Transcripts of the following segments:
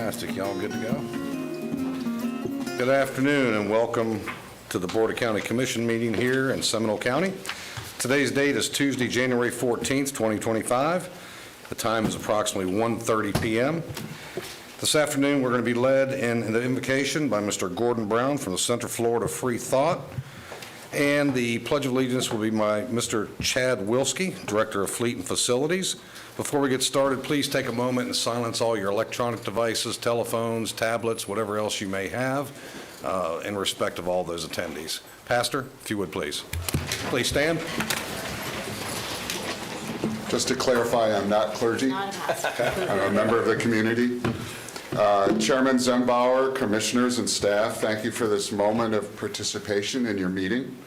Fantastic. Y'all good to go? Good afternoon and welcome to the Board of County Commission meeting here in Seminole County. Today's date is Tuesday, January 14th, 2025. The time is approximately 1:30 p.m. This afternoon, we're going to be led in the invocation by Mr. Gordon Brown from the Central Florida Free Thought. And the Pledge of Allegiance will be by Mr. Chad Wilski, Director of Fleet and Facilities. Before we get started, please take a moment and silence all your electronic devices, telephones, tablets, whatever else you may have, in respect of all those attendees. Pastor, if you would please. Please stand. Just to clarify, I'm not clergy. I'm a member of the community. Chairman Zembauer, commissioners and staff, thank you for this moment of participation in your meeting.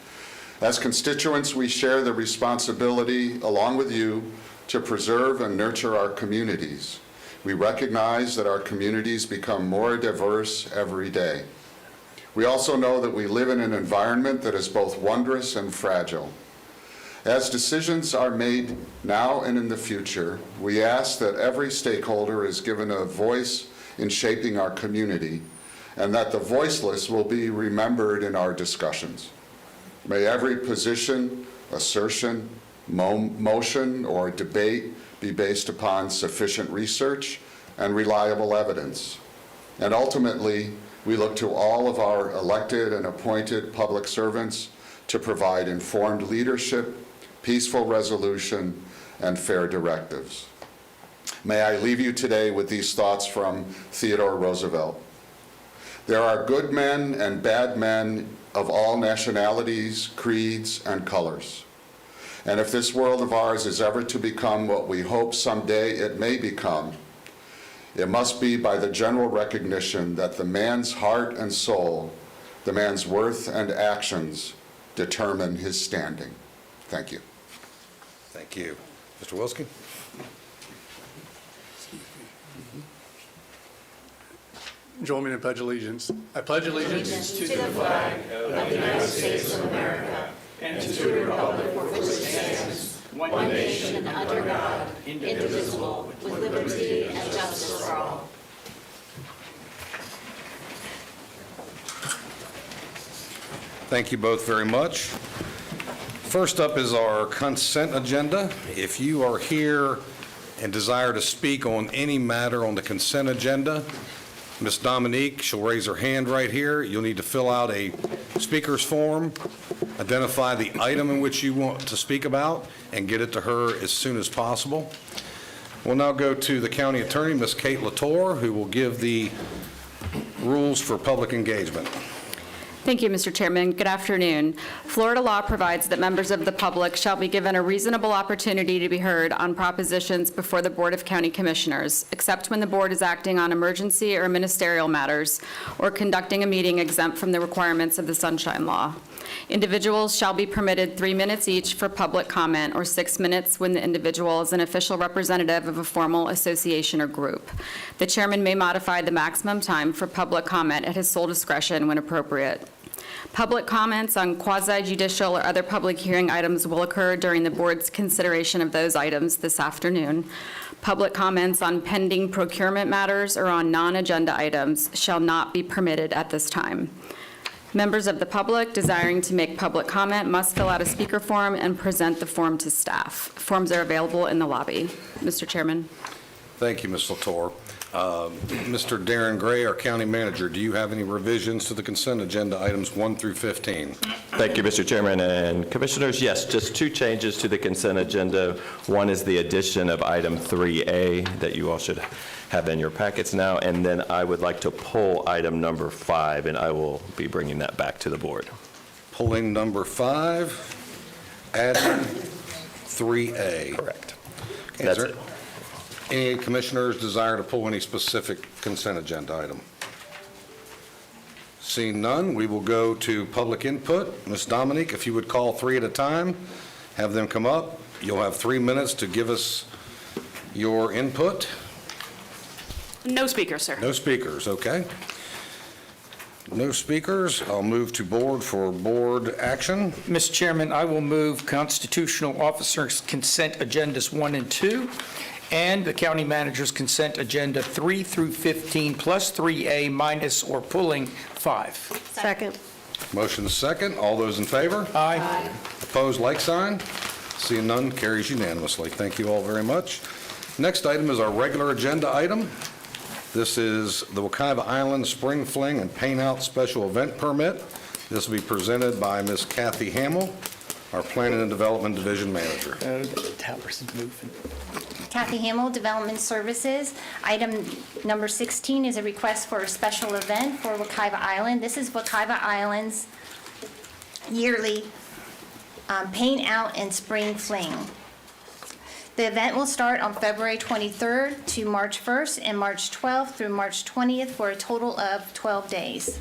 As constituents, we share the responsibility, along with you, to preserve and nurture our communities. We recognize that our communities become more diverse every day. We also know that we live in an environment that is both wondrous and fragile. As decisions are made now and in the future, we ask that every stakeholder is given a voice in shaping our community, and that the voiceless will be remembered in our discussions. May every position, assertion, motion, or debate be based upon sufficient research and reliable evidence. And ultimately, we look to all of our elected and appointed public servants to provide informed leadership, peaceful resolution, and fair directives. May I leave you today with these thoughts from Theodore Roosevelt. There are good men and bad men of all nationalities, creeds, and colors. And if this world of ours is ever to become what we hope someday it may become, it must be by the general recognition that the man's heart and soul, the man's worth and actions determine his standing. Thank you. Thank you. Mr. Wilski? Join me in pledge allegiance. I pledge allegiance to the flag of the United States of America and to the republic for which it stands, one nation under God, indivisible, with liberty and justice for all. Thank you both very much. First up is our consent agenda. If you are here and desire to speak on any matter on the consent agenda, Ms. Dominique, she'll raise her hand right here. You'll need to fill out a speaker's form, identify the item in which you want to speak about, and get it to her as soon as possible. We'll now go to the county attorney, Ms. Kate Latour, who will give the rules for public engagement. Thank you, Mr. Chairman. Good afternoon. Florida law provides that members of the public shall be given a reasonable opportunity to be heard on propositions before the Board of County Commissioners, except when the board is acting on emergency or ministerial matters or conducting a meeting exempt from the requirements of the Sunshine Law. Individuals shall be permitted 3 minutes each for public comment, or 6 minutes when the individual is an official representative of a formal association or group. The chairman may modify the maximum time for public comment at his sole discretion when appropriate. Public comments on quasi-judicial or other public hearing items will occur during the board's consideration of those items this afternoon. Public comments on pending procurement matters or on non-agenda items shall not be permitted at this time. Members of the public desiring to make public comment must fill out a speaker form and present the form to staff. Forms are available in the lobby. Mr. Chairman. Thank you, Ms. Latour. Mr. Darren Gray, our county manager, do you have any revisions to the consent agenda items 1 through 15? Thank you, Mr. Chairman and Commissioners. Yes, just 2 changes to the consent agenda. One is the addition of item 3A that you all should have in your packets now, and then I would like to pull item number 5, and I will be bringing that back to the board. Pulling number 5, adding 3A. Correct. Okay, That's is there it. any commissioners desire to pull any specific consent agenda item? Seeing none, we will go to public input. Ms. Dominique, if you would call 3 at a time, have them come up. You'll have 3 minutes to give us your input. No speakers, sir. No speakers, okay. No speakers. I'll move to board for board action. Mr. Chairman, I will move constitutional officers consent agendas 1 and 2, and the county manager's consent agenda 3 through 15 plus 3A minus or pulling 5. Second. Motion is second. All those in favor? Aye. Opposed, like sign. Seeing none, carries unanimously. Thank you all very much. Next item is our regular agenda item. This is the Wekiva Island Spring Fling and Paint Out Special Event Permit. This will be presented by Ms. Kathy Hamill, our Planning and Development Division Manager. The tower's moving. Kathy Hamill, Development Services. Item number 16 is a request for a special event for Wekiva Island. This is Wekiva Island's yearly Paint Out and Spring Fling. The event will start on February 23rd to March 1st and March 12th through March 20th for a total of 12 days.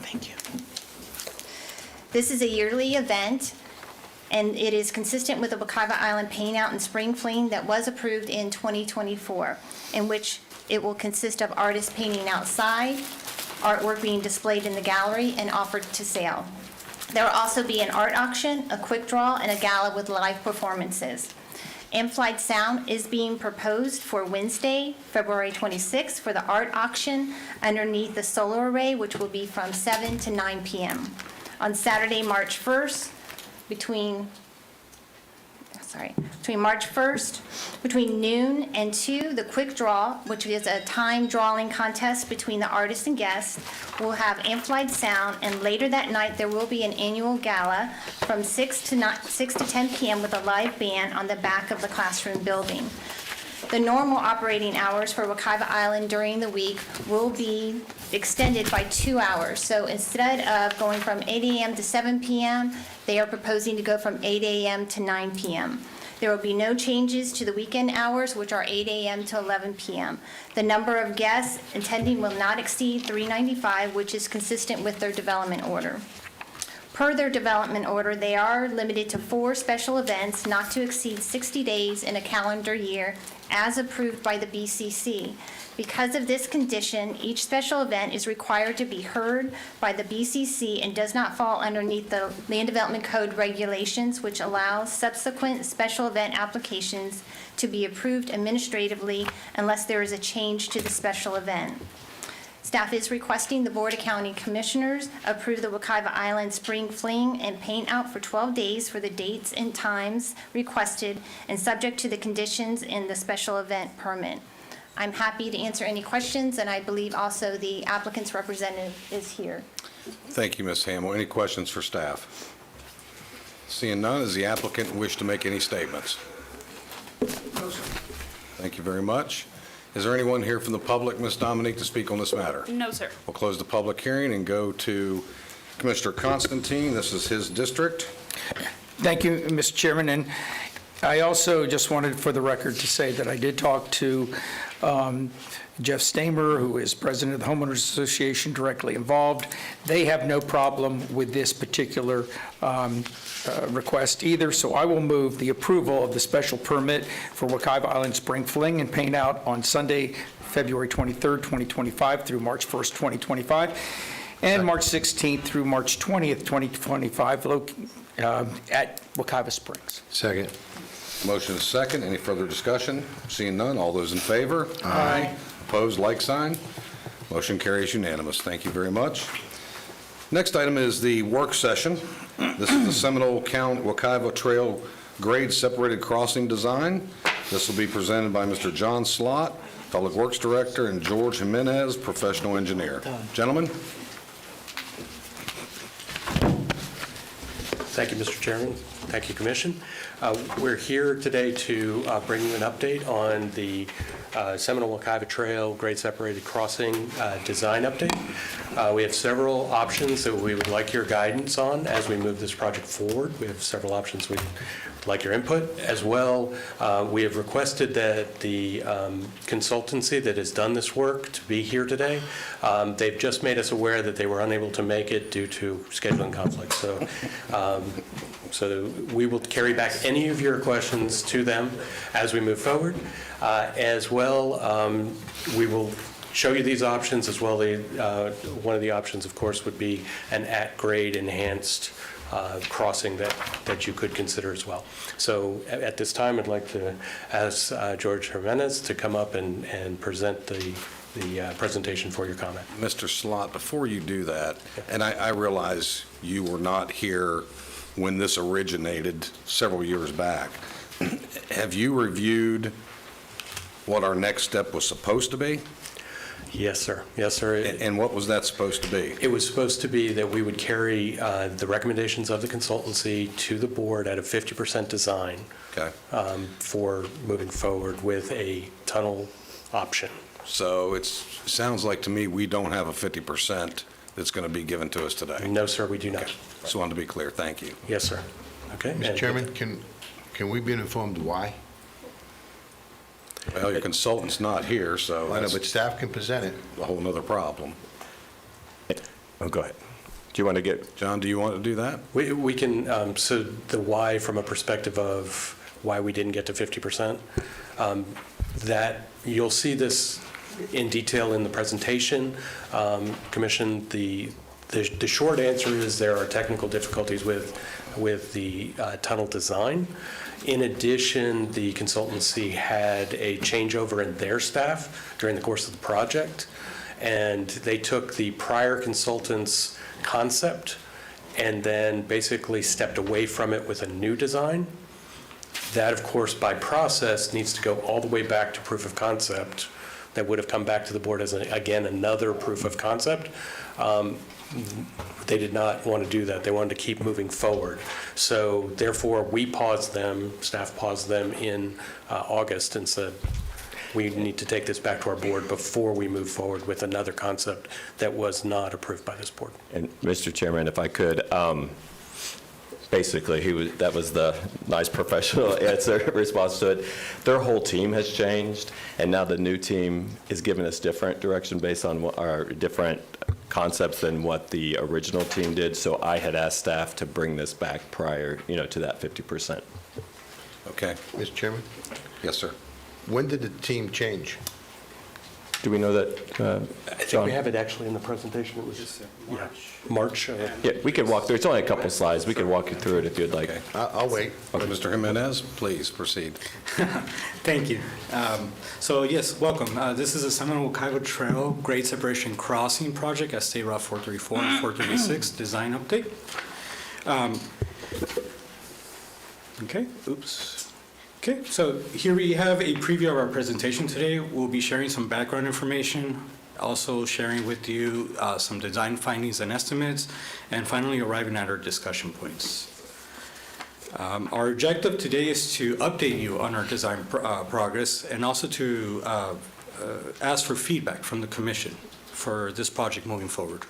Thank you. This is a yearly event, and it is consistent with the Wekiva Island Paint Out and Spring Fling that was approved in 2024, in which it will consist of artists painting outside, artwork being displayed in the gallery and offered to sale. There will also be an art auction, a quick draw, and a gala with live performances. Amplified sound is being proposed for Wednesday, February 26th for the art auction underneath the solar array, which will be from 7 to 9 p.m. On Saturday, March 1st, between March 1st, between noon and 2, the quick draw, which is a time drawing contest between the artist and guests, will have amplified sound, and later that night there will be an annual gala from 6 to 10 p.m. with a live band on the back of the classroom building. The normal operating hours for Wekiva Island during the week will be extended by 2 hours. So instead of going from 8 a.m. to 7 p.m., they are proposing to go from 8 a.m. to 9 p.m. There will be no changes to the weekend hours, which are 8 a.m. to 11 p.m. The number of guests attending will not exceed 395, which is consistent with their development order. Per their development order, they are limited to 4 special events not to exceed 60 days in a calendar year as approved by the BCC. Because of this condition, each special event is required to be heard by the BCC and does not fall underneath the Land Development Code regulations, which allows subsequent special event applications to be approved administratively unless there is a change to the special event. Staff is requesting the Board of County Commissioners approve the Wekiva Island Spring Fling and Paint Out for 12 days for the dates and times requested and subject to the conditions in the special event permit. I'm happy to answer any questions, and I believe also the applicant's representative is here. Thank you, Ms. Hamill. Any questions for staff? Seeing none, does the applicant wish to make any statements? Thank you very much. Is there anyone here from the public, Ms. Dominique, to speak on this matter? No, sir. We'll close the public hearing and go to Commissioner Constantine. This is his district. Thank you, Mr. Chairman. And I also just wanted for the record to say that I did talk to Jeff Stamer, who is president of the Homeowners Association, directly involved. They have no problem with this particular request either, so I will move the approval of the special permit for Wekiva Island Spring Fling and Paint Out on Sunday, February 23rd, 2025 through March 1st, 2025, and March 16th through March 20th, 2025 at Wekiva Springs. Second. Motion is second. Any further discussion? Seeing none, all those in favor? Aye. Opposed, like sign. Motion carries unanimous. Thank you very much. Next item is the work session. This is the Seminole County Wekiva Trail Grade Separated Crossing Design. This will be presented by Mr. John Slott, Public Works Director, and George Jimenez, Professional Engineer. Gentlemen? Thank you, Mr. Chairman. Thank you, Commission. We're here today to bring you an update on the Seminole Wekiva Trail Grade Separated Crossing design update. We have several options that we would like your guidance on as we move this project forward. We have several options we'd like your input. As well, we have requested that the consultancy that has done this work to be here today. They've just made us aware that they were unable to make it due to scheduling conflicts. So we will carry back any of your questions to them as we move forward. As well, we will show you these options as well. One of the options, of course, would be an at-grade enhanced crossing that you could consider as well. So at this time, I'd like to ask George Jimenez to come up and present the presentation for your comment. Mr. Slot, before you do that, and I realize you were not here when this originated several years back, have you reviewed what our next step was supposed to be? Yes, sir. Yes, sir. And what was that supposed to be? It was supposed to be that we would carry the recommendations of the consultancy to the board at a 50% design Okay. for moving forward with a tunnel option. So it sounds like to me we don't have a 50% that's going to be given to us today. No, sir, we do not. Okay. Just wanted to be clear. Thank you. Yes, sir. Okay. Mr. and- Chairman, can we be informed why? Well, your consultant's not here, so I know, that's but staff can present it. a whole nother problem. Oh, go ahead. Do you want to get, John, do you want to do that? We can, so the why from a perspective of why we didn't get to 50%, that you'll see this in detail in the presentation. Commission, the short answer is there are technical difficulties with the tunnel design. In addition, the consultancy had a changeover in their staff during the course of the project, and they took the prior consultant's concept and then basically stepped away from it with a new design. That, of course, by process, needs to go all the way back to proof of concept. That would have come back to the board as, again, another proof of concept. They did not want to do that. They wanted to keep moving forward. So therefore, we paused them, staff paused them in August and said, we need to take this back to our board before we move forward with another concept that was not approved by this board. and Mr. Chairman, if I could, basically, that was the nice professional answer, response to it. Their whole team has changed, and now the new team is giving us different direction based on what our different concepts than what the original team did. So I had asked staff to bring this back prior, to that 50%. Okay. Mr. Chairman, Yes, sir. when did the team change? Do we know that, I think John? we have it actually in the presentation. It was March. Yeah, we could walk through. It's only a couple slides. We could walk you through it if you'd like. Okay. I'll wait. Mr. Jimenez, please proceed. Thank you. So yes, welcome. This is the Seminole Wakaiva Trail Grade Separation Crossing Project at State Route 434 and 436 design update. Okay, oops. Okay, so here we have a preview of our presentation today. We'll be sharing some background information, also sharing with you some design findings and estimates, and finally arriving at our discussion points. Our objective today is to update you on our design progress and also to ask for feedback from the Commission for this project moving forward.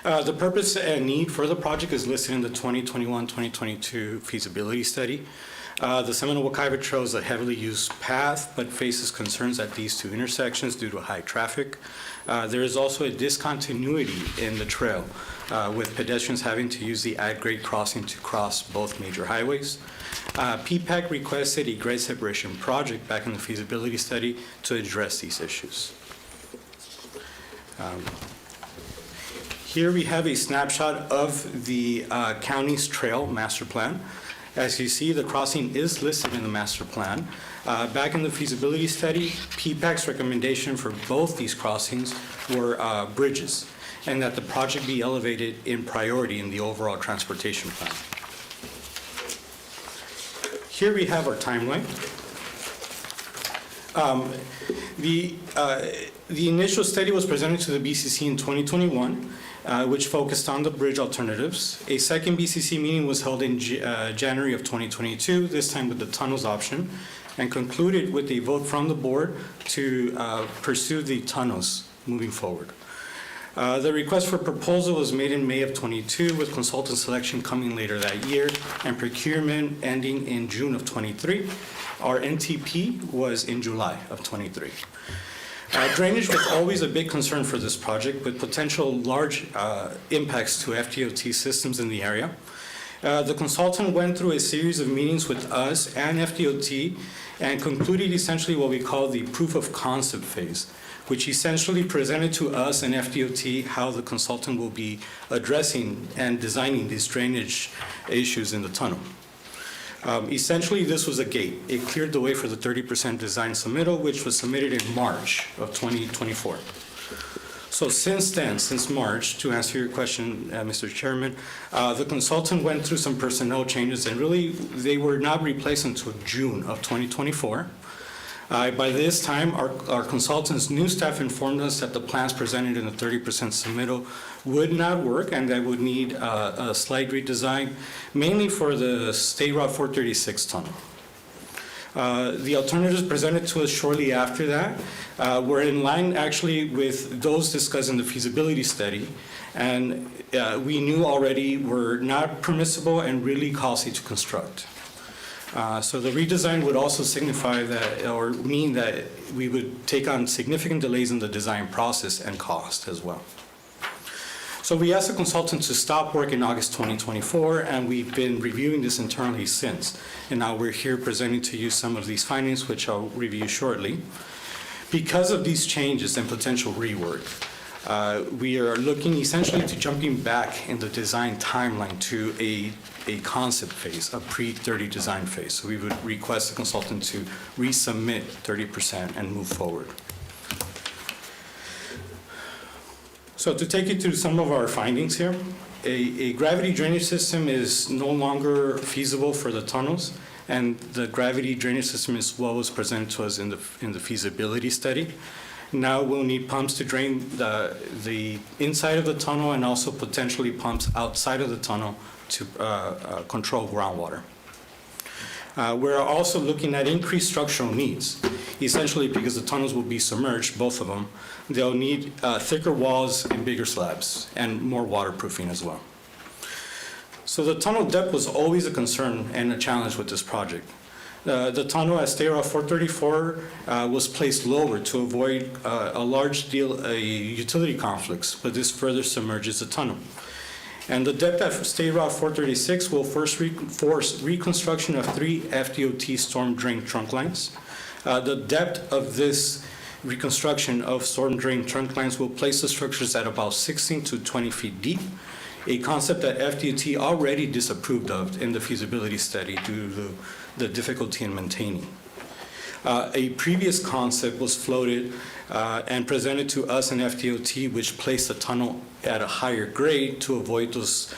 The purpose and need for the project is listed in the 2021-2022 feasibility study. The Seminole Wakaiva Trail is a heavily used path, but faces concerns at these two intersections due to high traffic. There is also a discontinuity in the trail, with pedestrians having to use the at-grade crossing to cross both major highways. PPAC requested a grade separation project back in the feasibility study to address these issues. Here we have a snapshot of the county's trail master plan. As you see, the crossing is listed in the master plan. Back in the feasibility study, PPAC's recommendation for both these crossings were bridges, and that the project be elevated in priority in the overall transportation plan. Here we have our timeline. The initial study was presented to the BCC in 2021, which focused on the bridge alternatives. A second BCC meeting was held in January of 2022, this time with the tunnels option, and concluded with a vote from the board to pursue the tunnels moving forward. The request for proposal was made in May of 22, with consultant selection coming later that year and procurement ending in June of 23. Our NTP was in July of 23. Drainage was always a big concern for this project, with potential large impacts to FDOT systems in the area. The consultant went through a series of meetings with us and FDOT and concluded essentially what we call the proof of concept phase, which essentially presented to us and FDOT how the consultant will be addressing and designing these drainage issues in the tunnel. Essentially, this was a gate. It cleared the way for the 30% design submittal, which was submitted in March of 2024. So since then, since March, to answer your question, Mr. Chairman, the consultant went through some personnel changes, and really, they were not replaced until June of 2024. By this time, our consultant's new staff informed us that the plans presented in the 30% submittal would not work, and that would need a slight redesign, mainly for the State Route 436 tunnel. The alternatives presented to us shortly after that were in line actually with those discussed in the feasibility study, and we knew already were not permissible and really costly to construct. So the redesign would also signify that, or mean that we would take on significant delays in the design process and cost as well. So we asked the consultant to stop work in August 2024, and we've been reviewing this internally since. And now we're here presenting to you some of these findings, which I'll review shortly. Because of these changes and potential rework, we are looking essentially to jumping back in the design timeline to a concept phase, a pre-30 design phase. So we would request the consultant to resubmit 30% and move forward. So to take you through some of our findings here, a gravity drainage system is no longer feasible for the tunnels, and the gravity drainage system is what was presented to us in the feasibility study. Now we'll need pumps to drain the inside of the tunnel, and also potentially pumps outside of the tunnel to control groundwater. We're also looking at increased structural needs, essentially because the tunnels will be submerged, both of them. They'll need thicker walls and bigger slabs, and more waterproofing as well. So the tunnel depth was always a concern and a challenge with this project. The tunnel at State Route 434 was placed lower to avoid a large deal of utility conflicts, but this further submerges the tunnel. And the depth at State Route 436 will first force reconstruction of 3 FDOT storm drain trunk lines. The depth of this reconstruction of storm drain trunk lines will place the structures at about 16 to 20 feet deep, a concept that FDOT already disapproved of in the feasibility study due to the difficulty in maintaining. A previous concept was floated and presented to us and FDOT, which placed the tunnel at a higher grade to avoid those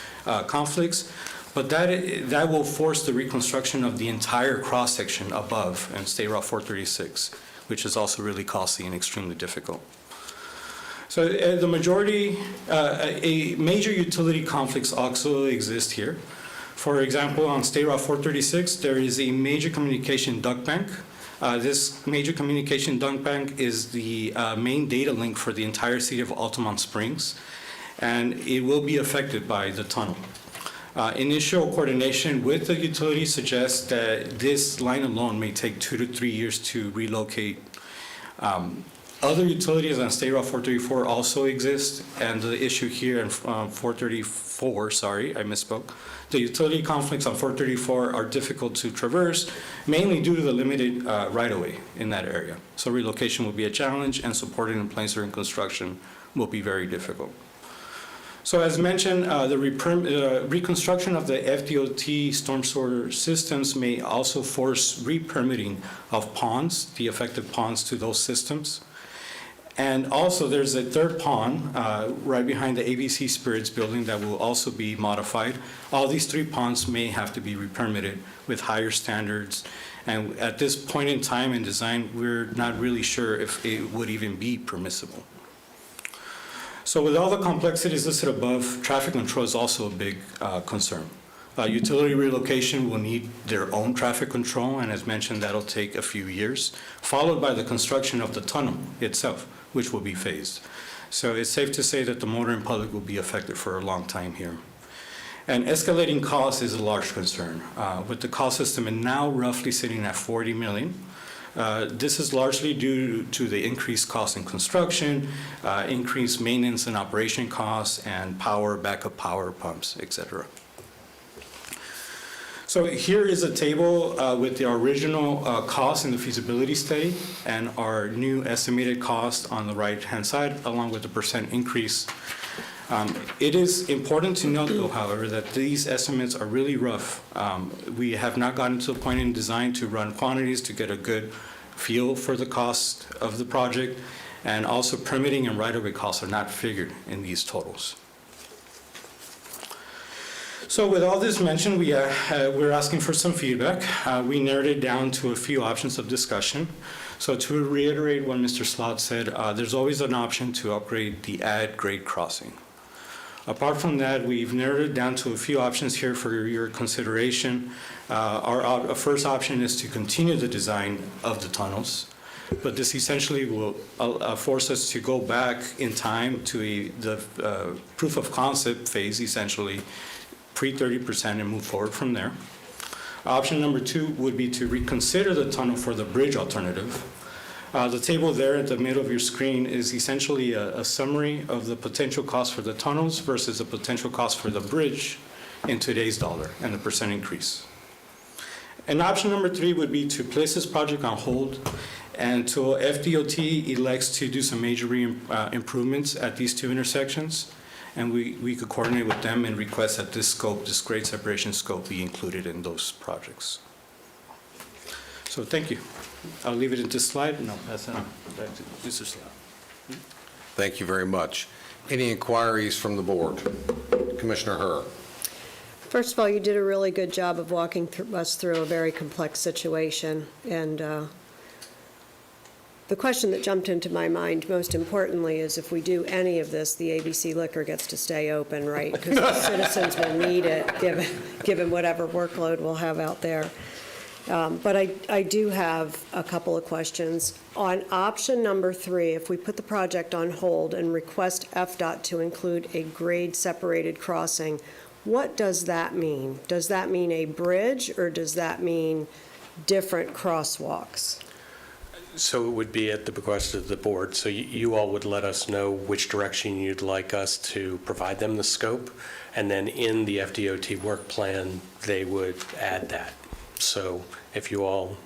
conflicts, but that will force the reconstruction of the entire cross-section above in State Route 436, which is also really costly and extremely difficult. So the majority, a major utility conflicts also exist here. For example, on State Route 436, there is a major communication duct bank. This major communication duct bank is the main data link for the entire city of Altamont Springs, and it will be affected by the tunnel. Initial coordination with the utility suggests that this line alone may take 2 to 3 years to relocate. Other utilities on State Route 434 also exist, and the issue here in 434, sorry, I misspoke. The utility conflicts on 434 are difficult to traverse, mainly due to the limited right-of-way in that area. So relocation will be a challenge, and supporting in place during construction will be very difficult. So as mentioned, the reconstruction of the FDOT storm sewer systems may also force re-permitting of ponds, the affected ponds to those systems. And also there's a third pond right behind the ABC Spirits building that will also be modified. All these 3 ponds may have to be re-permitted with higher standards. And at this point in time in design, we're not really sure if it would even be permissible. So with all the complexities listed above, traffic control is also a big concern. Utility relocation will need their own traffic control, and as mentioned, that'll take a few years, followed by the construction of the tunnel itself, which will be phased. So it's safe to say that the motoring public will be affected for a long time here. And escalating costs is a large concern, with the cost estimate now roughly sitting at $40 million. This is largely due to the increased cost in construction, increased maintenance and operation costs, and backup power pumps, etc. So here is a table with the original cost in the feasibility study and our new estimated cost on the right-hand side, along with the percent increase. It is important to note, though, however, that these estimates are really rough. We have not gotten to the point in design to run quantities to get a good feel for the cost of the project, and also permitting and right-of-way costs are not figured in these totals. So with all this mentioned, we're asking for some feedback. We narrowed it down to a few options of discussion. So to reiterate what Mr. Slot said, there's always an option to upgrade the grade crossing. Apart from that, we've narrowed it down to a few options here for your consideration. Our first option is to continue the design of the tunnels, but this essentially will force us to go back in time to the proof of concept phase, essentially, pre-30% and move forward from there. Option number 2 would be to reconsider the tunnel for the bridge alternative. The table there at the middle of your screen is essentially a summary of the potential cost for the tunnels versus the potential cost for the bridge in today's dollar and the percent increase. And option number 3 would be to place this project on hold until FDOT elects to do some major improvements at these 2 intersections. And we could coordinate with them and request that this grade separation scope be included in those projects. So thank you. I'll leave it in this slide. No, that's not. This is slide. Thank you very much. Any inquiries from the board? Commissioner Herr. First of all, you did a really good job of walking us through a very complex situation. And the question that jumped into my mind, most importantly, is if we do any of this, the ABC liquor gets to stay open, right? Because the citizens will need it, given whatever workload we'll have out there. But I do have a couple of questions. On option number 3, if we put the project on hold and request FDOT to include a grade-separated crossing, what does that mean? Does that mean a bridge, or does that mean different crosswalks? So it would be at the bequest of the board. So you all would let us know which direction you'd like us to provide them the scope. And then in the FDOT work plan, they would add that. So if you all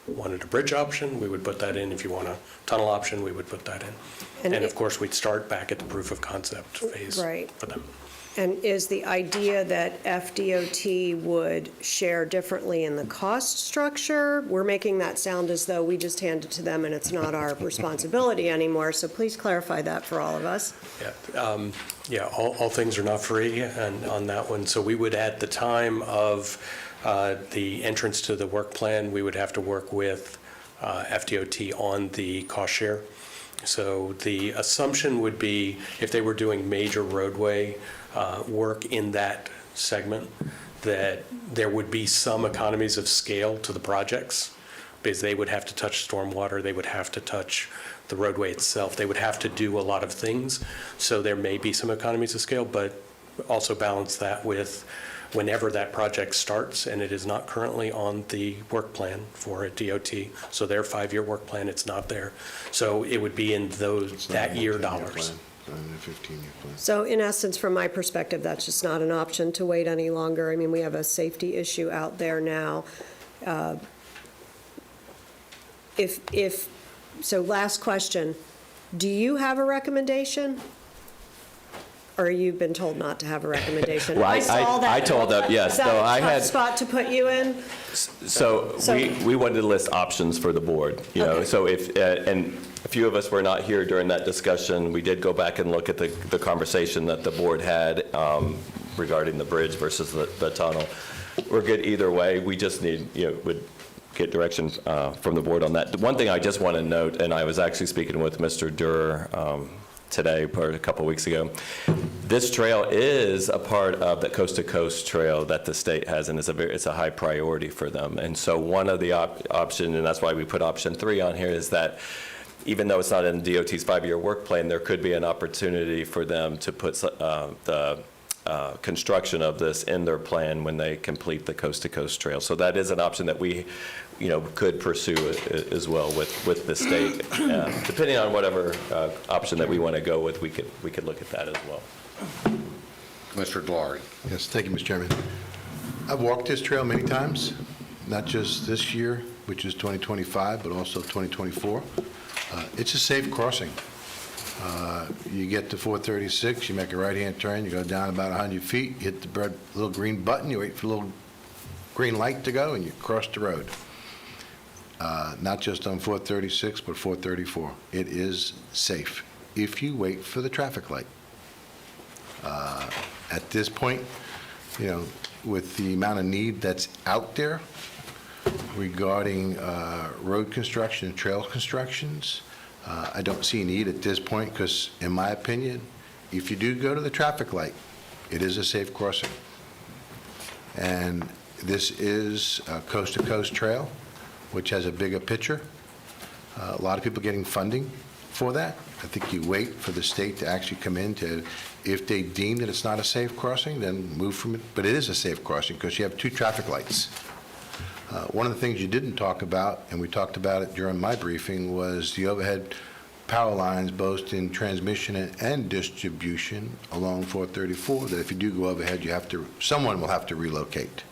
wanted a bridge option, we would put that in. If you want a tunnel option, we would put that in. And of course, we'd start back at the proof of concept phase for them. And is the idea that FDOT would share differently in the cost structure? We're making that sound as though we just hand it to them and it's not our responsibility anymore, so please clarify that for all of us. Yeah, all things are not free on that one. So we would, at the time of the entrance to the work plan, we would have to work with FDOT on the cost share. So the assumption would be if they were doing major roadway work in that segment, that there would be some economies of scale to the projects, because they would have to touch stormwater, they would have to touch the roadway itself, they would have to do a lot of things. So there may be some economies of scale, but also balance that with whenever that project starts, and it is not currently on the work plan for a DOT. So their 5-year work plan, it's not there. So it would be in that year dollars. So in essence, from my perspective, that's just not an option to wait any longer. I mean, we have a safety issue out there now. So last question, do you have a recommendation? Or you've been told not to have a recommendation? Well, I saw that. I told them, yes. Is that So a I tough had spot to put you in? So we wanted to list options for the board, you know. Okay. So if, and a few of us were not here during that discussion. We did go back and look at the conversation that the board had regarding the bridge versus the tunnel. We're good either way. We just need, would get direction from the board on that. The one thing I just want to note, and I was actually speaking with Mr. Durer today, or a couple weeks ago. This trail is a part of the coast-to-coast trail that the state has, and it's a high priority for them. And so one of the options, and that's why we put option 3 on here, is that even though it's not in DOT's 5-year work plan, there could be an opportunity for them to put the construction of this in their plan when they complete the coast-to-coast trail. So that is an option that we could pursue as well with the state. Depending on whatever option that we want to go with, we could look at that as well. Mr. Glary. Yes, thank you, Mr. Chairman. I've walked this trail many times, not just this year, which is 2025, but also 2024. It's a safe crossing. You get to 436, you make a right-hand turn, you go down about 100 feet, you hit the little green button, you wait for the little green light to go, and you cross the road. Not just on 436, but 434. It is safe if you wait for the traffic light. At this point, with the amount of need that's out there regarding road construction and trail constructions, I don't see a need at this point because, in my opinion, if you do go to the traffic light, it is a safe crossing. And this is a coast-to-coast trail, which has a bigger picture. A lot of people getting funding for that. I think you wait for the state to actually come in to, if they deem that it's not a safe crossing, then move from it. But it is a safe crossing because you have 2 traffic lights. One of the things you didn't talk about, and we talked about it during my briefing, was the overhead power lines, both in transmission and distribution along 434, that if you do go overhead, someone will have to relocate.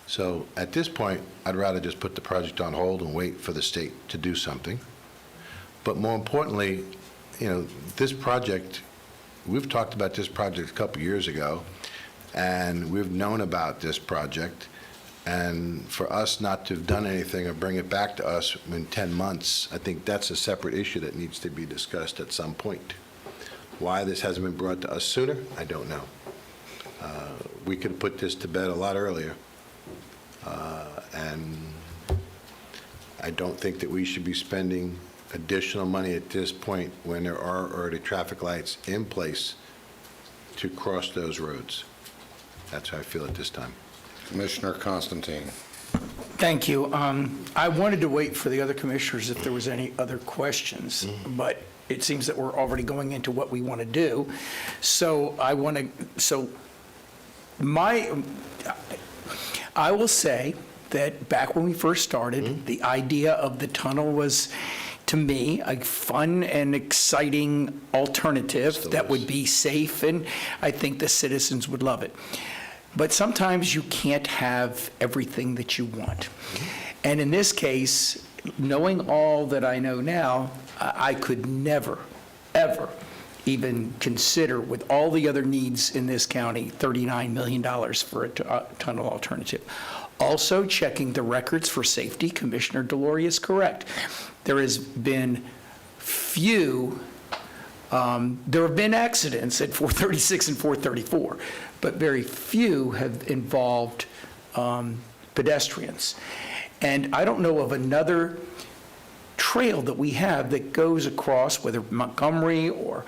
So at this point, I'd rather just put the project on hold and wait for the state to do something. But more importantly, this project, we've talked about this project a couple years ago, and we've known about this project. And for us not to have done anything or bring it back to us in 10 months, I think that's a separate issue that needs to be discussed at some point. Why this hasn't been brought to us sooner, I don't know. We could put this to bed a lot earlier. And I don't think that we should be spending additional money at this point when there are already traffic lights in place to cross those roads. That's how I feel at this time. Commissioner Constantine. Thank you. I wanted to wait for the other commissioners if there was any other questions, but it seems that we're already going into what we want to do. So I will say that back when we first started, the idea of the tunnel was, to me, a fun and exciting alternative that would be safe, and I think the citizens would love it. But sometimes you can't have everything that you want. And in this case, knowing all that I know now, I could never, ever even consider, with all the other needs in this county, $39 million for a tunnel alternative. Also, checking the records for safety, Commissioner Delory is correct. There has been there have been accidents at 436 and 434, but very few have involved pedestrians. And I don't know of another trail that we have that goes across, whether Montgomery or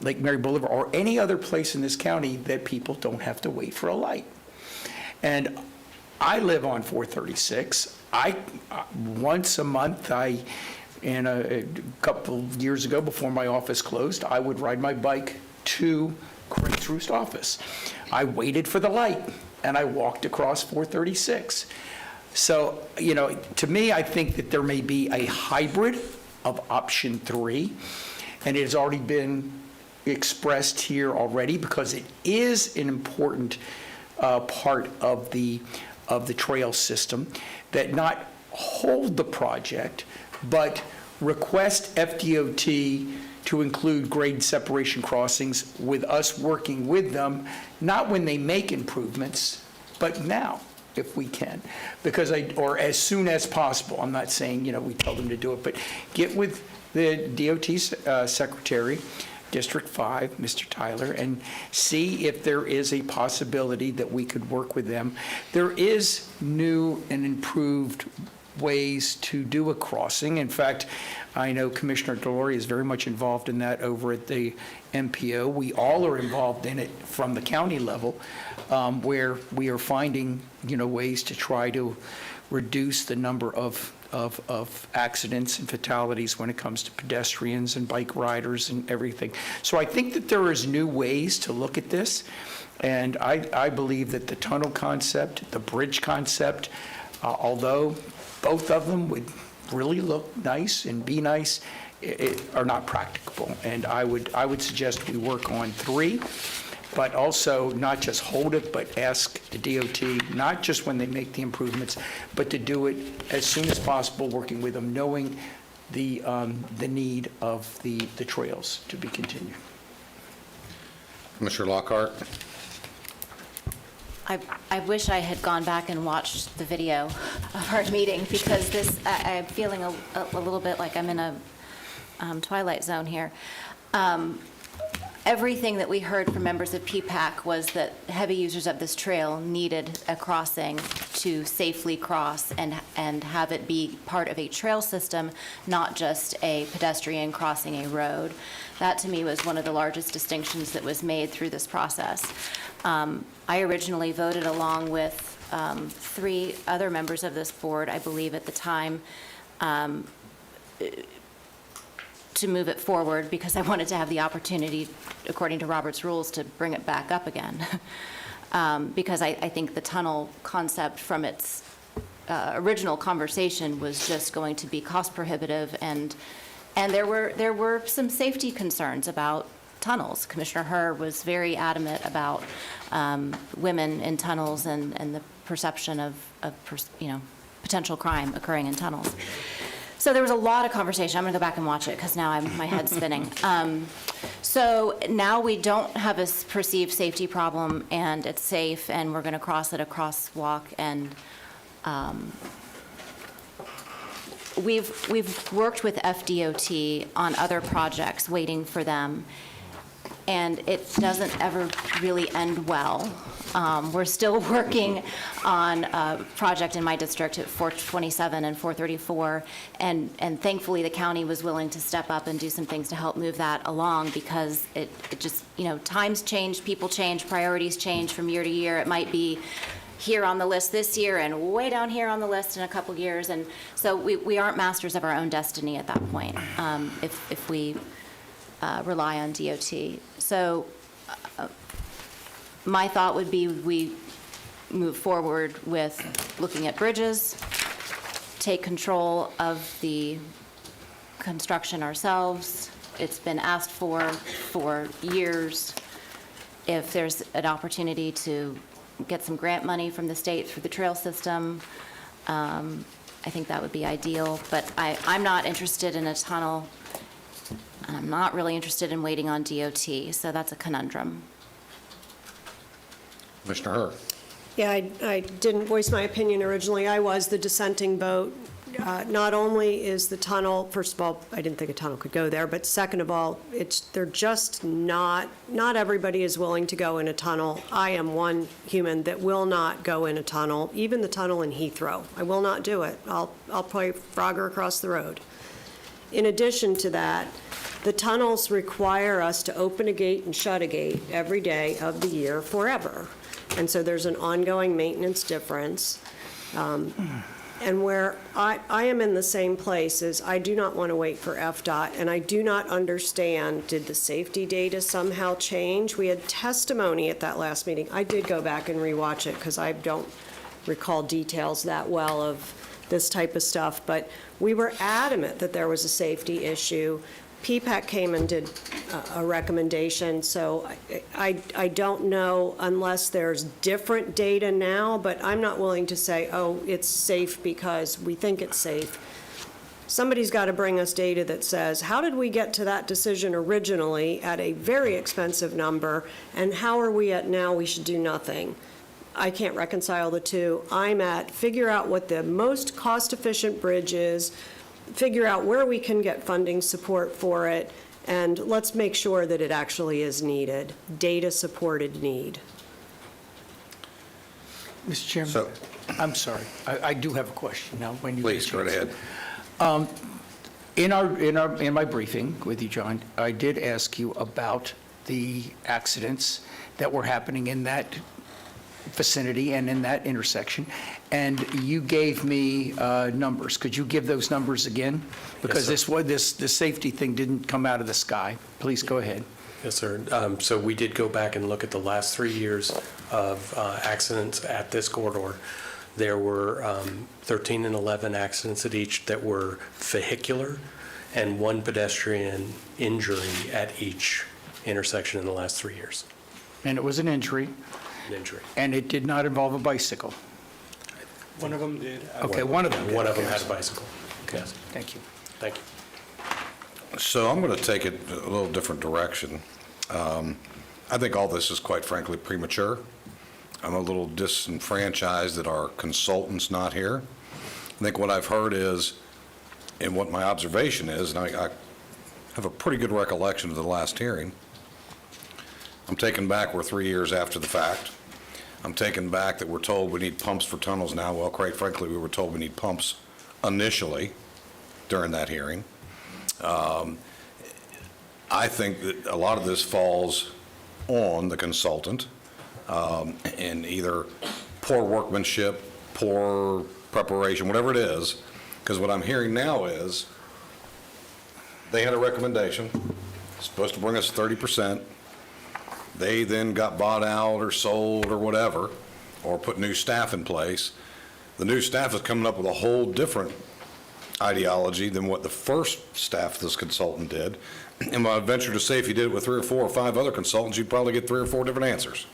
Lake Mary Boulevard or any other place in this county, that people don't have to wait for a light. And I live on 436. Once a month, and a couple of years ago, before my office closed, I would ride my bike to Craig's Roost office. I waited for the light, and I walked across 436. So, to me, I think that there may be a hybrid of option 3, and it has already been expressed here already because it is an important part of the trail system, that not hold the project, but request FDOT to include grade separation crossings, with us working with them, not when they make improvements, but now, if we can. Or as soon as possible. I'm not saying, we tell them to do it, but get with the DOT Secretary, District 5, Mr. Tyler, and see if there is a possibility that we could work with them. There is new and improved ways to do a crossing. In fact, I know Commissioner Delory is very much involved in that over at the MPO. We all are involved in it from the county level, where we are finding, ways to try to reduce the number of accidents and fatalities when it comes to pedestrians and bike riders and everything. So I think that there is new ways to look at this, and I believe that the tunnel concept, the bridge concept, although both of them would really look nice and be nice, are not practicable. And I would suggest we work on 3. but also not just hold it, but ask the DOT, not just when they make the improvements, but to do it as soon as possible, working with them, knowing the need of the trails to be continued. Commissioner Lockhart? I wish I had gone back and watched the video of our meeting, because I'm feeling a little bit like I'm in a twilight zone here. Everything that we heard from members of PPAC was that heavy users of this trail needed a crossing to safely cross and have it be part of a trail system, not just a pedestrian crossing a road. That, to me, was one of the largest distinctions that was made through this process. I originally voted along with 3 other members of this board, I believe at the time, to move it forward, because I wanted to have the opportunity, according to Robert's rules, to bring it back up again. Because I think the tunnel concept from its original conversation was just going to be cost prohibitive, and there were some safety concerns about tunnels. Commissioner Herr was very adamant about women in tunnels and the perception of potential crime occurring in tunnels. So there was a lot of conversation. I'm going to go back and watch it, because now my head's spinning. So now we don't have a perceived safety problem, and it's safe, and we're going to cross at a crosswalk. And we've worked with FDOT on other projects, waiting for them, and it doesn't ever really end well. We're still working on a project in my district at 427 and 434, and thankfully the county was willing to step up and do some things to help move that along, because it just, times change, people change, priorities change from year to year. It might be here on the list this year and way down here on the list in a couple years, and so we aren't masters of our own destiny at that point if we rely on DOT. So my thought would be we move forward with looking at bridges, take control of the construction ourselves. It's been asked for years. If there's an opportunity to get some grant money from the state through the trail system, I think that would be ideal. But I'm not interested in a tunnel, and I'm not really interested in waiting on DOT, so that's a conundrum. Commissioner Herr? Yeah, I didn't voice my opinion originally. I was the dissenting vote. Not only is the tunnel, first of all, I didn't think a tunnel could go there, but second of all, they're just not everybody is willing to go in a tunnel. I am one human that will not go in a tunnel, even the tunnel in Heathrow. I will not do it. I'll play Frogger across the road. In addition to that, the tunnels require us to open a gate and shut a gate every day of the year forever. And so there's an ongoing maintenance difference. And where I am in the same place is I do not want to wait for FDOT, and I do not understand, did the safety data somehow change? We had testimony at that last meeting. I did go back and rewatch it because I don't recall details that well of this type of stuff, but we were adamant that there was a safety issue. PPAC came and did a recommendation, so I don't know unless there's different data now, but I'm not willing to say, oh, it's safe because we think it's safe. Somebody's got to bring us data that says, how did we get to that decision originally at a very expensive number, and how are we at now we should do nothing? I can't reconcile the two. I'm at figure out what the most cost-efficient bridge is, figure out where we can get funding support for it, and let's make sure that it actually is needed, data-supported need. Mr. Chairman? So- I'm sorry. I do have a question now. When you Please, go ahead. In my briefing with you, John, I did ask you about the accidents that were happening in that vicinity and in that intersection, and you gave me numbers. Could you give those numbers again? Because this safety thing didn't come out of the sky. Please go ahead. Yes, sir. So we did go back and look at the last 3 years of accidents at this corridor. There were 13 and 11 accidents at each that were vehicular, and 1 pedestrian injury at each intersection in the last 3 years. and it was an injury, An injury. and it did not involve a bicycle. One of them did. Okay, one of them did. One of them had a bicycle. Yes, Thank you. thank you. So I'm going to take it a little different direction. I think all this is quite frankly premature. I'm a little disenfranchised that our consultant's not here. I think what I've heard is, and what my observation is, and I have a pretty good recollection of the last hearing. I'm taken back we're 3 years after the fact. I'm taken back that we're told we need pumps for tunnels now. Well, quite frankly, we were told we need pumps initially during that hearing. I think that a lot of this falls on the consultant in either poor workmanship, poor preparation, whatever it is, because what I'm hearing now is they had a recommendation, supposed to bring us 30%. They then got bought out or sold or whatever, or put new staff in place. The new staff is coming up with a whole different ideology than what the first staff of this consultant did. And I venture to say if you did it with 3 or 4 or 5 other consultants, you'd probably get 3 or 4 different answers.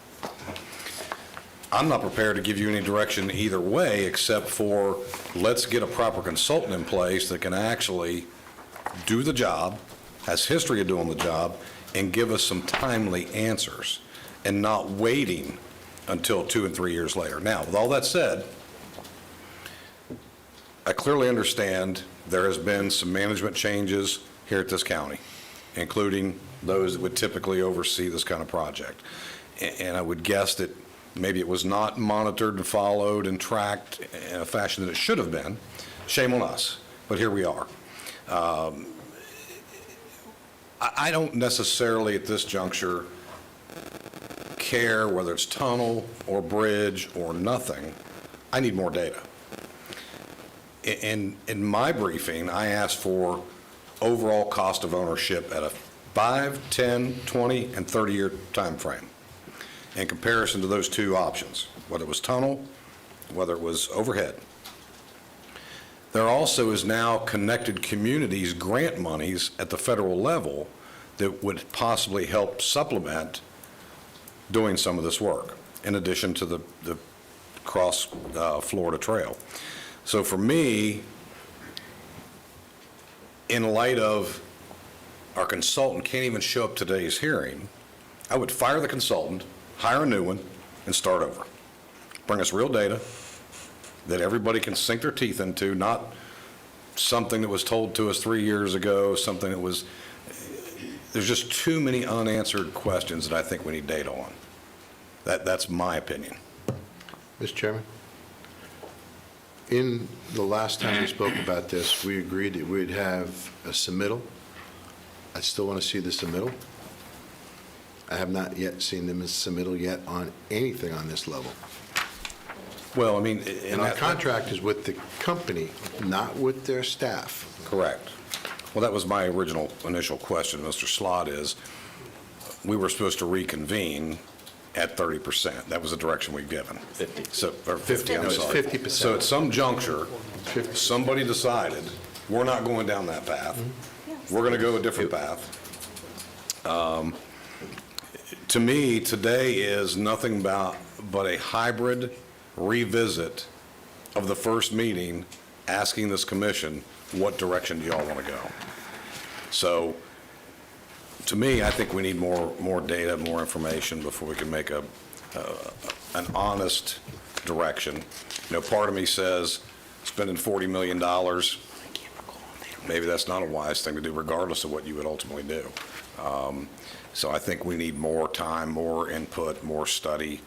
I'm not prepared to give you any direction either way, except for let's get a proper consultant in place that can actually do the job, has history of doing the job, and give us some timely answers, and not waiting until 2 and 3 years later. Now, with all that said, I clearly understand there has been some management changes here at this county, including those that would typically oversee this kind of project. And I would guess that maybe it was not monitored and followed and tracked in a fashion that it should have been. Shame on us, but here we are. I don't necessarily at this juncture care whether it's tunnel or bridge or nothing. I need more data. In my briefing, I asked for overall cost of ownership at a 5, 10, 20, and 30-year time frame in comparison to those two options, whether it was tunnel, whether it was overhead. There also is now connected communities grant monies at the federal level that would possibly help supplement doing some of this work, in addition to the cross Florida Trail. So for me, in light of our consultant can't even show up today's hearing, I would fire the consultant, hire a new one, and start over. Bring us real data that everybody can sink their teeth into, not something that was told to us 3 years ago, something that was, there's just too many unanswered questions that I think we need data on. That's my opinion. Mr. Chairman, in the last time we spoke about this, we agreed that we'd have a submittal. I still want to see the submittal. I have not yet seen them as submittal yet on anything on this level. Well, I mean, And our contract is with the company, not with their staff. Correct. Well, that was my initial question, Mr. Slott, is we were supposed to reconvene at 30%. That was the direction we've given. 50. So, or 50, I'm No, it's sorry. 50%. So at some juncture, somebody decided, we're not going down that path. We're going to go a different path. To me, today is nothing but a hybrid revisit of the first meeting, asking this commission, what direction do y'all want to go? So, to me, I think we need more data, more information before we can make an honest direction. You know, part of me says, spending $40 million, maybe that's not a wise thing to do, regardless of what you would ultimately do. So I think we need more time, more input, more study.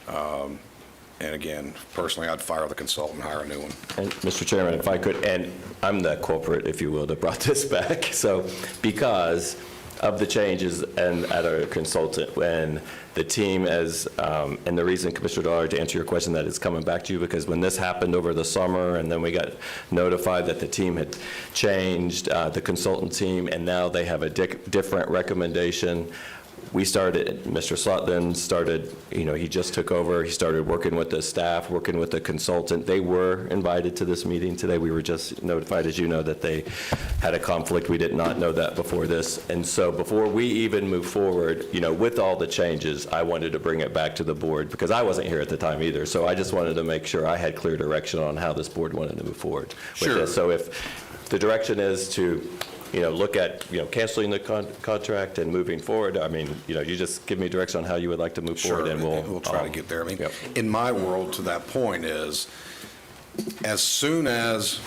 And again, personally, I'd fire the consultant, hire a new one. And Mr. Chairman, if I could, and I'm the culprit, if you will, that brought this back. So because of the changes and at our consultant, when the team as, and the reason, Commissioner Dollar, to answer your question, that is coming back to you, because when this happened over the summer, and then we got notified that the team had changed, the consultant team, and now they have a different recommendation, we started, Mr. Slot then started, he just took over, he started working with the staff, working with the consultant. They were invited to this meeting today. We were just notified, as you know, that they had a conflict. We did not know that before this. And so before we even move forward, with all the changes, I wanted to bring it back to the board because I wasn't here at the time either. So I just wanted to make sure I had clear direction on how this board wanted to move forward with this. So if the direction is to look at, canceling the contract and moving forward. I mean, you just give me direction on how you would like to move forward, and we'll try to get there. I mean, yep. in my world, to that point is, as soon as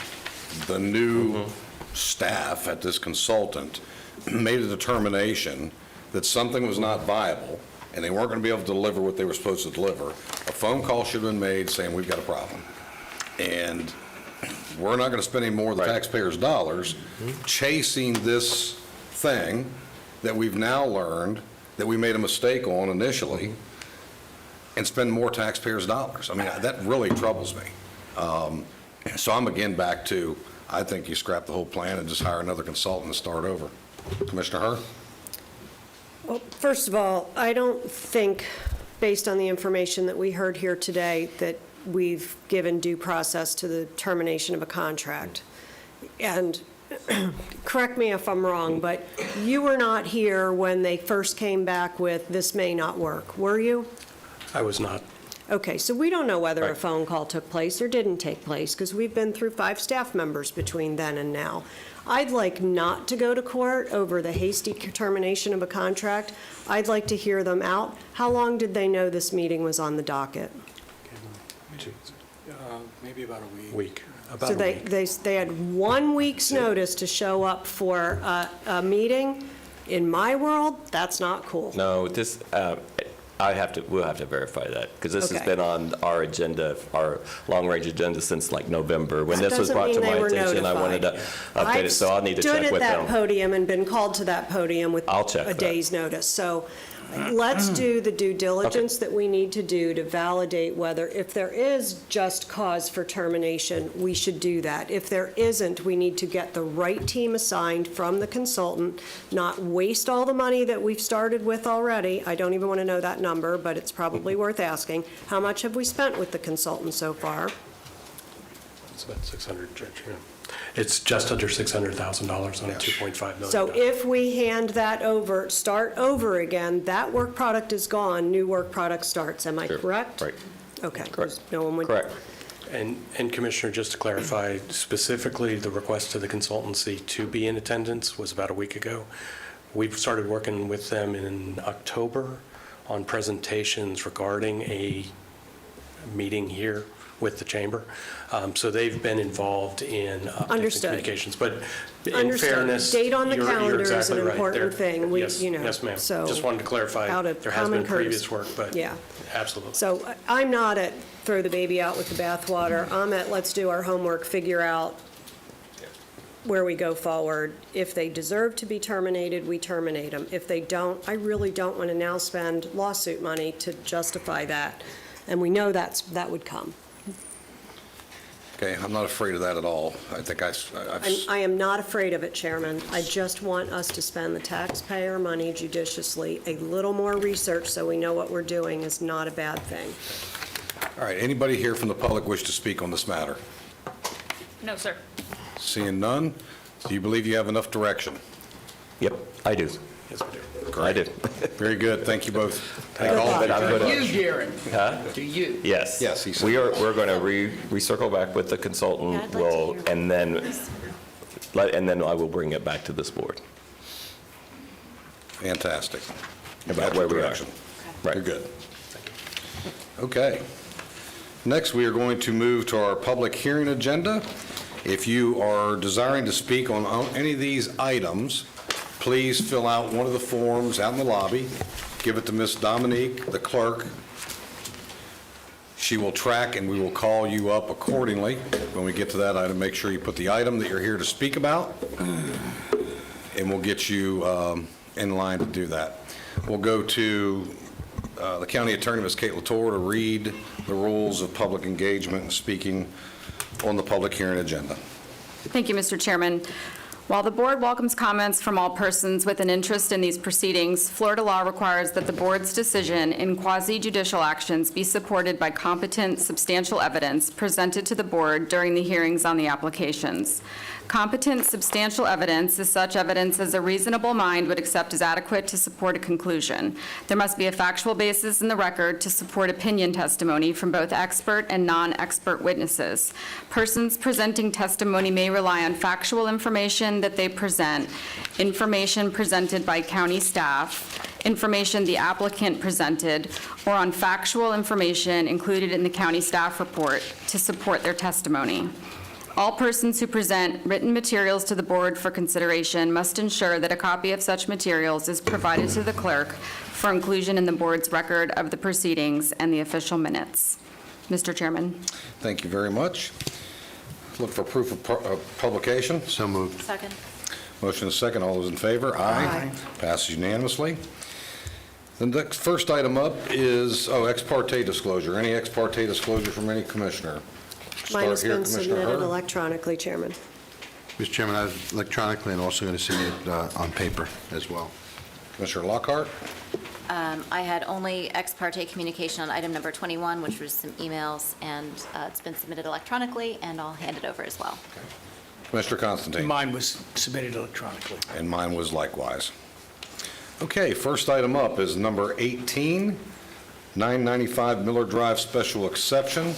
the new staff at this consultant made a determination that something was not viable and they weren't going to be able to deliver what they were supposed to deliver, a phone call should have been made saying, we've got a problem. And we're not going to spend any more of the taxpayers' dollars chasing this thing that we've now learned that we made a mistake on initially and spend more taxpayers' dollars. I mean, that really troubles me. So I'm again back to, I think you scrap the whole plan and just hire another consultant and start over. Commissioner Herr? Well, first of all, I don't think, based on the information that we heard here today, that we've given due process to the termination of a contract. And correct me if I'm wrong, but you were not here when they first came back with, this may not work, were you? I was not. Okay, so we don't know whether a Right. phone call took place or didn't take place, because we've been through 5 staff members between then and now. I'd like not to go to court over the hasty termination of a contract. I'd like to hear them out. How long did they know this meeting was on the docket? Maybe about a week. Week. So About a week. they had 1 week's notice to show up for a meeting. In my world, that's not cool. No, this, we'll have to verify that, because this has Okay. been on our agenda, our long-range agenda since like November. When That this was doesn't brought mean to they my were attention, I wanted to update it, so I'll need to check with I've stood at that them. podium and been called to that podium with I'll check a that. day's notice. So let's do the due diligence that we need to do to validate whether, if there is just cause for termination, we should do that. If there isn't, we need to get the right team assigned from the consultant, not waste all the money that we've started with already. I don't even want to know that number, but it's probably worth asking. How much have we spent with the consultant so far? It's about 600, Judge, yeah. It's just under $600,000 on a $2.5 million. So if we hand that over, start over again, that work product is gone, new work product starts. Am I Sure. correct? Right. Okay. Correct. No one would. Correct. And Commissioner, just to clarify, specifically, the request to the consultancy to be in attendance was about a week ago. We've started working with them in October on presentations regarding a meeting here with the chamber. So they've been involved in different Understood. communications. But in Understood. fairness, Date on the you're calendar is an exactly right. important There- thing. We, yes, Yes, ma'am. so Just wanted to clarify, out of there has common been previous courtesy. work, but Yeah. absolutely. So I'm not at throw the baby out with the bathwater. I'm at let's do our homework, figure out where we go forward. If they deserve to be terminated, we terminate them. If they don't, I really don't want to now spend lawsuit money to justify that. And we know that would come. Okay, I'm not afraid of that at all. I think I am not afraid of it, Chairman. I just want us to spend the taxpayer money judiciously. A little more research so we know what we're doing is not a bad thing. all right, anybody here from the public wish to speak on this matter? No, sir. Seeing none, do you believe you have enough direction? Yep, I do. Yes, we do. I do. Very good, thank you both. Good luck. I'm To gonna- you, Darren. Huh? To you. Yes. Yes, he said. We're going to recircle back with the consultant, Yeah, I'd like to hear and then I will bring it back to this board. Fantastic. About where we are. Direction. Right. You're good. Okay. Next, we are going to move to our public hearing agenda. If you are desiring to speak on any of these items, please fill out one of the forms out in the lobby, give it to Ms. Dominique, the clerk. She will track and we will call you up accordingly. When we get to that item, make sure you put the item that you're here to speak about, and we'll get you in line to do that. We'll go to the county attorney, Ms. Kate Latour, to read the rules of public engagement and speaking on the public hearing agenda. Thank you, Mr. Chairman. While the board welcomes comments from all persons with an interest in these proceedings, Florida law requires that the board's decision in quasi-judicial actions be supported by competent, substantial evidence presented to the board during the hearings on the applications. Competent, substantial evidence is such evidence as a reasonable mind would accept as adequate to support a conclusion. There must be a factual basis in the record to support opinion testimony from both expert and non-expert witnesses. Persons presenting testimony may rely on factual information that they present, information presented by county staff, information the applicant presented, or on factual information included in the county staff report to support their testimony. All persons who present written materials to the board for consideration must ensure that a copy of such materials is provided to the clerk for inclusion in the board's record of the proceedings and the official minutes. Mr. Chairman. Thank you very much. Look for proof of publication. So moved. Second. Motion is second. All those in favor? Aye. Passes unanimously. The next, first item up is, ex parte disclosure. Any ex parte disclosure from any commissioner? Mine has Start here, been Commissioner submitted Herr. electronically, Chairman. Mr. Chairman, I've electronically and also going to submit it on paper as well. Commissioner Lockhart. I had only ex parte communication on item number 21, which was some emails, and it's been submitted electronically, and I'll hand it over as well. Commissioner Constantine. Mine was submitted electronically. And mine was likewise. Okay, first item up is number 18, 995 Miller Drive Special Exception.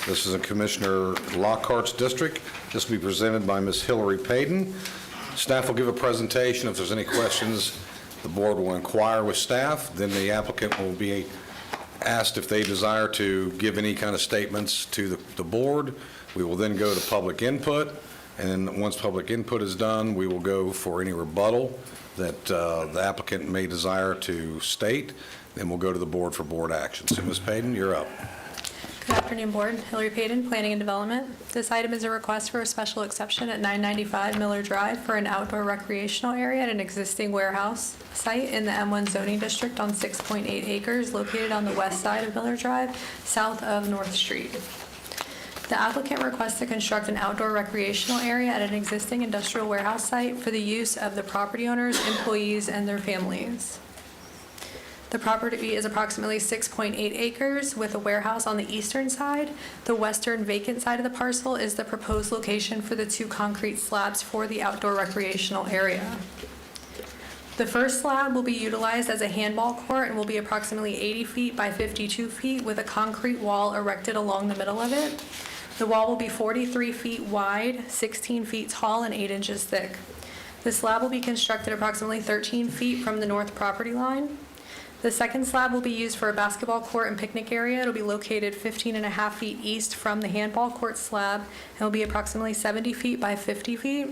This is in Commissioner Lockhart's district. This will be presented by Ms. Hillary Payton. Staff will give a presentation. If there's any questions, the board will inquire with staff. Then the applicant will be asked if they desire to give any kind of statements to the board. We will then go to public input, and then once public input is done, we will go for any rebuttal that the applicant may desire to state. Then we'll go to the board for board action. So, Ms. Payton, you're up. Good afternoon, Board. Hillary Payton, Planning and Development. This item is a request for a special exception at 995 Miller Drive for an outdoor recreational area at an existing warehouse site in the M1 zoning district on 6.8 acres located on the west side of Miller Drive, south of North Street. The applicant requests to construct an outdoor recreational area at an existing industrial warehouse site for the use of the property owners, employees, and their families. The property is approximately 6.8 acres with a warehouse on the eastern side. The western vacant side of the parcel is the proposed location for the 2 concrete slabs for the outdoor recreational area. The first slab will be utilized as a handball court and will be approximately 80 feet by 52 feet with a concrete wall erected along the middle of it. The wall will be 43 feet wide, 16 feet tall, and 8 inches thick. The slab will be constructed approximately 13 feet from the north property line. The second slab will be used for a basketball court and picnic area. It'll be located 15.5 feet east from the handball court slab and will be approximately 70 feet by 50 feet.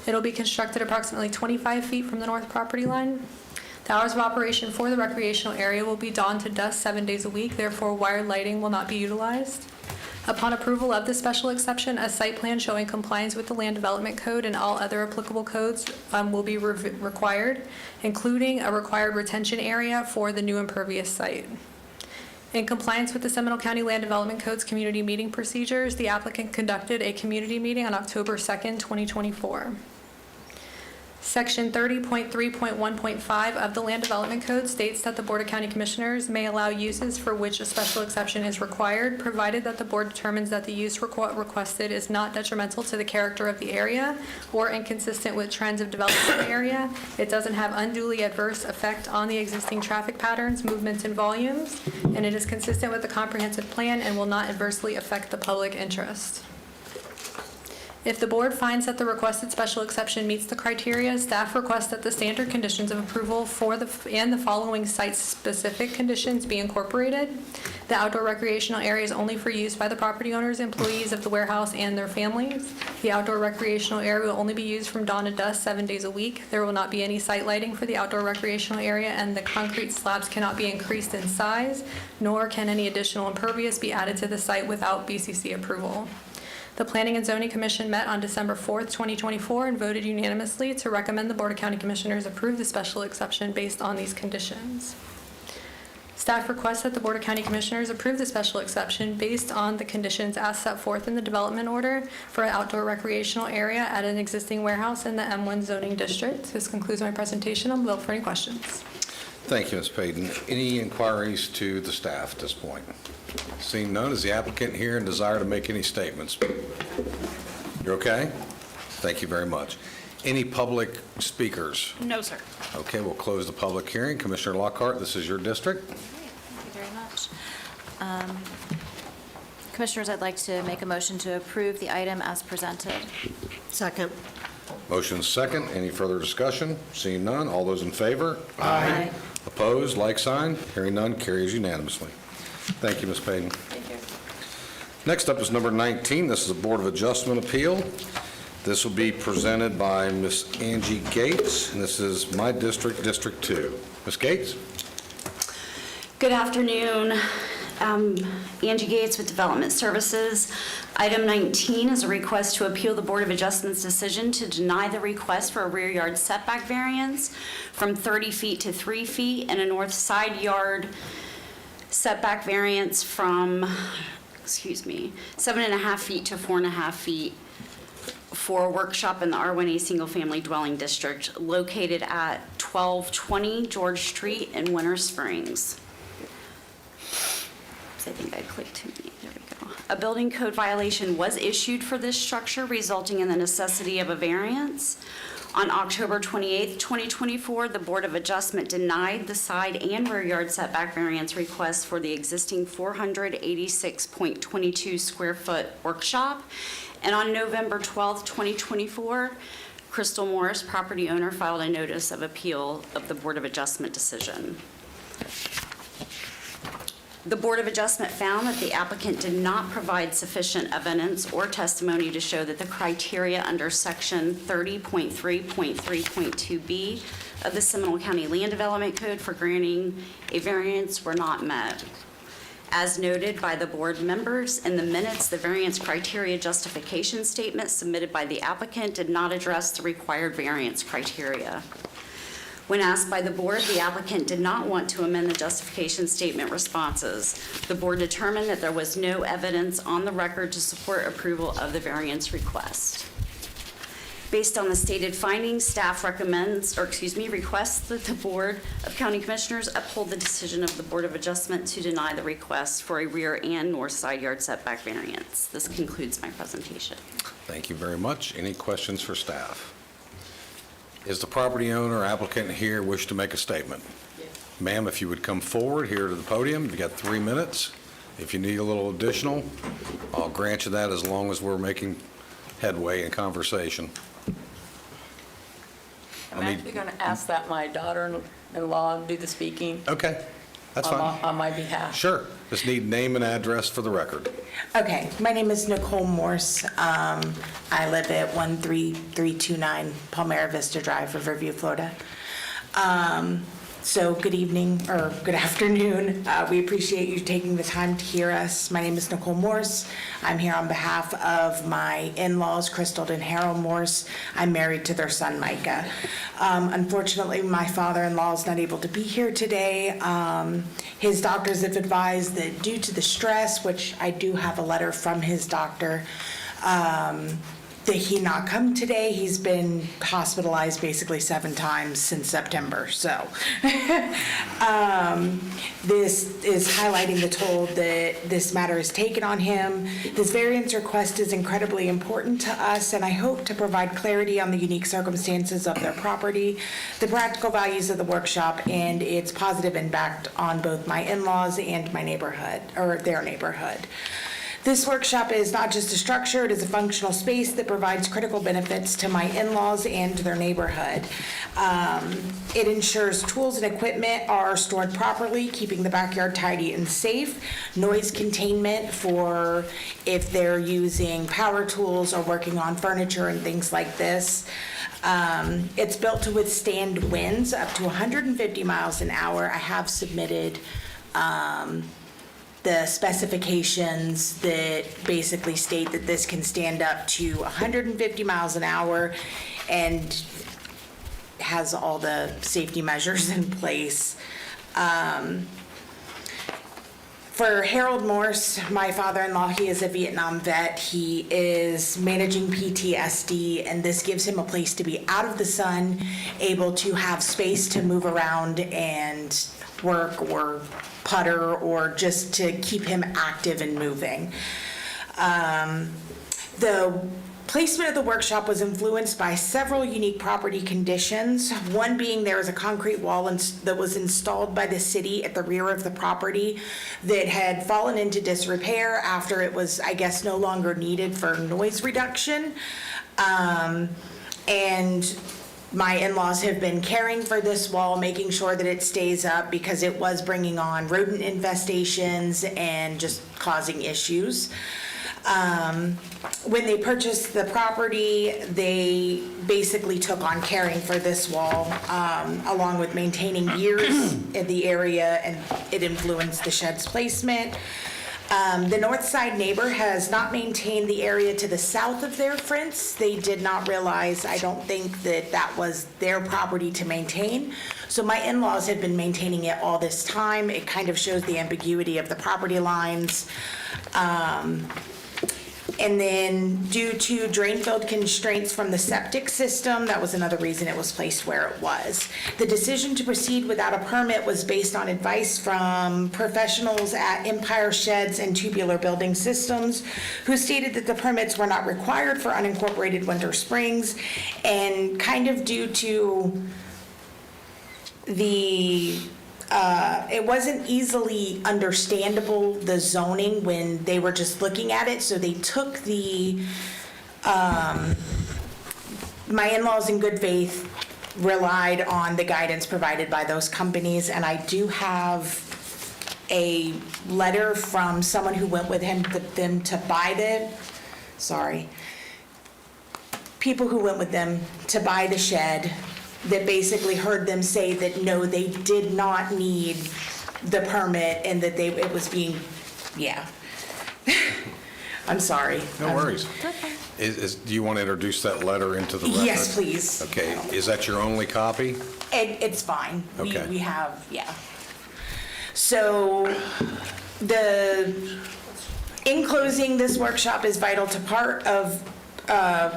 It'll be constructed approximately 25 feet from the north property line. The hours of operation for the recreational area will be dawn to dusk 7 days a week, therefore wired lighting will not be utilized. Upon approval of the special exception, a site plan showing compliance with the Land Development Code and all other applicable codes will be required, including a required retention area for the new impervious site. In compliance with the Seminole County Land Development Code's community meeting procedures, the applicant conducted a community meeting on October 2nd, 2024. Section 30.3.1.5 of the Land Development Code states that the Board of County Commissioners may allow uses for which a special exception is required, provided that the board determines that the use requested is not detrimental to the character of the area or inconsistent with trends of development in the area. It doesn't have unduly adverse effect on the existing traffic patterns, movements, and volumes, and it is consistent with the comprehensive plan and will not adversely affect the public interest. If the board finds that the requested special exception meets the criteria, staff requests that the standard conditions of approval for the following site-specific conditions be incorporated. The outdoor recreational area is only for use by the property owners, employees of the warehouse, and their families. The outdoor recreational area will only be used from dawn to dusk 7 days a week. There will not be any site lighting for the outdoor recreational area, and the concrete slabs cannot be increased in size, nor can any additional impervious be added to the site without BCC approval. The Planning and Zoning Commission met on December 4th, 2024, and voted unanimously to recommend the Board of County Commissioners approve the special exception based on these conditions. Staff requests that the Board of County Commissioners approve the special exception based on the conditions as set forth in the development order for an outdoor recreational area at an existing warehouse in the M1 zoning district. This concludes my presentation. I'm available for any questions. Thank you, Ms. Payton. Any inquiries to the staff at this point? Seeing none, is the applicant here and desire to make any statements? You're okay? Thank you very much. Any public speakers? No, sir. Okay, we'll close the public hearing. Commissioner Lockhart, this is your district. Thank you very much. Commissioners, I'd like to make a motion to approve the item as presented. Second. Motion second. Any further discussion? Seeing none, all those in favor? Aye. Opposed, like sign. Hearing none, carries unanimously. Thank you, Ms. Payton. Thank you. Next up is number 19. This is a Board of Adjustment appeal. This will be presented by Ms. Angie Gates, and this is my district, District 2. Ms. Gates? Good afternoon. Angie Gates with Development Services. Item 19 is a request to appeal the Board of Adjustment's decision to deny the request for a rear yard setback variance from 30 feet to 3 feet and a north side yard setback variance from, 7.5 feet to 4.5 feet for a workshop in the R1A Single Family Dwelling District located at 1220 George Street in Winter Springs. I think I clicked too many. There we go. A building code violation was issued for this structure, resulting in the necessity of a variance. On October 28th, 2024, the Board of Adjustment denied the side and rear yard setback variance request for the existing 486.22 square foot workshop. And on November 12th, 2024, Crystal Morris, property owner, filed a notice of appeal of the Board of Adjustment decision. The Board of Adjustment found that the applicant did not provide sufficient evidence or testimony to show that the criteria under Section 30.3.3.2B of the Seminole County Land Development Code for granting a variance were not met. As noted by the board members in the minutes, the variance criteria justification statement submitted by the applicant did not address the required variance criteria. When asked by the board, the applicant did not want to amend the justification statement responses. The board determined that there was no evidence on the record to support approval of the variance request. Based on the stated findings, staff requests that the Board of County Commissioners uphold the decision of the Board of Adjustment to deny the request for a rear and north side yard setback variance. This concludes my presentation. Thank you very much. Any questions for staff? Is the property owner or applicant here wish to make a statement? Yes. Ma'am, if you would come forward here to the podium, you've got 3 minutes. If you need a little additional, I'll grant you that as long as we're making headway in conversation. I'm actually going to ask that my daughter-in-law do the speaking. Okay, that's fine. On my behalf. Sure. Just need name and address for the record. Okay, my name is Nicole Morse. I live at 13329 Palmera Vista Drive, Riverview, Florida. So good evening, or good afternoon. We appreciate you taking the time to hear us. My name is Nicole Morse. I'm here on behalf of my in-laws, Crystal and Harold Morse. I'm married to their son, Micah. Unfortunately, my father-in-law is not able to be here today. His doctors have advised that due to the stress, which I do have a letter from his doctor, that he not come today. He's been hospitalized basically 7 times since September. So this is highlighting the toll that this matter is taken on him. This variance request is incredibly important to us, and I hope to provide clarity on the unique circumstances of their property, the practical values of the workshop, and its positive impact on both my in-laws and my neighborhood, or their neighborhood. This workshop is not just a structure, it is a functional space that provides critical benefits to my in-laws and their neighborhood. It ensures tools and equipment are stored properly, keeping the backyard tidy and safe, noise containment for if they're using power tools or working on furniture and things like this. It's built to withstand winds up to 150 miles an hour. I have submitted the specifications that basically state that this can stand up to 150 miles an hour and has all the safety measures in place. For Harold Morse, my father-in-law, he is a Vietnam vet. He is managing PTSD, and this gives him a place to be out of the sun, able to have space to move around and work or putter, or just to keep him active and moving. The placement of the workshop was influenced by several unique property conditions, one being there is a concrete wall that was installed by the city at the rear of the property that had fallen into disrepair after it was, I guess, no longer needed for noise reduction. And my in-laws have been caring for this wall, making sure that it stays up because it was bringing on rodent infestations and just causing issues. When they purchased the property, they basically took on caring for this wall, along with maintaining years in the area, and it influenced the shed's placement. The north side neighbor has not maintained the area to the south of their fence. They did not realize, I don't think, that that was their property to maintain. So my in-laws have been maintaining it all this time. It kind of shows the ambiguity of the property lines. And then due to drain field constraints from the septic system, that was another reason it was placed where it was. The decision to proceed without a permit was based on advice from professionals at Empire Sheds and Tubular Building Systems, who stated that the permits were not required for unincorporated Winter Springs, and kind of due to the it wasn't easily understandable, the zoning, when they were just looking at it, so they took the, my in-laws in good faith relied on the guidance provided by those companies, and I do have a letter from someone who went with them to buy people who went with them to buy the shed, that basically heard them say that no, they did not need the permit, and that it was being, yeah. I'm sorry. No worries. Do you want to introduce that letter into the record? Yes, please. Okay, is that your only copy? It's fine. Okay. We have, yeah. So in closing, this workshop is vital to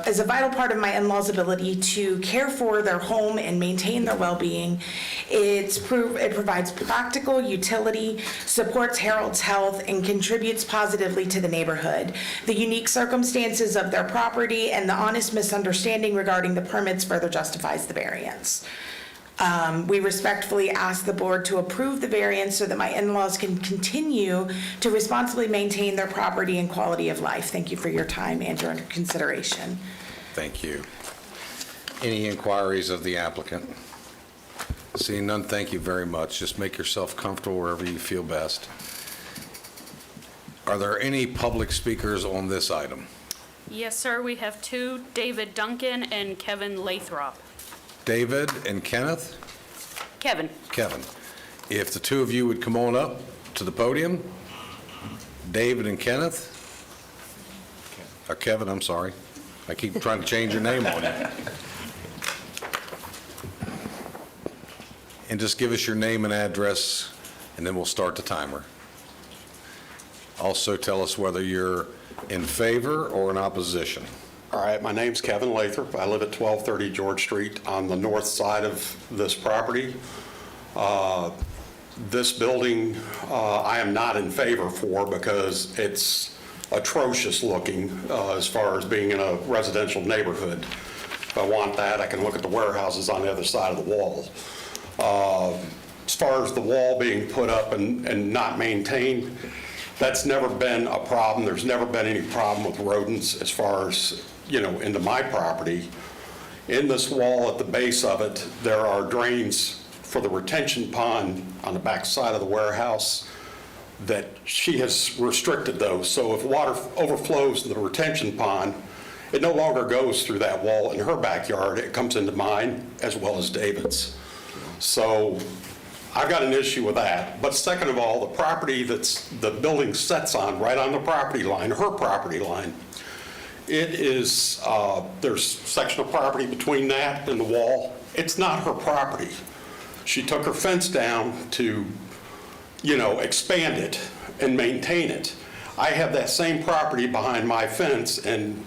is a vital part of my in-laws' ability to care for their home and maintain their well-being. It provides practical utility, supports Harold's health, and contributes positively to the neighborhood. The unique circumstances of their property and the honest misunderstanding regarding the permits further justifies the variance. We respectfully ask the board to approve the variance so that my in-laws can continue to responsibly maintain their property and quality of life. Thank you for your time and your consideration. Thank you. Any inquiries of the applicant? Seeing none, thank you very much. Just make yourself comfortable wherever you feel best. Are there any public speakers on this item? Yes, sir. We have two, David Duncan and Kevin Lathrop. David and Kenneth? Kevin. Kevin. If the two of you would come on up to the podium. David and Kenneth. Or Kevin, I'm sorry. I keep trying to change your name on you. And just give us your name and address, and then we'll start the timer. Also tell us whether you're in favor or in opposition. All right, my name's Kevin Lathrop. I live at 1230 George Street on the north side of this property. This building, I am not in favor for because it's atrocious looking as far as being in a residential neighborhood. If I want that, I can look at the warehouses on the other side of the wall. As far as the wall being put up and not maintained, that's never been a problem. There's never been any problem with rodents as far as, into my property. In this wall at the base of it, there are drains for the retention pond on the back side of the warehouse that she has restricted those. So if water overflows to the retention pond, it no longer goes through that wall in her backyard. It comes into mine as well as David's. So I've got an issue with that. But second of all, the property the building sets on, right on the property line, her property line, it is, there's a section of property between that and the wall. It's not her property. She took her fence down to, expand it, and maintain it. I have that same property behind my fence, and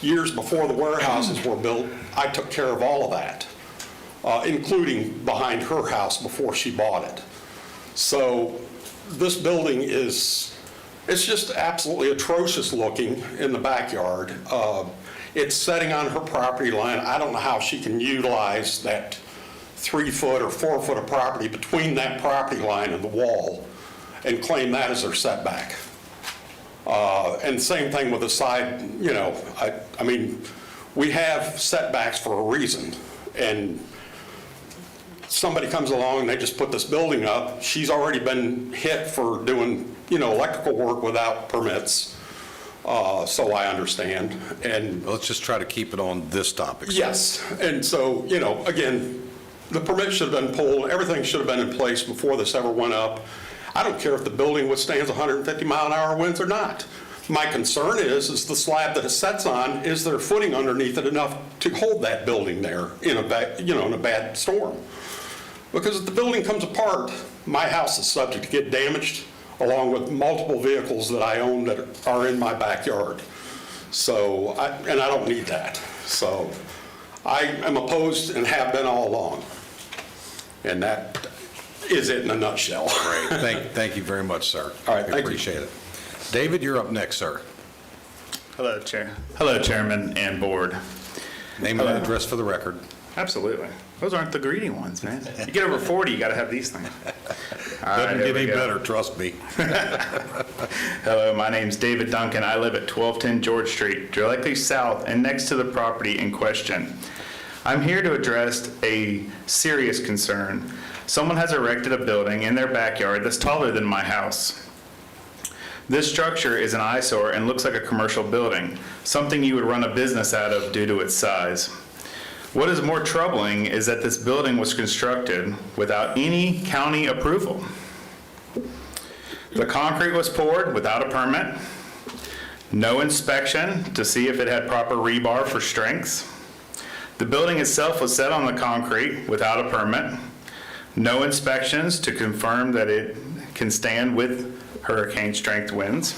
years before the warehouses were built, I took care of all of that, including behind her house before she bought it. So this building it's just absolutely atrocious looking in the backyard. It's setting on her property line. I don't know how she can utilize that 3 foot or 4 foot of property between that property line and the wall and claim that as her setback. And same thing with the side, you know, I mean, we have setbacks for a reason. And somebody comes along and they just put this building up. She's already been hit for doing, you know, electrical work without permits. So I understand. And Let's just try to keep it on this topic. sir. yes, and so, you know, again, the permit should have been pulled, everything should have been in place before this ever went up. I don't care if the building withstands 150-mile-an-hour winds or not. My concern is the slab that it sets on, is there footing underneath it enough to hold that building there in a bad storm? Because if the building comes apart, my house is subject to get damaged, along with multiple vehicles that I own that are in my backyard. So, and I don't need that. So I am opposed and have been all along. And that is it in a nutshell. Great. Thank you very much, sir. All right, We thank you. appreciate it. David, you're up next, sir. Hello, Chair. Hello, Chairman and Board. Name and address for the record. Absolutely. Those aren't the greeting ones, man. You get over 40, you got to have these things. All right, Doesn't here get we any go. better, trust me. Hello, my name's David Duncan. I live at 1210 George Street, directly south and next to the property in question. I'm here to address a serious concern. Someone has erected a building in their backyard that's taller than my house. This structure is an eyesore and looks like a commercial building, something you would run a business out of due to its size. What is more troubling is that this building was constructed without any county approval. The concrete was poured without a permit, no inspection to see if it had proper rebar for strengths. The building itself was set on the concrete without a permit, no inspections to confirm that it can stand with hurricane strength winds.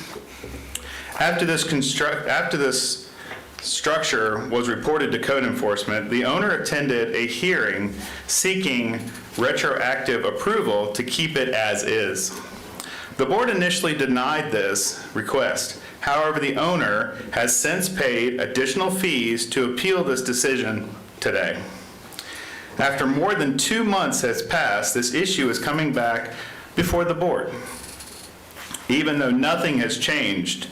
After this structure was reported to code enforcement, the owner attended a hearing seeking retroactive approval to keep it as is. The board initially denied this request. However, the owner has since paid additional fees to appeal this decision today. After more than 2 months has passed, this issue is coming back before the board, even though nothing has changed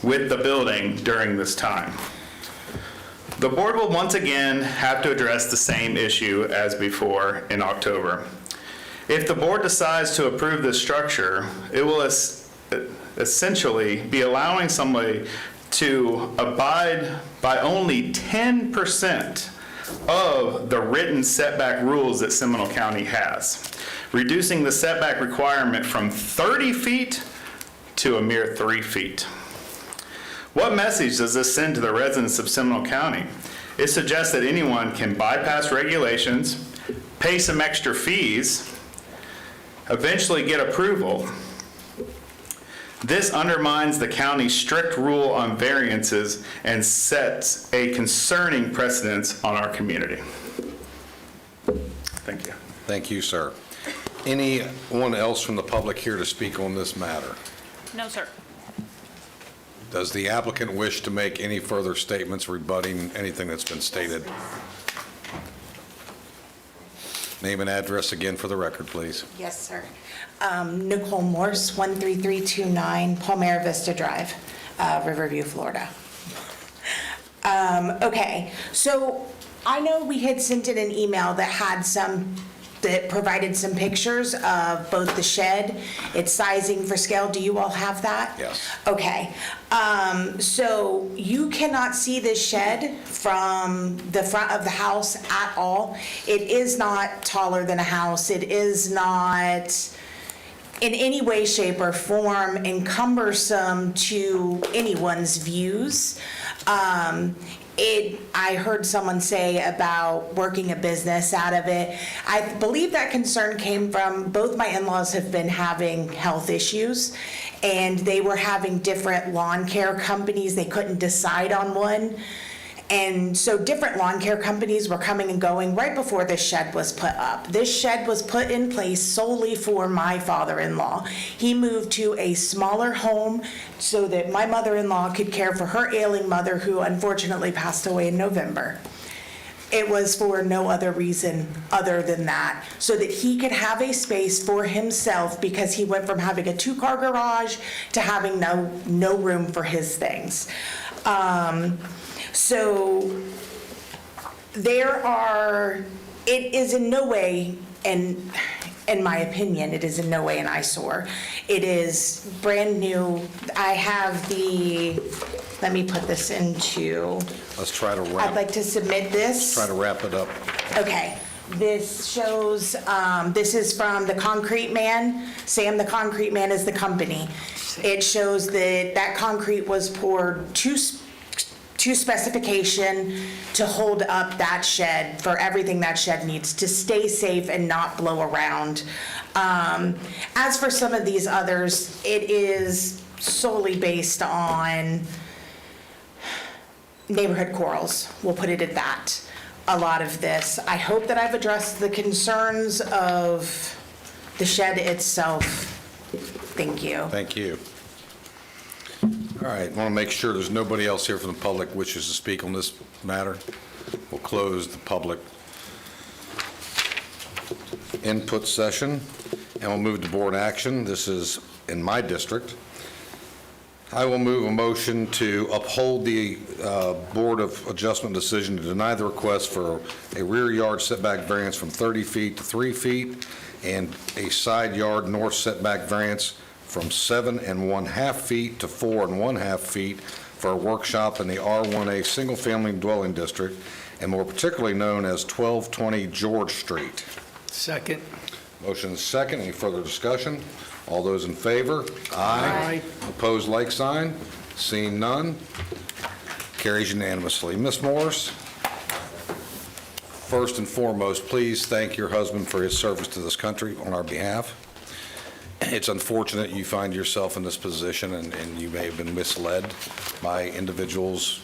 with the building during this time. The board will once again have to address the same issue as before in October. If the board decides to approve this structure, it will essentially be allowing somebody to abide by only 10% of the written setback rules that Seminole County has, reducing the setback requirement from 30 feet to a mere 3 feet. What message does this send to the residents of Seminole County? It suggests that anyone can bypass regulations, pay some extra fees, eventually get approval. This undermines the county's strict rule on variances and sets a concerning precedence on our community. Thank you. Thank you, sir. Anyone else from the public here to speak on this matter? No, sir. Does the applicant wish to make any further statements rebutting anything that's been stated? Name and address again for the record, please. Yes, sir. Nicole Morse, 13329 Palmera Vista Drive, Riverview, Florida. Okay, so I know we had sent in an email that provided some pictures of both the shed, its sizing for scale. Do you all have that? Yes. Okay. So you cannot see this shed from the front of the house at all. It is not taller than a house. It is not in any way, shape, or form encumbersome to anyone's views. I heard someone say about working a business out of it. I believe that concern came from, both my in-laws have been having health issues, and they were having different lawn care companies. They couldn't decide on one. And so different lawn care companies were coming and going right before this shed was put up. This shed was put in place solely for my father-in-law. He moved to a smaller home so that my mother-in-law could care for her ailing mother, who unfortunately passed away in November. It was for no other reason other than that, so that he could have a space for himself, because he went from having a 2-car garage to having no room for his things. So it is in no way, and in my opinion, it is in no way an eyesore. It is brand new. I have let me put this into. Let's try to wrap. I'd like to submit this. Try to wrap it up. Okay. This shows, this is from the Concrete Man. Sam the Concrete Man is the company. It shows that concrete was poured to specification to hold up that shed for everything that shed needs to stay safe and not blow around. As for some of these others, it is solely based on neighborhood quarrels. We'll put it at that. A lot of this. I hope that I've addressed the concerns of the shed itself. Thank you. Thank you. All right, I want to make sure there's nobody else here from the public wishes to speak on this matter. We'll close the public input session, and we'll move to board action. This is in my district. I will move a motion to uphold the Board of Adjustment decision to deny the request for a rear yard setback variance from 30 feet to 3 feet and a side yard north setback variance from 7.5 feet to 4.5 feet for a workshop in the R1A Single Family Dwelling District, and more particularly known as 1220 George Street. Second. Motion is second. Any further discussion? All those in favor? Aye. Opposed, like sign. Seeing none, carries unanimously. Ms. Morris, first and foremost, please thank your husband for his service to this country on our behalf. It's unfortunate you find yourself in this position, and you may have been misled by individuals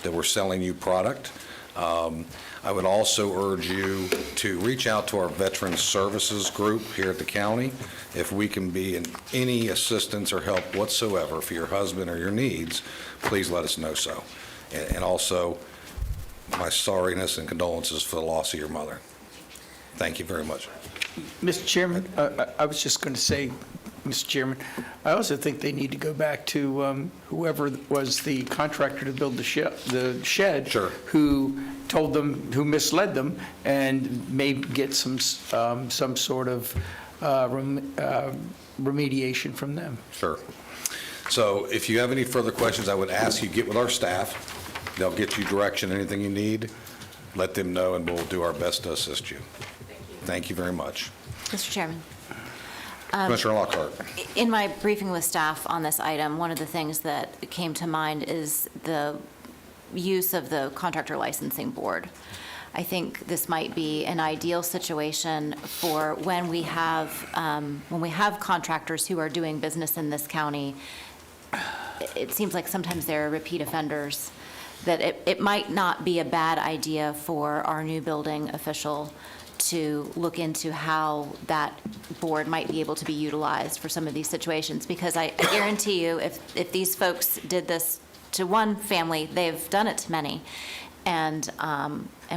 that were selling you product. I would also urge you to reach out to our Veterans Services group here at the county. If we can be in any assistance or help whatsoever for your husband or your needs, please let us know so. And also, my sorriness and condolences for the loss of your mother. Thank you very much. Mr. Chairman, I was just going to say, Mr. Chairman, I also think they need to go back to whoever was the contractor to build the shed. Sure. Who told them, who misled them, and maybe get some sort of remediation from them. Sure. So if you have any further questions, I would ask you get with our staff. They'll get you direction, anything you need. Let them know, and we'll do our best to assist you. Thank you very much. Mr. Chairman. Commissioner Lockhart. In my briefing with staff on this item, one of the things that came to mind is the use of the contractor licensing board. I think this might be an ideal situation for when we have contractors who are doing business in this county. It seems like sometimes they're repeat offenders, that it might not be a bad idea for our new building official to look into how that board might be able to be utilized for some of these situations, because I guarantee you, if these folks did this to one family, they've done it to many. And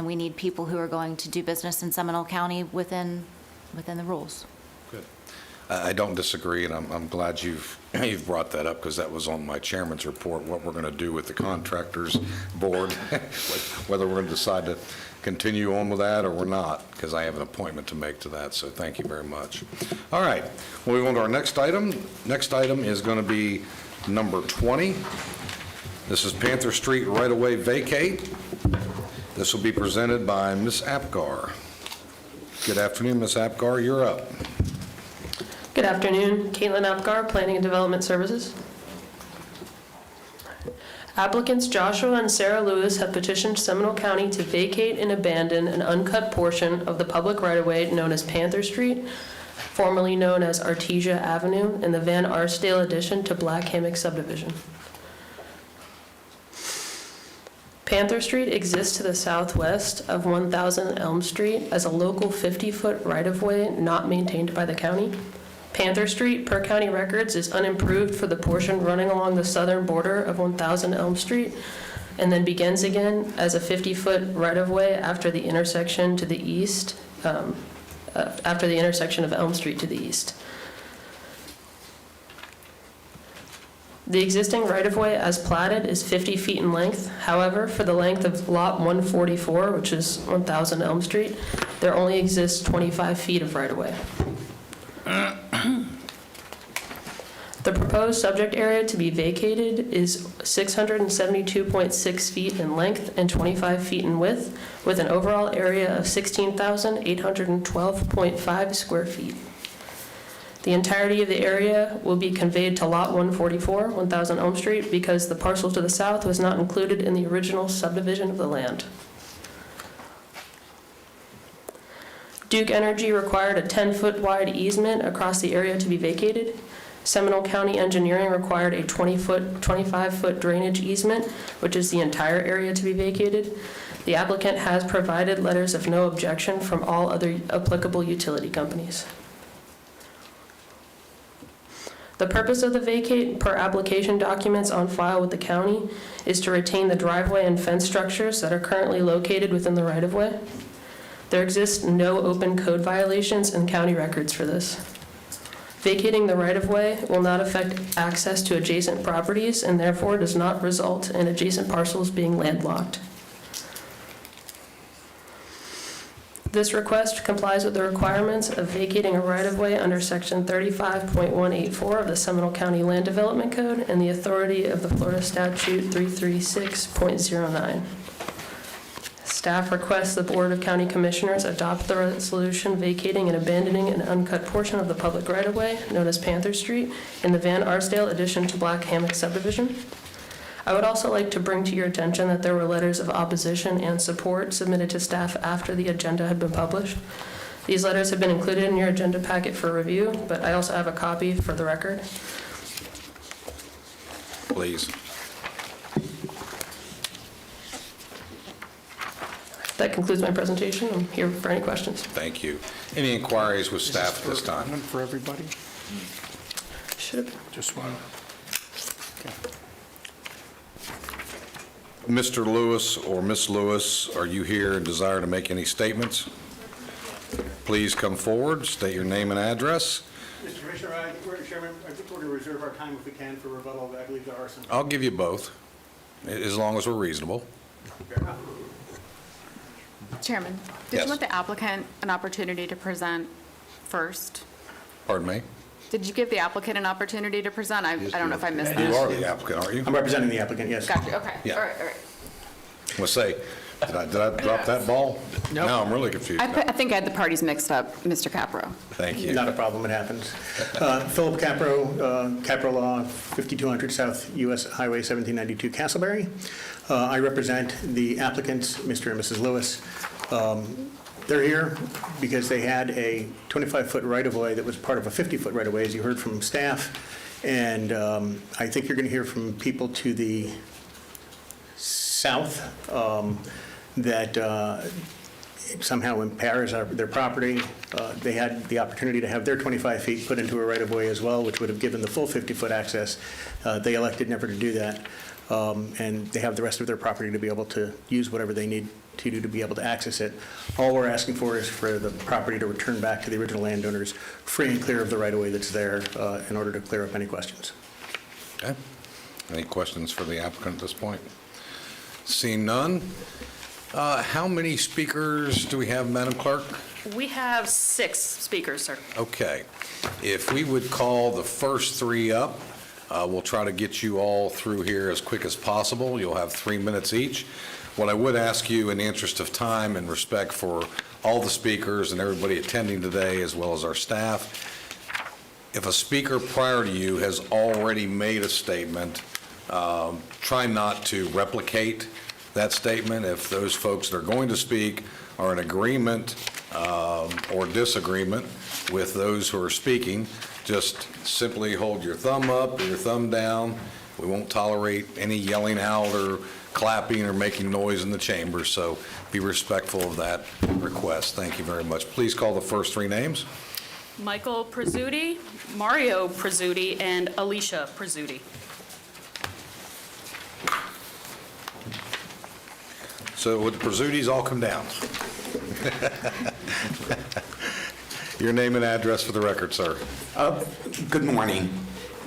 we need people who are going to do business in Seminole County within the rules. Good. I don't disagree, and I'm glad you've brought that up, because that was on my chairman's report, what we're going to do with the contractors board, whether we're going to decide to continue on with that or we're not, because I have an appointment to make to that, so thank you very much. All right, we'll move on to our next item. Next item is going to be number 20. This is Panther Street right-of-way vacate. This will be presented by Ms. Apgar. Good afternoon, Ms. Apgar, you're up. Good afternoon, Caitlin Apgar, Planning and Development Services. Applicants Joshua and Sarah Lewis have petitioned Seminole County to vacate and abandon an uncut portion of the public right-of-way known as Panther Street, formerly known as Artesia Avenue, in the Van Arsdale addition to Black Hammock subdivision. Panther Street exists to the southwest of 1000 Elm Street as a local 50-foot right-of-way not maintained by the county. Panther Street, per county records, is unimproved for the portion running along the southern border of 1000 Elm Street and then begins again as a 50-foot right-of-way after the intersection to the east, after the intersection of Elm Street to the east. The existing right-of-way as platted is 50 feet in length. However, for the length of Lot 144, which is 1000 Elm Street, there only exists 25 feet of right-of-way. The proposed subject area to be vacated is 672.6 feet in length and 25 feet in width, with an overall area of 16,812.5 square feet. The entirety of the area will be conveyed to Lot 144, 1000 Elm Street, because the parcel to the south was not included in the original subdivision of the land. Duke Energy required a 10-foot wide easement across the area to be vacated. Seminole County Engineering required a 25-foot drainage easement, which is the entire area to be vacated. The applicant has provided letters of no objection from all other applicable utility companies. The purpose of the vacate, per application documents on file with the county, is to retain the driveway and fence structures that are currently located within the right-of-way. There exist no open code violations in county records for this. Vacating the right-of-way will not affect access to adjacent properties and therefore does not result in adjacent parcels being landlocked. This request complies with the requirements of vacating a right-of-way under Section 35.184 of the Seminole County Land Development Code and the authority of the Florida Statute 336.09. Staff requests the Board of County Commissioners adopt the resolution vacating and abandoning an uncut portion of the public right-of-way known as Panther Street in the Van Arsdale addition to Black Hammock subdivision. I would also like to bring to your attention that there were letters of opposition and support submitted to staff after the agenda had been published. These letters have been included in your agenda packet for review, but I also have a copy for the record. Please. That concludes my presentation. I'm here for any questions. Thank you. Any inquiries with staff at this time? For everybody? Should have been. Just one. Mr. Lewis or Ms. Lewis, are you here and desire to make any statements? Please come forward, state your name and address. Mr. Commissioner, Chairman, I think we're going to reserve our time if we can for rebuttal. I believe there are some. I'll give you both, as long as we're reasonable. Fair enough. Chairman, did Yes. you want the applicant an opportunity to present first? Pardon me? Did you give the applicant an opportunity to present? I don't know if I missed that. You are the applicant, aren't you? I'm representing the applicant, yes. Gotcha, okay. Yeah. All right, all right. Let's say, did I drop that ball? Nope. No, I'm really confused. I think I had the parties mixed up, Mr. Capro. Thank you. Not a problem, it happens. Philip Capro, Capro Law, 5200 South US Highway 1792, Castleberry. I represent the applicants, Mr. and Mrs. Lewis. They're here because they had a 25-foot right-of-way that was part of a 50-foot right-of-way, as you heard from staff. And I think you're going to hear from people to the south that somehow impairs their property. They had the opportunity to have their 25 feet put into a right-of-way as well, which would have given the full 50-foot access. They elected never to do that. And they have the rest of their property to be able to use whatever they need to do to be able to access it. All we're asking for is for the property to return back to the original landowners, free and clear of the right-of-way that's there, in order to clear up any questions. Okay. Any questions for the applicant at this point? Seeing none. How many speakers do we have, Madam Clerk? We have 6 speakers, sir. Okay. If we would call the first 3 up, we'll try to get you all through here as quick as possible. You'll have 3 minutes each. What I would ask you, in the interest of time and respect for all the speakers and everybody attending today, as well as our staff, if a speaker prior to you has already made a statement Try not to replicate that statement. If those folks that are going to speak are in agreement or disagreement with those who are speaking, just simply hold your thumb up or your thumb down. We won't tolerate any yelling out or clapping or making noise in the chamber, so be respectful of that request. Thank you very much. Please call the first three names. Michael Prezzuti, Mario Prezzuti, and Alicia Prezzuti. So would the Prezzutis all come down? Your name and address for the record, sir. Good morning,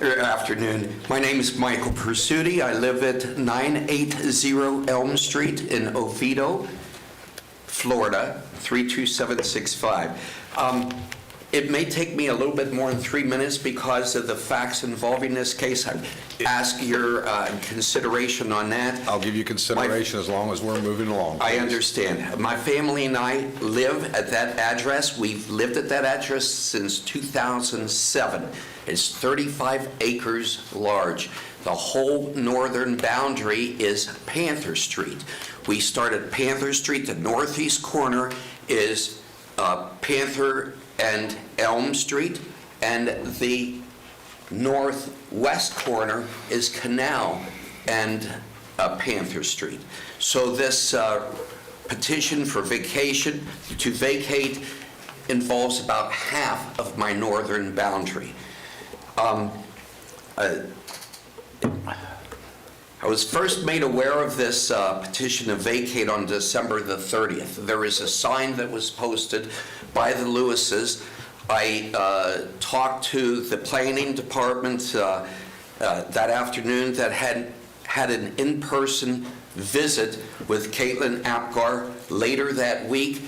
or afternoon. My name is Michael Prezzuti. I live at 980 Elm Street in Oviedo, Florida, 32765. It may take me a little bit more than 3 minutes because of the facts involving this case. I ask your consideration on that. I'll give you consideration as long as we're moving along. I please. understand. My family and I live at that address. We've lived at that address since 2007. It's 35 acres large. The whole northern boundary is Panther Street. We start at Panther Street. The northeast corner is Panther and Elm Street, and the northwest corner is Canal and Panther Street. So this petition for to vacate involves about half of my northern boundary. I was first made aware of this petition to vacate on December the 30th. There is a sign that was posted by the Lewises. I talked to the planning department that afternoon that had an in-person visit with Caitlin Apgar later that week.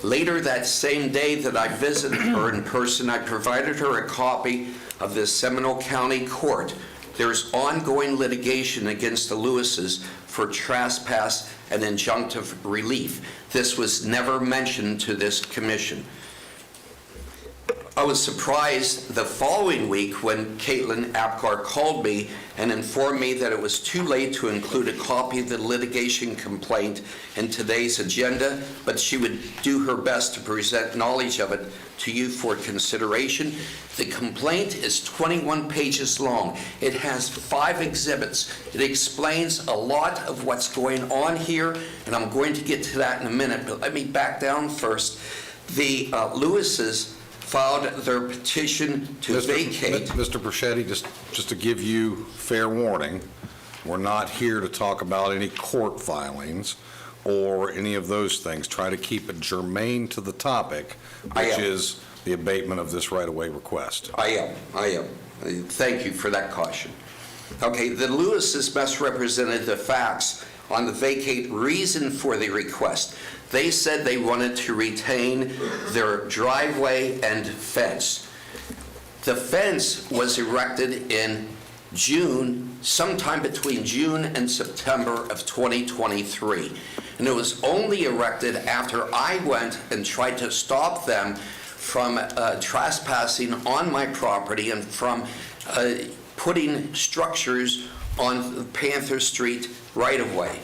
Later that same day that I visited her in person, I provided her a copy of the Seminole County Court. There's ongoing litigation against the Lewises for trespass and injunctive relief. This was never mentioned to this commission. I was surprised the following week when Caitlin Apgar called me and informed me that it was too late to include a copy of the litigation complaint in today's agenda, but she would do her best to present knowledge of it to you for consideration. The complaint is 21 pages long. It has 5 exhibits. It explains a lot of what's going on here, and I'm going to get to that in a minute, but let me back down first. The Lewises filed their petition to vacate. Mr. Perschetti, just to give you fair warning, we're not here to talk about any court filings or any of those things. Try to keep it germane to the topic, which is the abatement of this right-of-way request. I am. Thank you for that caution. Okay, the Lewises best represented the facts on the vacate reason for the request. They said they wanted to retain their driveway and fence. The fence was erected in June, sometime between June and September of 2023. And it was only erected after I went and tried to stop them from trespassing on my property and from putting structures on Panther Street right-of-way.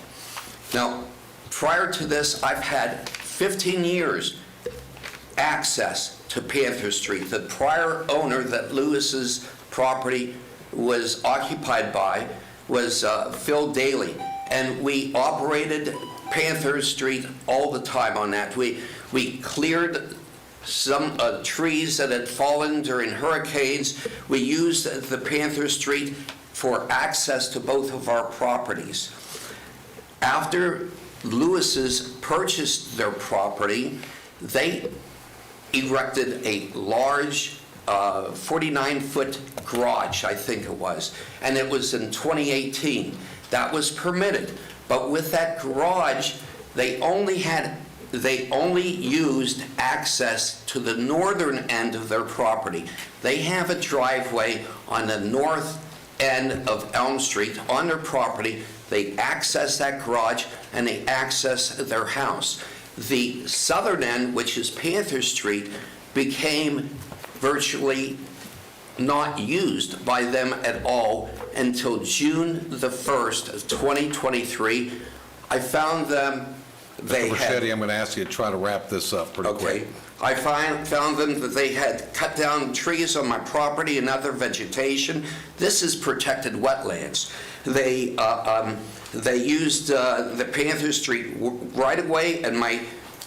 Now, prior to this, I've had 15 years access to Panther Street. The prior owner that Lewis's property was occupied by was Phil Daly, and we operated Panther Street all the time on that. We cleared some trees that had fallen during hurricanes. We used the Panther Street for access to both of our properties. After Lewis's purchased their property, they erected a large 49-foot garage, I think it was, and it was in 2018. That was permitted, but with that garage, they only used access to the northern end of their property. They have a driveway on the north end of Elm Street on their property. They access that garage and they access their house. The southern end, which is Panther Street, became virtually not used by them at all until June the 1st of 2023. I found them, they Mr. had... Marchetti, I'm going to ask you to try to wrap this up pretty quick. Okay. I found them that they had cut down trees on my property and other vegetation. This is protected wetlands. They used the Panther Street right-of-way and my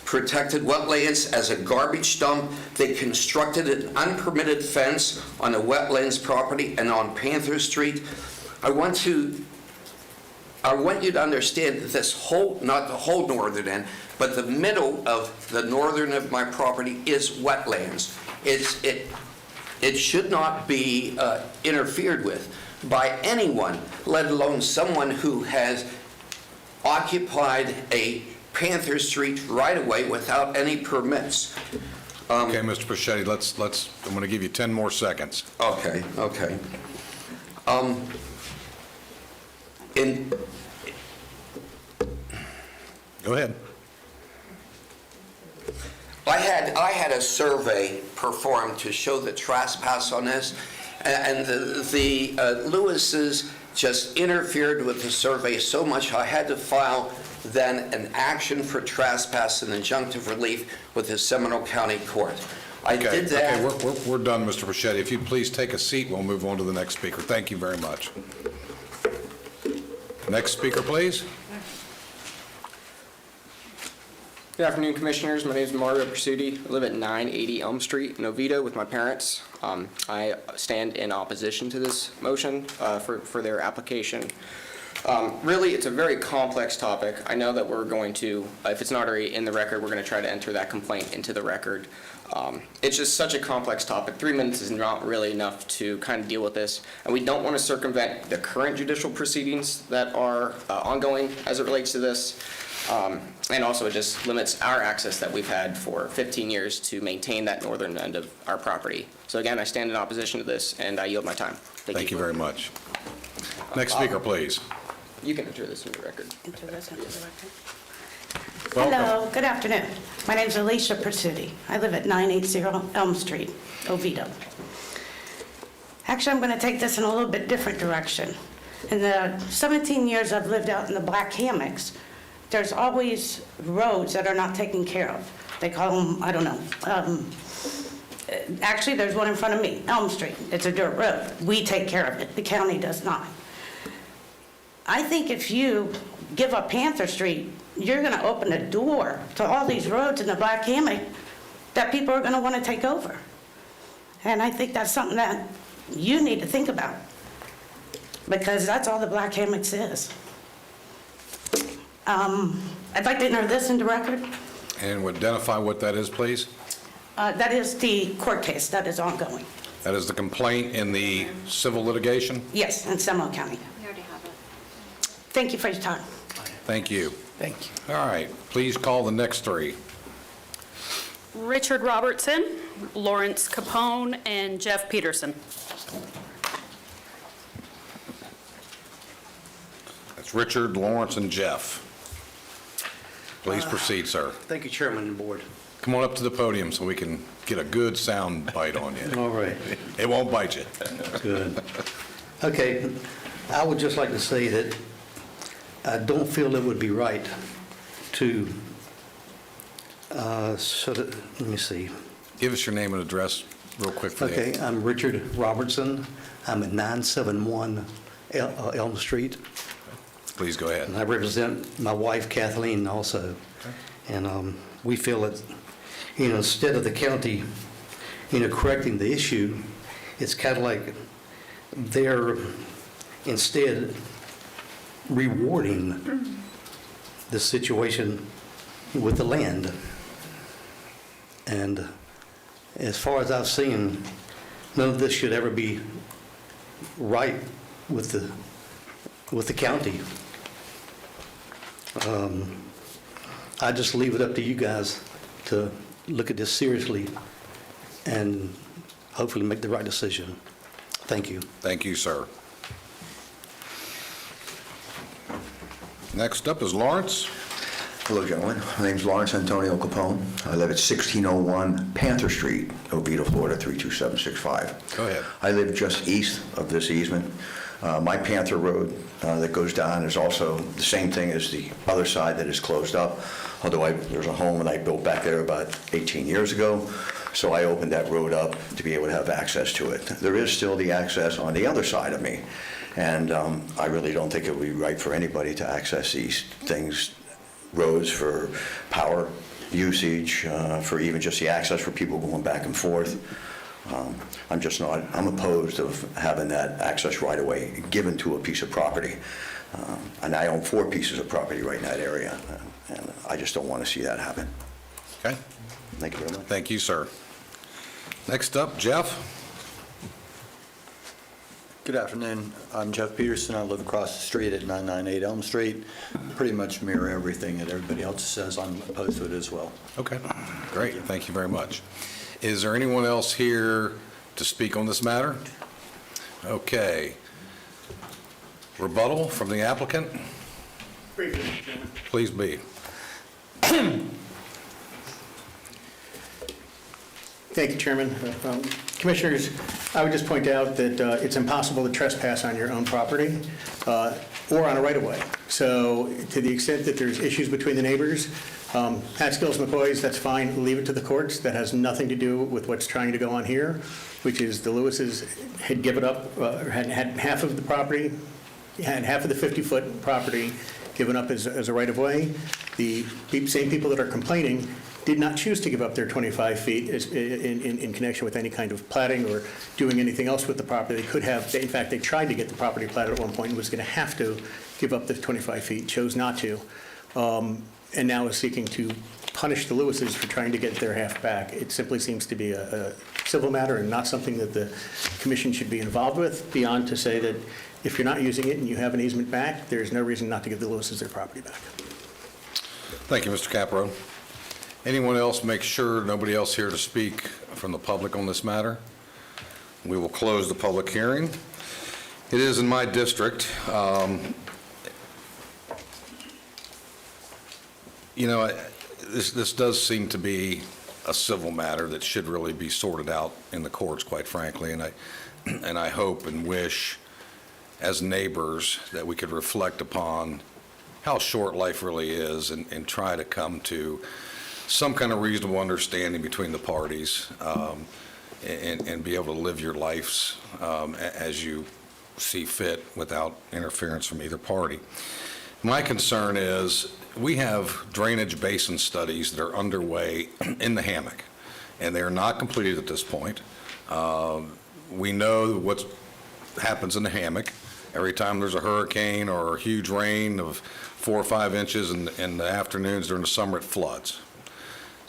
protected wetlands as a garbage dump. They constructed an unpermitted fence on a wetlands property and on Panther Street. I want you to understand that this whole, not the whole northern end, but the middle of the northern of my property is wetlands. It should not be interfered with by anyone, let alone someone who has occupied a Panther Street right-of-way without any permits. Okay, Mr. Marchetti, I'm going to give you 10 more seconds. Okay. Go ahead. I had a survey performed to show the trespass on this, and the Lewises just interfered with the survey so much I had to file then an action for trespass and injunctive relief with the Seminole County Court. I did that. Okay, we're done, Mr. Marchetti. If you'd please take a seat, we'll move on to the next speaker. Thank you very much. Next speaker, please. Good afternoon, Commissioners. My name is Mario Pursuti. I live at 980 Elm Street in Oviedo with my parents. I stand in opposition to this motion for their application. Really, it's a very complex topic. I know that we're going to, if it's not already in the record, we're going to try to enter that complaint into the record. It's just such a complex topic. 3 minutes is not really enough to kind of deal with this. And we don't want to circumvent the current judicial proceedings that are ongoing as it relates to this. And also it just limits our access that we've had for 15 years to maintain that northern end of our property. So again, I stand in opposition to this and I yield my time. Thank you very much. Next speaker, please. You can enter this into the record. Enter this into the record. Welcome. Hello, good afternoon. My name's Alicia Pursuti. I live at 980 Elm Street, Oviedo. Actually, I'm going to take this in a little bit different direction. In the 17 years I've lived out in the black hammocks, there's always roads that are not taken care of. They call them, I don't know. Actually, there's one in front of me, Elm Street. It's a dirt road. We take care of it. The county does not. I think if you give up Panther Street, you're going to open a door to all these roads in the black hammock that people are going to want to take over. And I think that's something that you need to think about, because that's all the black hammocks is. I'd like to enter this into record. And would identify what that is, please. That is the court case that is ongoing. That is the complaint in the civil litigation? Yes, in Seminole County. We already have it. Thank you for your time. Thank you. Thank you. All right, please call the next three. Richard Robertson, Lawrence Capone, and Jeff Peterson. That's Richard, Lawrence, and Jeff. Please proceed, sir. Thank you, Chairman and Board. Come on up to the podium so we can get a good sound bite on you. All right. It won't bite you. Good. Okay, I would just like to say that I don't feel it would be right to, let me see. Give us your name and address real quick for the... Okay, I'm Richard Robertson. I'm at 971 Elm Street. Please go ahead. And I represent my wife Kathleen also. Okay. And we feel that, instead of the county, correcting the issue, it's kind of like they're instead rewarding the situation with the land. And as far as I've seen, none of this should ever be right with the county. I just leave it up to you guys to look at this seriously and hopefully make the right decision. Thank you. Thank you, sir. Next up is Lawrence. Hello, gentlemen. My name's Lawrence Antonio Capone. I live at 1601 Panther Street, Oviedo, Florida, 32765. Go ahead. I live just east of this easement. My Panther Road that goes down is also the same thing as the other side that is closed up, although there's a home that I built back there about 18 years ago, so I opened that road up to be able to have access to it. There is still the access on the other side of me, and I really don't think it would be right for anybody to access these roads for power usage, for even just the access for people going back and forth. I'm opposed of having that access right away given to a piece of property. And I own 4 pieces of property right in that area, and I just don't want to see that happen. Okay. Thank you very much. Thank you, sir. Next up, Jeff. Good afternoon. I'm Jeff Peterson. I live across the street at 998 Elm Street. Pretty much mirror everything that everybody else says. I'm opposed to it as well. Okay, great. Thank you very much. Is there anyone else here to speak on this matter? Okay. Rebuttal from the applicant? Please be. Thank you, Chairman. Commissioners, I would just point out that it's impossible to trespass on your own property or on a right-of-way. So to the extent that there's issues between the neighbors, Hatskills, McCoys, that's fine, leave it to the courts. That has nothing to do with what's trying to go on here, which is the Lewises had given up, had half of the property, had half of the 50-foot property given up as a right-of-way. The same people that are complaining did not choose to give up their 25 feet in connection with any kind of platting or doing anything else with the property. They could have, in fact, they tried to get the property platted at one point and was going to have to give up the 25 feet, chose not to, and now is seeking to punish the Lewises for trying to get their half back. It simply seems to be a civil matter and not something that the commission should be involved with, beyond to say that if you're not using it and you have an easement back, there's no reason not to give the Lewises their property back. Thank you, Mr. Capro. Anyone else, make sure nobody else here to speak from the public on this matter? We will close the public hearing. It is in my district. This does seem to be a civil matter that should really be sorted out in the courts, quite frankly, and I hope and wish as neighbors that we could reflect upon how short life really is and try to come to some kind of reasonable understanding between the parties, and be able to live your lives as you see fit without interference from either party. My concern is we have drainage basin studies that are underway in the hammock, and they are not completed at this point. We know what happens in the hammock. Every time there's a hurricane or a huge rain of 4 or 5 inches in the afternoons during the summer, it floods.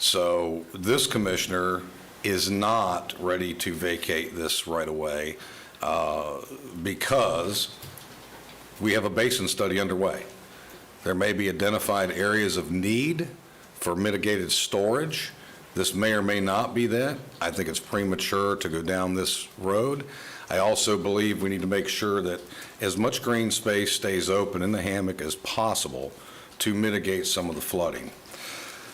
So this commissioner is not ready to vacate this right away because we have a basin study underway. There may be identified areas of need for mitigated storage. This may or may not be that. I think it's premature to go down this road. I also believe we need to make sure that as much green space stays open in the hammock as possible to mitigate some of the flooding.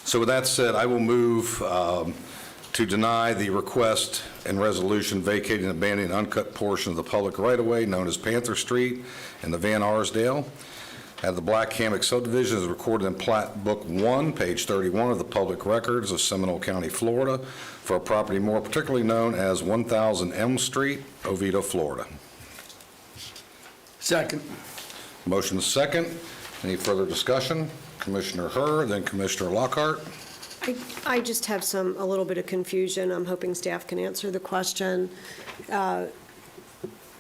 So with that said, I will move to deny the request and resolution vacating and abandoning an uncut portion of the public right-of-way known as Panther Street in the Van Arsdale. The Black Hammock subdivision is recorded in Plat Book 1, page 31 of the Public Records of Seminole County, Florida, for a property more particularly known as 1000 Elm Street, Oviedo, Florida. Second. Motion is second. Any further discussion? Commissioner Herr, then Commissioner Lockhart. I just have a little bit of confusion. I'm hoping staff can answer the question.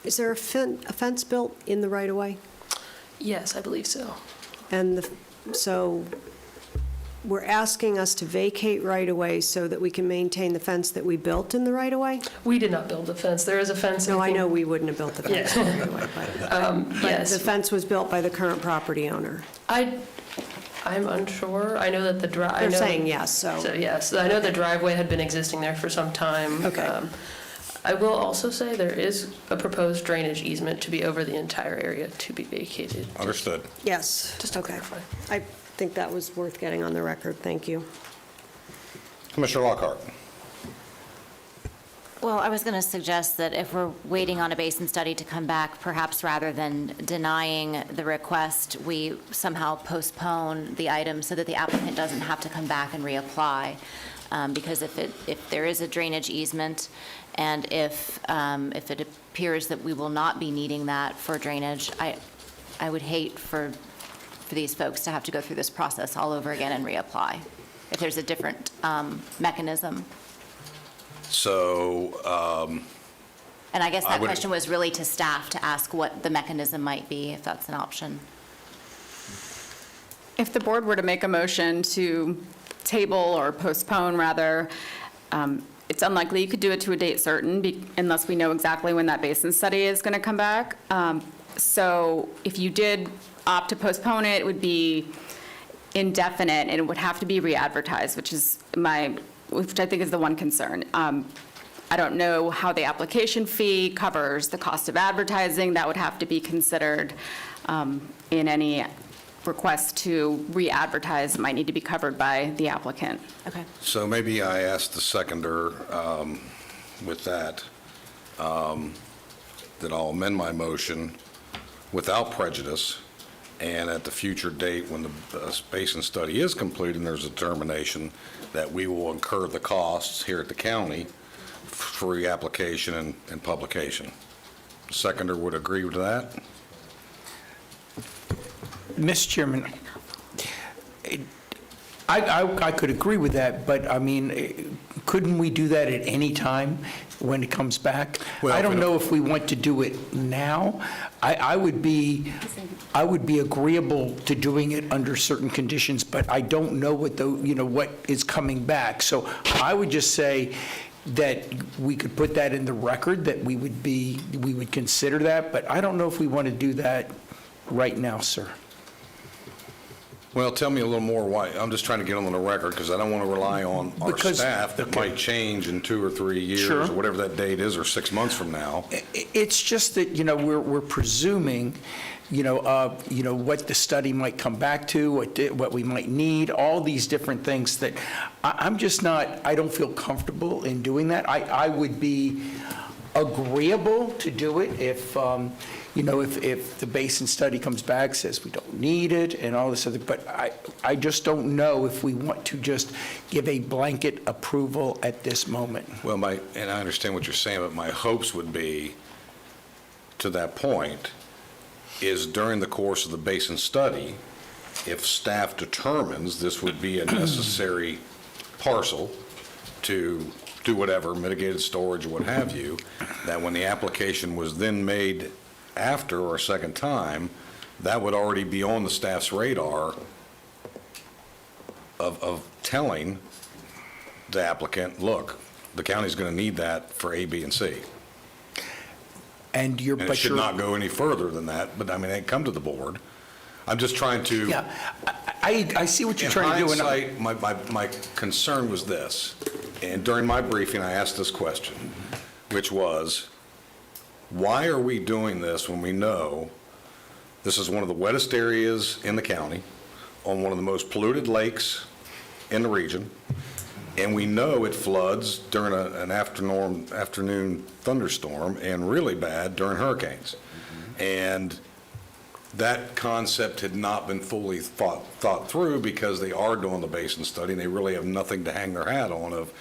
Is there a fence built in the right-of-way? Yes, I believe so. And so we're asking us to vacate right-of-way so that we can maintain the fence that we built in the right-of-way? We did not build the fence. There is a fence. No, I know we wouldn't have built the fence in the right-of-way, but yes. the fence was built by the current property owner. I'm unsure. I know that the drive. They're saying yes, so. So yes, I know the driveway had been existing there for some time. Okay. I will also say there is a proposed drainage easement to be over the entire area to be vacated. Understood. Yes. Just to clarify. think that was worth getting on the record. Thank you. Commissioner Lockhart. Well, I was going to suggest that if we're waiting on a basin study to come back, perhaps rather than denying the request, we somehow postpone the item so that the applicant doesn't have to come back and reapply. Because if there is a drainage easement, and if it appears that we will not be needing that for drainage, I would hate for these folks to have to go through this process all over again and reapply, if there's a different mechanism. So, And I guess that question was really to staff to ask what the mechanism might be, if that's an option. If the board were to make a motion to table or postpone, rather, it's unlikely you could do it to a date certain unless we know exactly when that basin study is going to come back. So if you did opt to postpone it, it would be indefinite, and it would have to be re-advertised, which I think is the one concern. I don't know how the application fee covers the cost of advertising. That would have to be considered in any request to re-advertise. It might need to be covered by the applicant. Okay. So maybe I asked the seconder with that I'll amend my motion without prejudice, and at the future date when the basin study is completed and there's a determination that we will incur the costs here at the county for reapplication and publication. The seconder would agree with that? Mr. Chairman, I could agree with that, but I mean, couldn't we do that at any time when it comes back? Well, I don't know if we want to do it now. I would be agreeable to doing it under certain conditions, but I don't know what is coming back. So I would just say that we could put that in the record, that we would consider that, but I don't know if we want to do that right now, sir. Well, tell me a little more why. I'm just trying to get on the record because I don't want to rely on our staff that might change in 2 or 3 years, Sure, or whatever that date is, or 6 months from now. It's just that, we're presuming, what the study might come back to, what we might need, all these different things that I'm just not, I don't feel comfortable in doing that. I would be agreeable to do it if, if the basin study comes back, says we don't need it and all this other, but I just don't know if we want to just give a blanket approval at this moment. Well, and I understand what you're saying, but my hopes would be, to that point, is during the course of the basin study, if staff determines this would be a necessary parcel to do whatever, mitigated storage or what have you, that when the application was then made after or a second time, that would already be on the staff's radar of telling the applicant, look, the county's going to need that for A, B, and C. And it should not go any further than that, but I mean, they come to the board. I'm just trying to. Yeah, I see what you're trying to do. In hindsight, my concern was this, and during my briefing, I asked this question, which was, why are we doing this when we know this is one of the wettest areas in the county, on one of the most polluted lakes in the region, and we know it floods during an afternoon thunderstorm and really bad during hurricanes? And that concept had not been fully thought through because they are doing the basin study and they really have nothing to hang their hat on of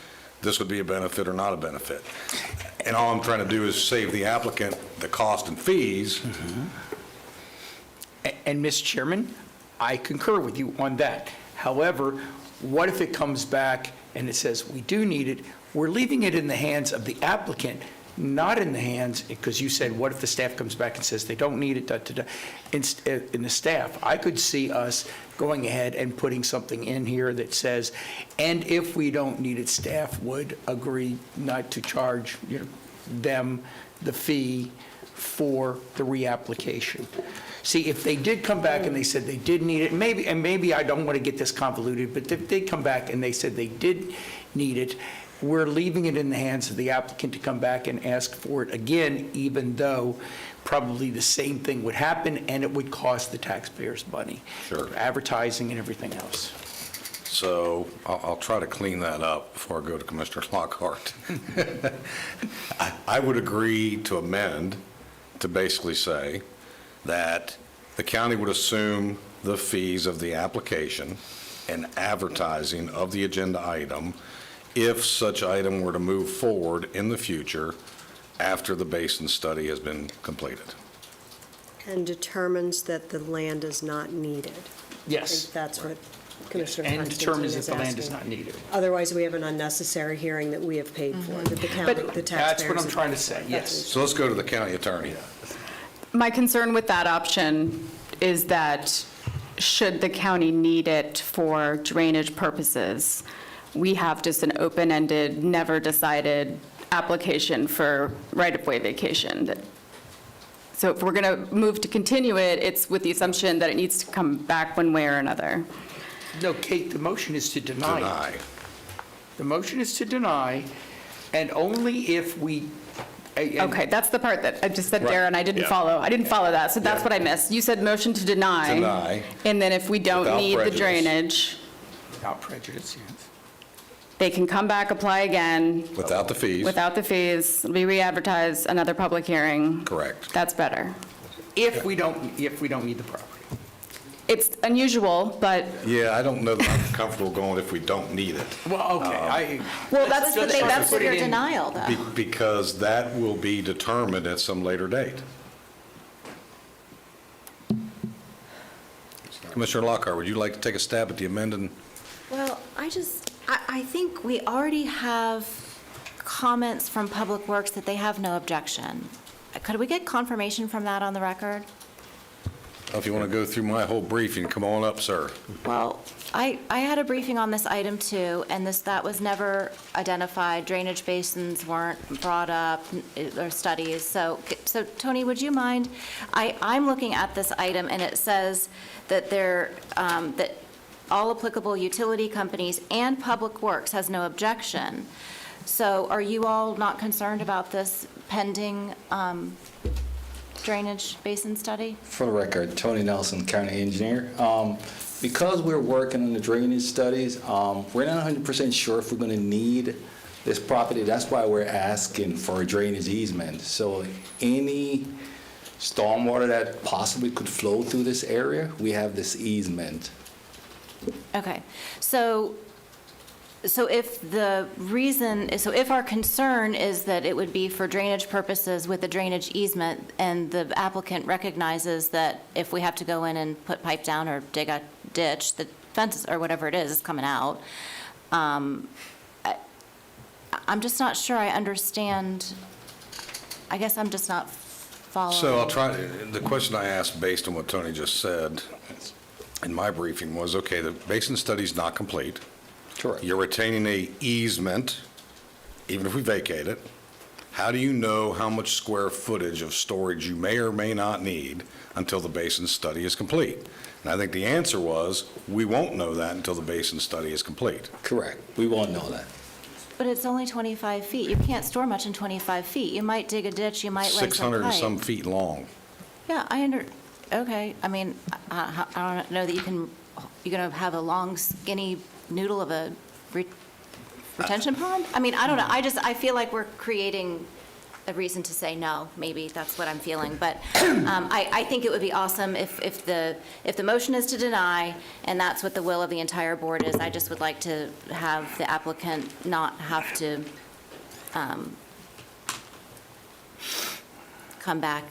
this would be a benefit or not a benefit. And all I'm trying to do is save the applicant the cost and fees. And Mr. Chairman, I concur with you on that. However, what if it comes back and it says we do need it? We're leaving it in the hands of the applicant, not in the hands, because you said, what if the staff comes back and says they don't need it, in the staff. I could see us going ahead and putting something in here that says, and if we don't need it, staff would agree not to charge them the fee for the reapplication. See, if they did come back and they said they did need it, maybe I don't want to get this convoluted, but if they come back and they said they did need it, we're leaving it in the hands of the applicant to come back and ask for it again, even though probably the same thing would happen and it would cost the taxpayers money. Sure. Advertising and everything else. So I'll try to clean that up before I go to Commissioner Lockhart. I would agree to amend to basically say that the county would assume the fees of the application and advertising of the agenda item if such item were to move forward in the future after the basin study has been completed. And determines that the land is not needed. Yes. I think that's what Commissioner And Constantine determines if is the land is asking. not needed. Otherwise, we have an unnecessary hearing that we have paid for, that the county, the taxpayers. That's what I'm have trying to paid say, for. yes. So let's go to the county attorney. My concern with that option is that should the county need it for drainage purposes, we have just an open-ended, never decided application for right-of-way vacation. So if we're going to move to continue it, it's with the assumption that it needs to come back one way or another. No, Kate, the motion is to deny. Deny. The motion is to deny, and only if we. Okay, that's the part that I just said, Right. Darren, I didn't Yeah. follow. I didn't follow that, so that's Yeah. what I missed. You said motion to deny. Deny. And then if we don't Without need the prejudice. drainage, Without prejudice, yes. they can come back, apply again. Without the fees. Without the fees, it'll be re-advertised, another public hearing. Correct. That's better. If we don't need the property. It's unusual, but, Yeah, I don't know that I'm comfortable going if we don't need it. Well, okay, well, that's the thing, That's put it your in. denial, though. Because that will be determined at some later date. Commissioner Lockhart, would you like to take a stab at the amended? Well, I think we already have comments from Public Works that they have no objection. Could we get confirmation from that on the record? If you want to go through my whole briefing, come on up, sir. Well, I had a briefing on this item too, and that was never identified. Drainage basins weren't brought up, or studies. So Tony, would you mind? I'm looking at this item, and it says that that all applicable utility companies and Public Works has no objection. So are you all not concerned about this pending drainage basin study? For the record, Tony Nelson, County Engineer. Because we're working on the drainage studies, we're not 100% sure if we're going to need this property. That's why we're asking for a drainage easement. So any stormwater that possibly could flow through this area, we have this easement. Okay, so if our concern is that it would be for drainage purposes with a drainage easement, and the applicant recognizes that if we have to go in and put pipe down or dig a ditch, the fences or whatever it is coming out, I'm just not sure I understand. I guess I'm just not following. So I'll try, the question I asked based on what Tony just said in my briefing was, okay, the basin study's not complete. Correct. You're retaining a easement, even if we vacate it. How do you know how much square footage of storage you may or may not need until the basin study is complete? And I think the answer was, we won't know that until the basin study is complete. Correct. We won't know that. But it's only 25 feet. You can't store much in 25 feet. You might dig a ditch, you might lay some pipe. 600 and some feet long. Yeah, okay. I mean, I don't know that you're going to have a long, skinny noodle of a retention pond? I mean, I don't know. I feel like we're creating a reason to say no. Maybe that's what I'm feeling. But I think it would be awesome if the motion is to deny, and that's what the will of the entire board is. I just would like to have the applicant not have to come back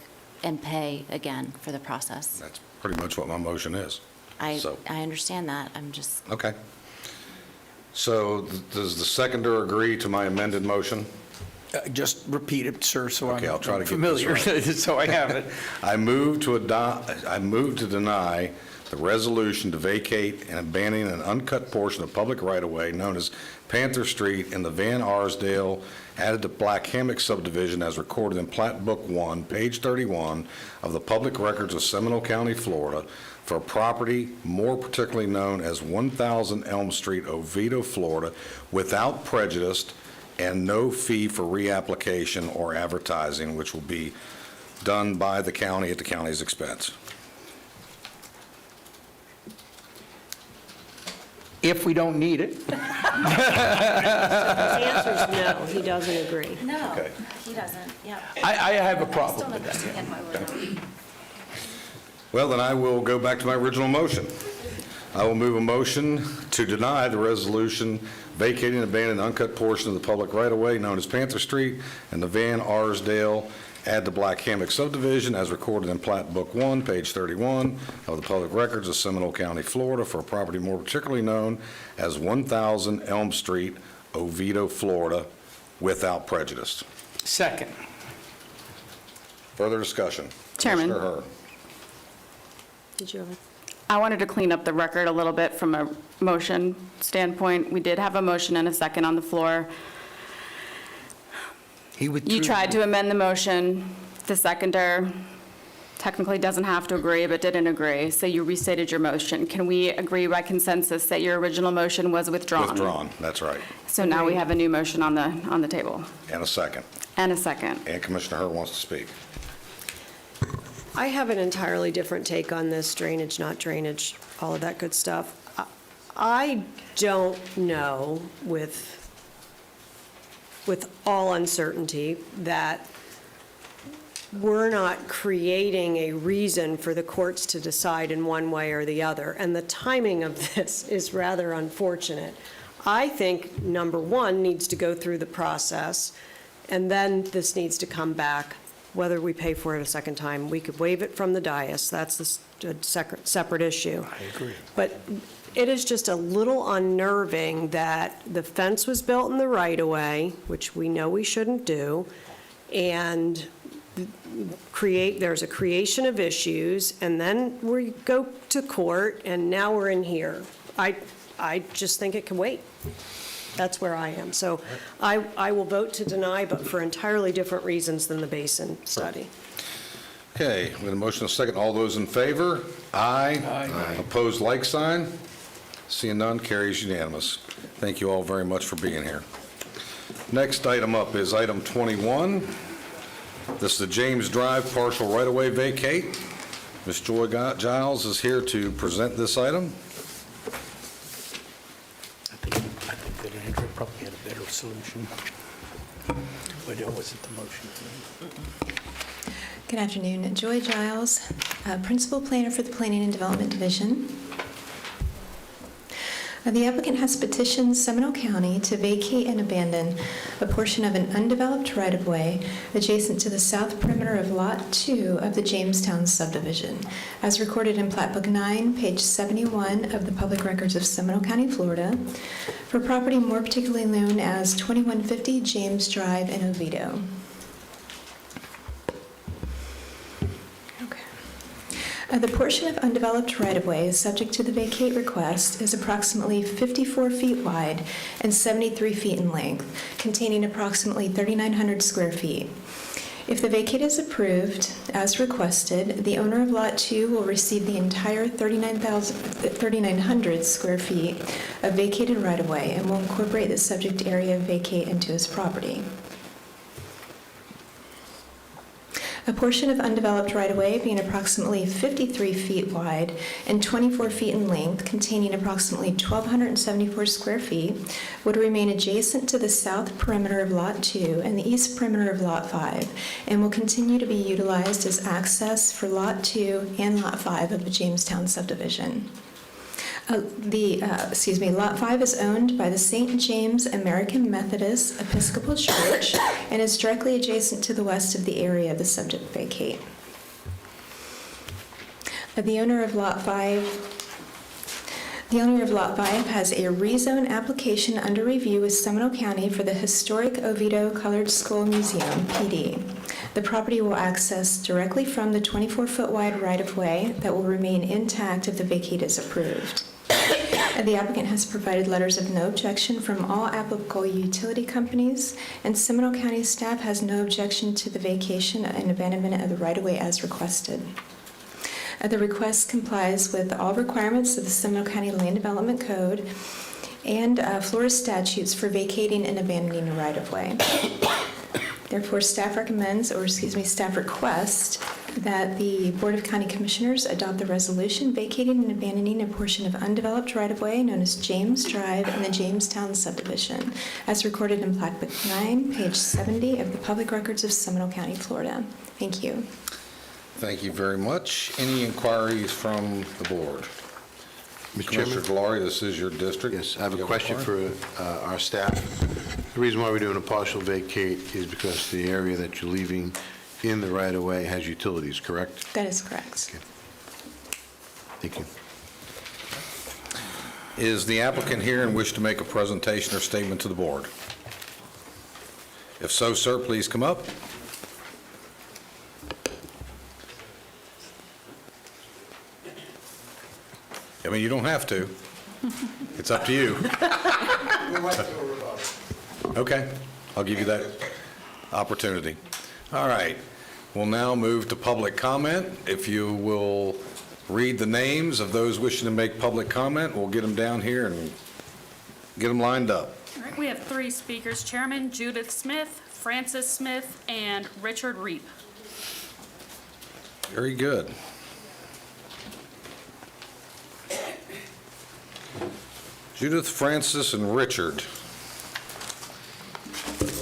and pay again for the process. That's pretty much what my motion is. I So- understand that. I'm just, Okay. So does the seconder agree to my amended motion? Just repeat it, sir, so Okay, I'll try to I'm get this familiar, right. so I have it. I move to deny the resolution to vacate and abandon an uncut portion of public right-of-way known as Panther Street in the Van Arsdale added to Black Hammock subdivision as recorded in Plat Book 1, page 31 of the Public Records of Seminole County, Florida, for a property more particularly known as 1000 Elm Street, Oviedo, Florida, without prejudice and no fee for reapplication or advertising, which will be done by the county at the county's expense. If we don't need it. His answer is no, he doesn't agree. No, Okay. he doesn't, yeah. I have a I problem still with that. understand why we're not. Well, then I will go back to my original motion. I will move a motion to deny the resolution vacating and abandoning the uncut portion of the public right-of-way known as Panther Street and the Van Arsdale add to Black Hammock subdivision as recorded in Plat Book 1, page 31 of the Public Records of Seminole County, Florida, for a property more particularly known as 1000 Elm Street, Oviedo, Florida, without prejudice. Second. Further discussion? Chairman. Commissioner Herr. Did you have a? I wanted to clean up the record a little bit from a motion standpoint. We did have a motion and a second on the floor. You tried to amend the motion. The seconder technically doesn't have to agree, but didn't agree, so you restated your motion. Can we agree by consensus that your original motion was withdrawn? Withdrawn, that's right. So now we have a new motion on the table. And a second. And a second. And Commissioner Herr wants to speak. I have an entirely different take on this, drainage, not drainage, all of that good stuff. I don't know with all uncertainty that we're not creating a reason for the courts to decide in one way or the other. And the timing of this is rather unfortunate. I think, number one, needs to go through the process, and then this needs to come back. Whether we pay for it a second time, we could waive it from the dais. That's a separate issue. I agree. But it is just a little unnerving that the fence was built in the right-of-way, which we know we shouldn't do, and there's a creation of issues, and then we go to court, and now we're in here. I just think it can wait. That's where I am. So I will vote to deny, but for entirely different reasons than the basin study. Okay, with a motion and a second, all those in favor? Aye. Aye. Opposed, like sign? Seeing none, carries unanimous. Thank you all very much for being here. Next item up is item 21. This is the James Drive partial right-of-way vacate. Ms. Joy Giles is here to present this item. I think that Andrew probably had a better solution, but it wasn't the motion. Good afternoon. Joy Giles, Principal Planner for the Planning and Development Division. The applicant has petitioned Seminole County to vacate and abandon a portion of an undeveloped right-of-way adjacent to the south perimeter of Lot 2 of the Jamestown subdivision, as recorded in Plat Book 9, page 71 of the Public Records of Seminole County, Florida, for property more particularly known as 2150 James Drive in Oviedo. The portion of undeveloped right-of-way subject to the vacate request is approximately 54 feet wide and 73 feet in length, containing approximately 3,900 square feet. If the vacate is approved, as requested, the owner of Lot 2 will receive the entire 3,900 square feet of vacated right-of-way and will incorporate the subject area of vacate into his property. A portion of undeveloped right-of-way being approximately 53 feet wide and 24 feet in length, containing approximately 1,274 square feet, would remain adjacent to the south perimeter of Lot 2 and the east perimeter of Lot 5, and will continue to be utilized as access for Lot 2 and Lot 5 of the Jamestown subdivision. Lot 5 is owned by the St. James American Methodist Episcopal Church and is directly adjacent to the west of the area of the subject vacate. The owner of Lot 5 has a rezone application under review with Seminole County for the historic Oviedo Colored Skull Museum, PD. The property will access directly from the 24-foot wide right-of-way that will remain intact if the vacate is approved. The applicant has provided letters of no objection from all applicable utility companies, and Seminole County staff has no objection to the vacation and abandonment of the right-of-way as requested. The request complies with all requirements of the Seminole County Land Development Code and Florida statutes for vacating and abandoning a right-of-way. Therefore, staff requests that the Board of County Commissioners adopt the resolution vacating and abandoning a portion of undeveloped right-of-way known as James Drive in the Jamestown subdivision, as recorded in Plat Book 9, page 70 of the Public Records of Seminole County, Florida. Thank you. Thank you very much. Any inquiries from the board? Mr. Commissioner Chairman? Delory, this is your district. Yes, I have You a question inquiry? for our staff. The reason why we're doing a partial vacate is because the area that you're leaving in the right-of-way has utilities, correct? That is correct. Thank you. Is the applicant here and wish to make a presentation or statement to the board? If so, sir, please come up. I mean, you don't have to. It's up to you. Okay, I'll give you that opportunity. All right, we'll now move to public comment. If you will read the names of those wishing to make public comment, we'll get them down here and get them lined up. All right, we have 3 speakers, Chairman: Judith Smith, Francis Smith, and Richard Reap. Very good. Judith, Francis, and Richard.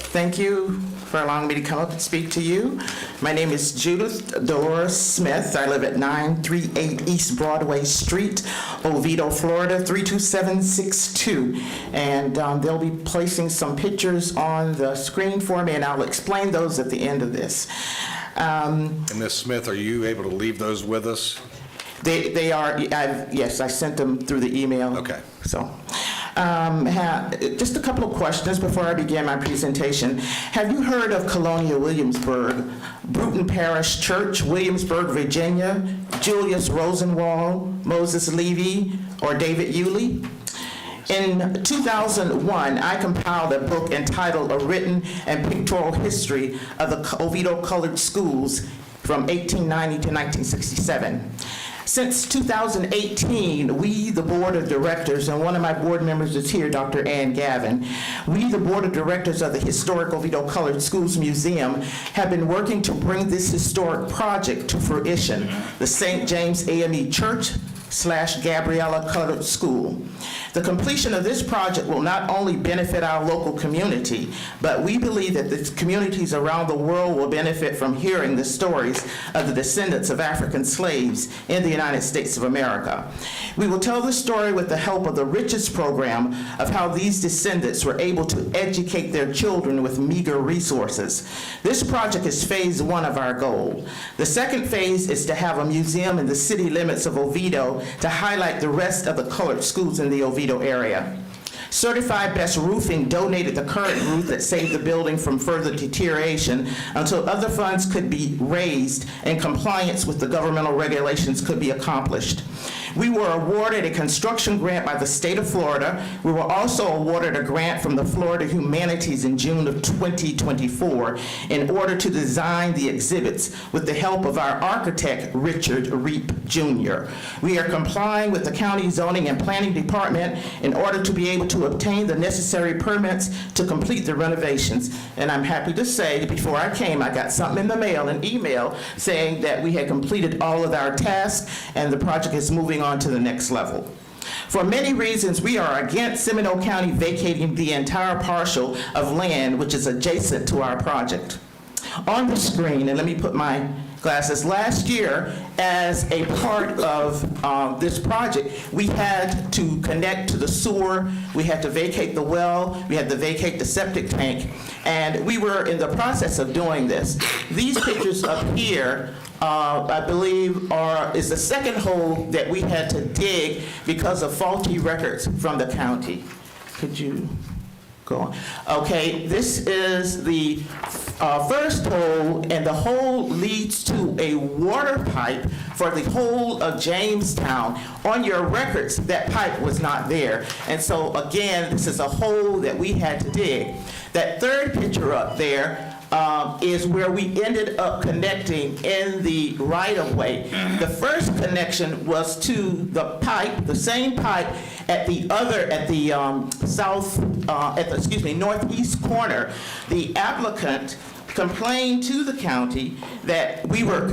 Thank you for allowing me to come up and speak to you. My name is Judith Dolores Smith. I live at 938 East Broadway Street, Oviedo, Florida, 32762. And they'll be placing some pictures on the screen for me, and I'll explain those at the end of this. And Ms. Smith, are you able to leave those with us? They are, yes, I sent them through the email. Okay. So, just a couple of questions before I begin my presentation. Have you heard of Colonial Williamsburg, Bruton Parish Church, Williamsburg, Virginia, Julius Rosenwald, Moses Levy, or David Yulee? In 2001, I compiled a book entitled A Written and Pictorial History of the Oviedo Colored Schools from 1890 to 1967. Since 2018, we, the Board of Directors, and one of my board members is here, Dr. Ann Gavin, we, the Board of Directors of the Historic Oviedo Colored Schools Museum, have been working to bring this historic project to fruition, the St. James AME Church / Gabriella Colored School. The completion of this project will not only benefit our local community, but we believe that the communities around the world will benefit from hearing the stories of the descendants of African slaves in the United States of America. We will tell the story with the help of the Riches program of how these descendants were able to educate their children with meager resources. This project is phase 1 of our goal. The second phase is to have a museum in the city limits of Oviedo to highlight the rest of the colored schools in the Oviedo area. Certified Best Roofing donated the current roof that saved the building from further deterioration until other funds could be raised and compliance with the governmental regulations could be accomplished. We were awarded a construction grant by the state of Florida. We were also awarded a grant from the Florida Humanities in June of 2024 in order to design the exhibits with the help of our architect, Richard Reap Jr. We are complying with the county zoning and planning department in order to be able to obtain the necessary permits to complete the renovations. And I'm happy to say, before I came, I got something in the mail, an email, saying that we had completed all of our tasks and the project is moving on to the next level. For many reasons, we are against Seminole County vacating the entire parcel of land which is adjacent to our project. On the screen, and let me put my glasses, last year, as a part of this project, we had to connect to the sewer, we had to vacate the well, we had to vacate the septic tank, and we were in the process of doing this. These pictures up here I believe is the second hole that we had to dig because of faulty records from the county. Could you go on? Okay, this is the first hole, and the hole leads to a water pipe for the whole of Jamestown. On your records, that pipe was not there. And so again, this is a hole that we had to dig. That third picture up there, is where we ended up connecting in the right-of-way. The first connection was to the pipe, the same pipe at the northeast corner. The applicant complained to the county that we were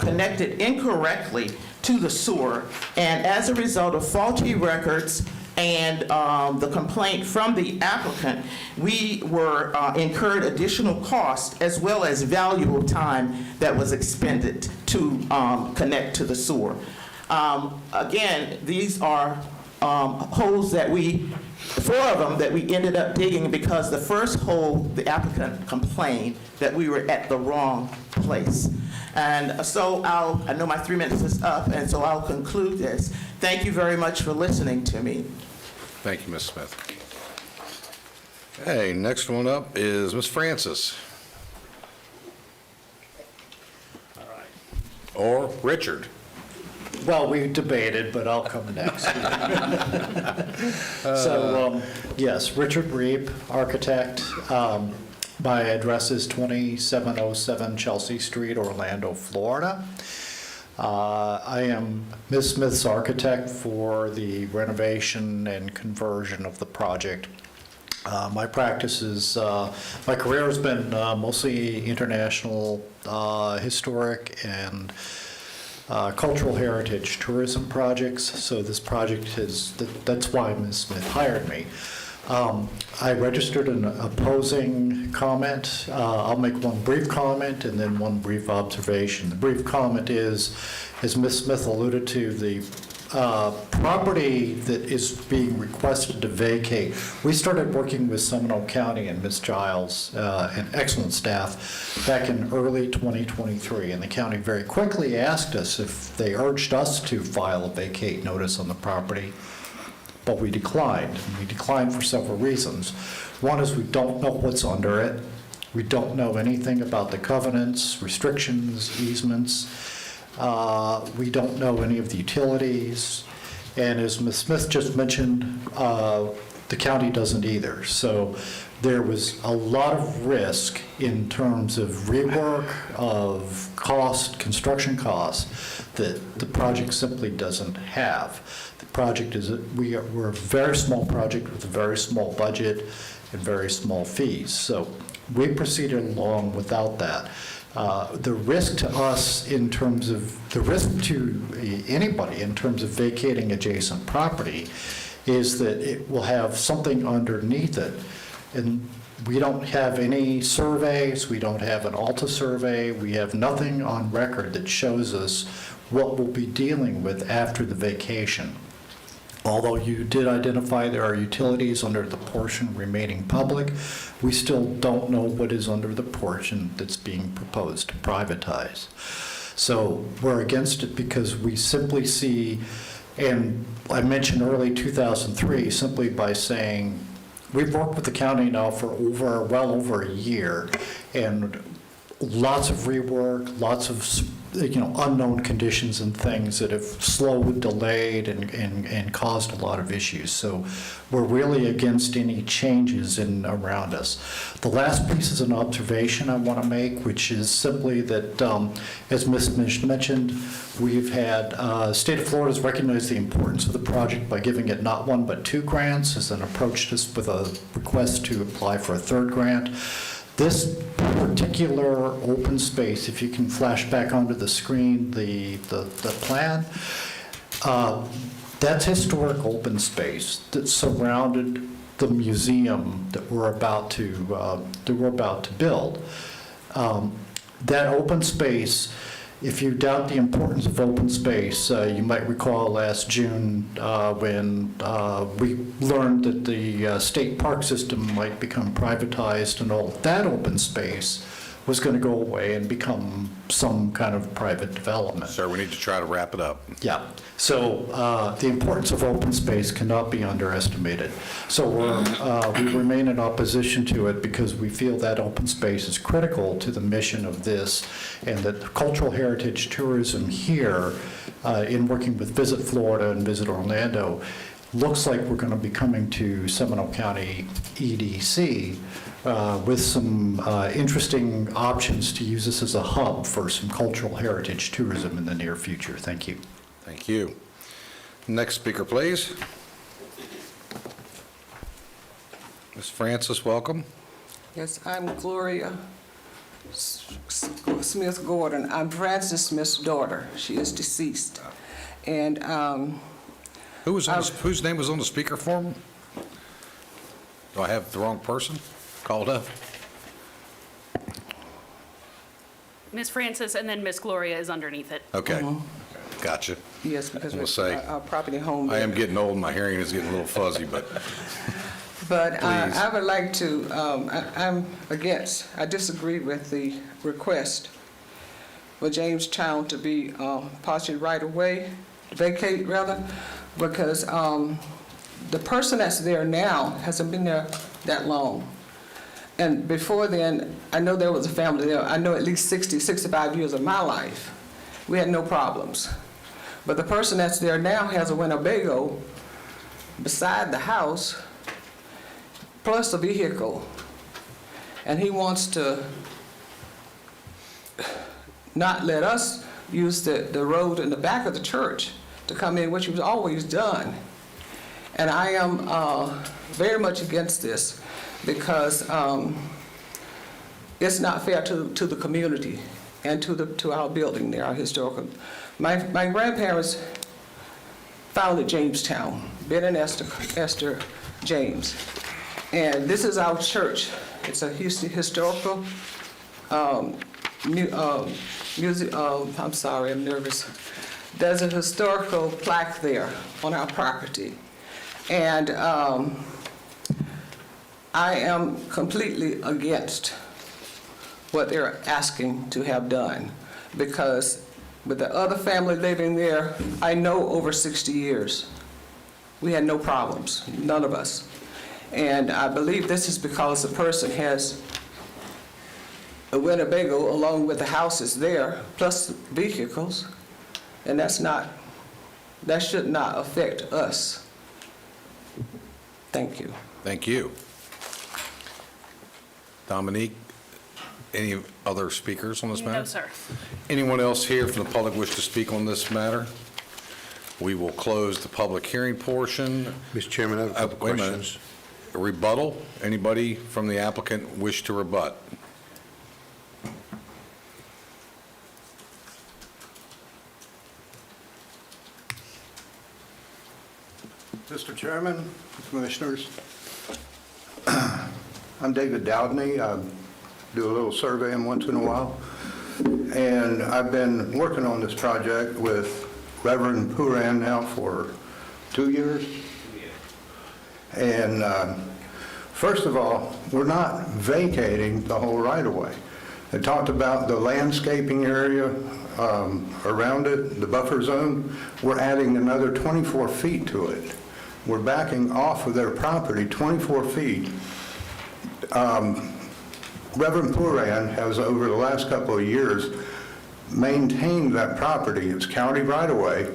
connected incorrectly to the sewer, and as a result of faulty records and the complaint from the applicant, we were incurred additional costs as well as valuable time that was expended to connect to the sewer. Again, these are holes that four of them that we ended up digging because the first hole, the applicant complained that we were at the wrong place. And so I know my 3 minutes is up, and so I'll conclude this. Thank you very much for listening to me. Thank you, Ms. Smith. Okay, next one up is Ms. Francis. Or Richard. Well, we debated, but I'll come next. So, yes, Richard Reeb, architect. My address is 2707 Chelsea Street, Orlando, Florida. I am Ms. Smith's architect for the renovation and conversion of the project. My practice is, my career has been mostly international, historic, and cultural heritage tourism projects. So this project is, that's why Ms. Smith hired me. I registered an opposing comment. I'll make one brief comment and then one brief observation. The brief comment is, as Ms. Smith alluded to, the property that is being requested to vacate, we started working with Seminole County and Ms. Giles and excellent staff back in early 2023, and the county very quickly asked us if they urged us to file a vacate notice on the property, but we declined. And we declined for several reasons. One is we don't know what's under it. We don't know anything about the covenants, restrictions, easements. We don't know any of the utilities. And as Ms. Smith just mentioned, the county doesn't either. So there was a lot of risk in terms of rework, of cost, construction costs, that the project simply doesn't have. The project is, we're a very small project with a very small budget and very small fees. So we proceeded along without that. The risk to us in terms of, the risk to anybody in terms of vacating adjacent property is that it will have something underneath it. And we don't have any surveys, we don't have an ALTA survey, we have nothing on record that shows us what we'll be dealing with after the vacation. Although you did identify there are utilities under the portion remaining public, we still don't know what is under the portion that's being proposed to privatize. So we're against it because we simply see, and I mentioned early 2003, simply by saying, we've worked with the county now for well over a year, and lots of rework, lots of unknown conditions and things that have slowed, delayed, and caused a lot of issues. So we're really against any changes around us. The last piece is an observation I want to make, which is simply that, as Ms. Mish mentioned, we've had, State of Florida has recognized the importance of the project by giving it not one but two grants, and then approached us with a request to apply for a third grant. This particular open space, if you can flash back onto the screen the plan, that's historic open space that surrounded the museum that we're about to build. That open space, if you doubt the importance of open space, you might recall last June when we learned that the state park system might become privatized, and all that open space was going to go away and become some kind of private development. Sir, we need to try to wrap it up. Yeah. So the importance of open space cannot be underestimated. So we remain in opposition to it because we feel that open space is critical to the mission of this, and that cultural heritage tourism here, in working with Visit Florida and Visit Orlando, looks like we're going to be coming to Seminole County EDC with some interesting options to use this as a hub for some cultural heritage tourism in the near future. Thank you. Thank you. Next speaker, please. Ms. Francis, welcome. Yes, I'm Gloria Smith Gordon. I'm Francis Smith's daughter. She is deceased. And whose name was on the speaker form? Do I have the wrong person called up? Ms. Francis, and then Ms. Gloria is underneath it. Okay, gotcha. yes, because I'm gonna we're say, our property home. I am getting old, my hearing is getting a little fuzzy, but But please. I would like to, I disagree with the request for Jamestown to be partially right away, vacate rather, because the person that's there now hasn't been there that long. And before then, I know there was a family there. I know at least 60, 65 years of my life. We had no problems. But the person that's there now has a Winnebago beside the house, plus a vehicle. And he wants to not let us use the road in the back of the church to come in, which was always done. And I am very much against this because it's not fair to the community and to our building there, our historical. My grandparents founded Jamestown, Ben and Esther James. And this is our church. It's a historical music. I'm sorry, I'm nervous. There's a historical plaque there on our property. And I am completely against what they're asking to have done because with the other family living there, I know over 60 years, we had no problems, none of us. And I believe this is because the person has a Winnebago along with the houses there, plus vehicles, and that should not affect us. Thank you. thank you. Dominique, any other speakers on this matter? No, sir. Anyone else here from the public wish to speak on this matter? We will close the public hearing portion. Mr. Chairman, I have a couple Wait a minute. questions. A rebuttal? Anybody from the applicant wish to rebut? Mr. Chairman, Commissioners, I'm David Dowdney. I do a little surveying once in a while, and I've been working on this project with Reverend Puran now for 2 years. And first of all, we're not vacating the whole right-of-way. They talked about the landscaping area around it, the buffer zone. We're adding another 24 feet to it. We're backing off of their property 24 feet. Reverend Puran has, over the last couple of years, maintained that property. It's county right-of-way,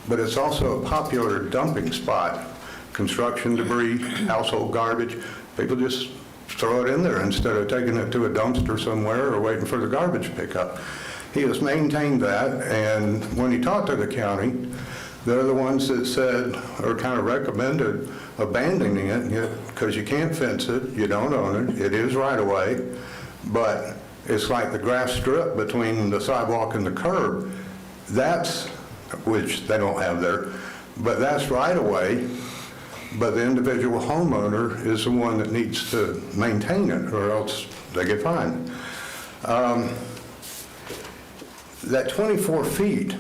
but it's also a popular dumping spot. Construction debris, household garbage, people just throw it in there instead of taking it to a dumpster somewhere or waiting for the garbage pickup. He has maintained that, and when he talked to the county, they're the ones that said, or kind of recommended, abandoning it because you can't fence it, you don't own it, it is right away, but it's like the grass strip between the sidewalk and the curb. That's, which they don't have there, but that's right away, but the individual homeowner is the one that needs to maintain it or else they get fined. That 24 feet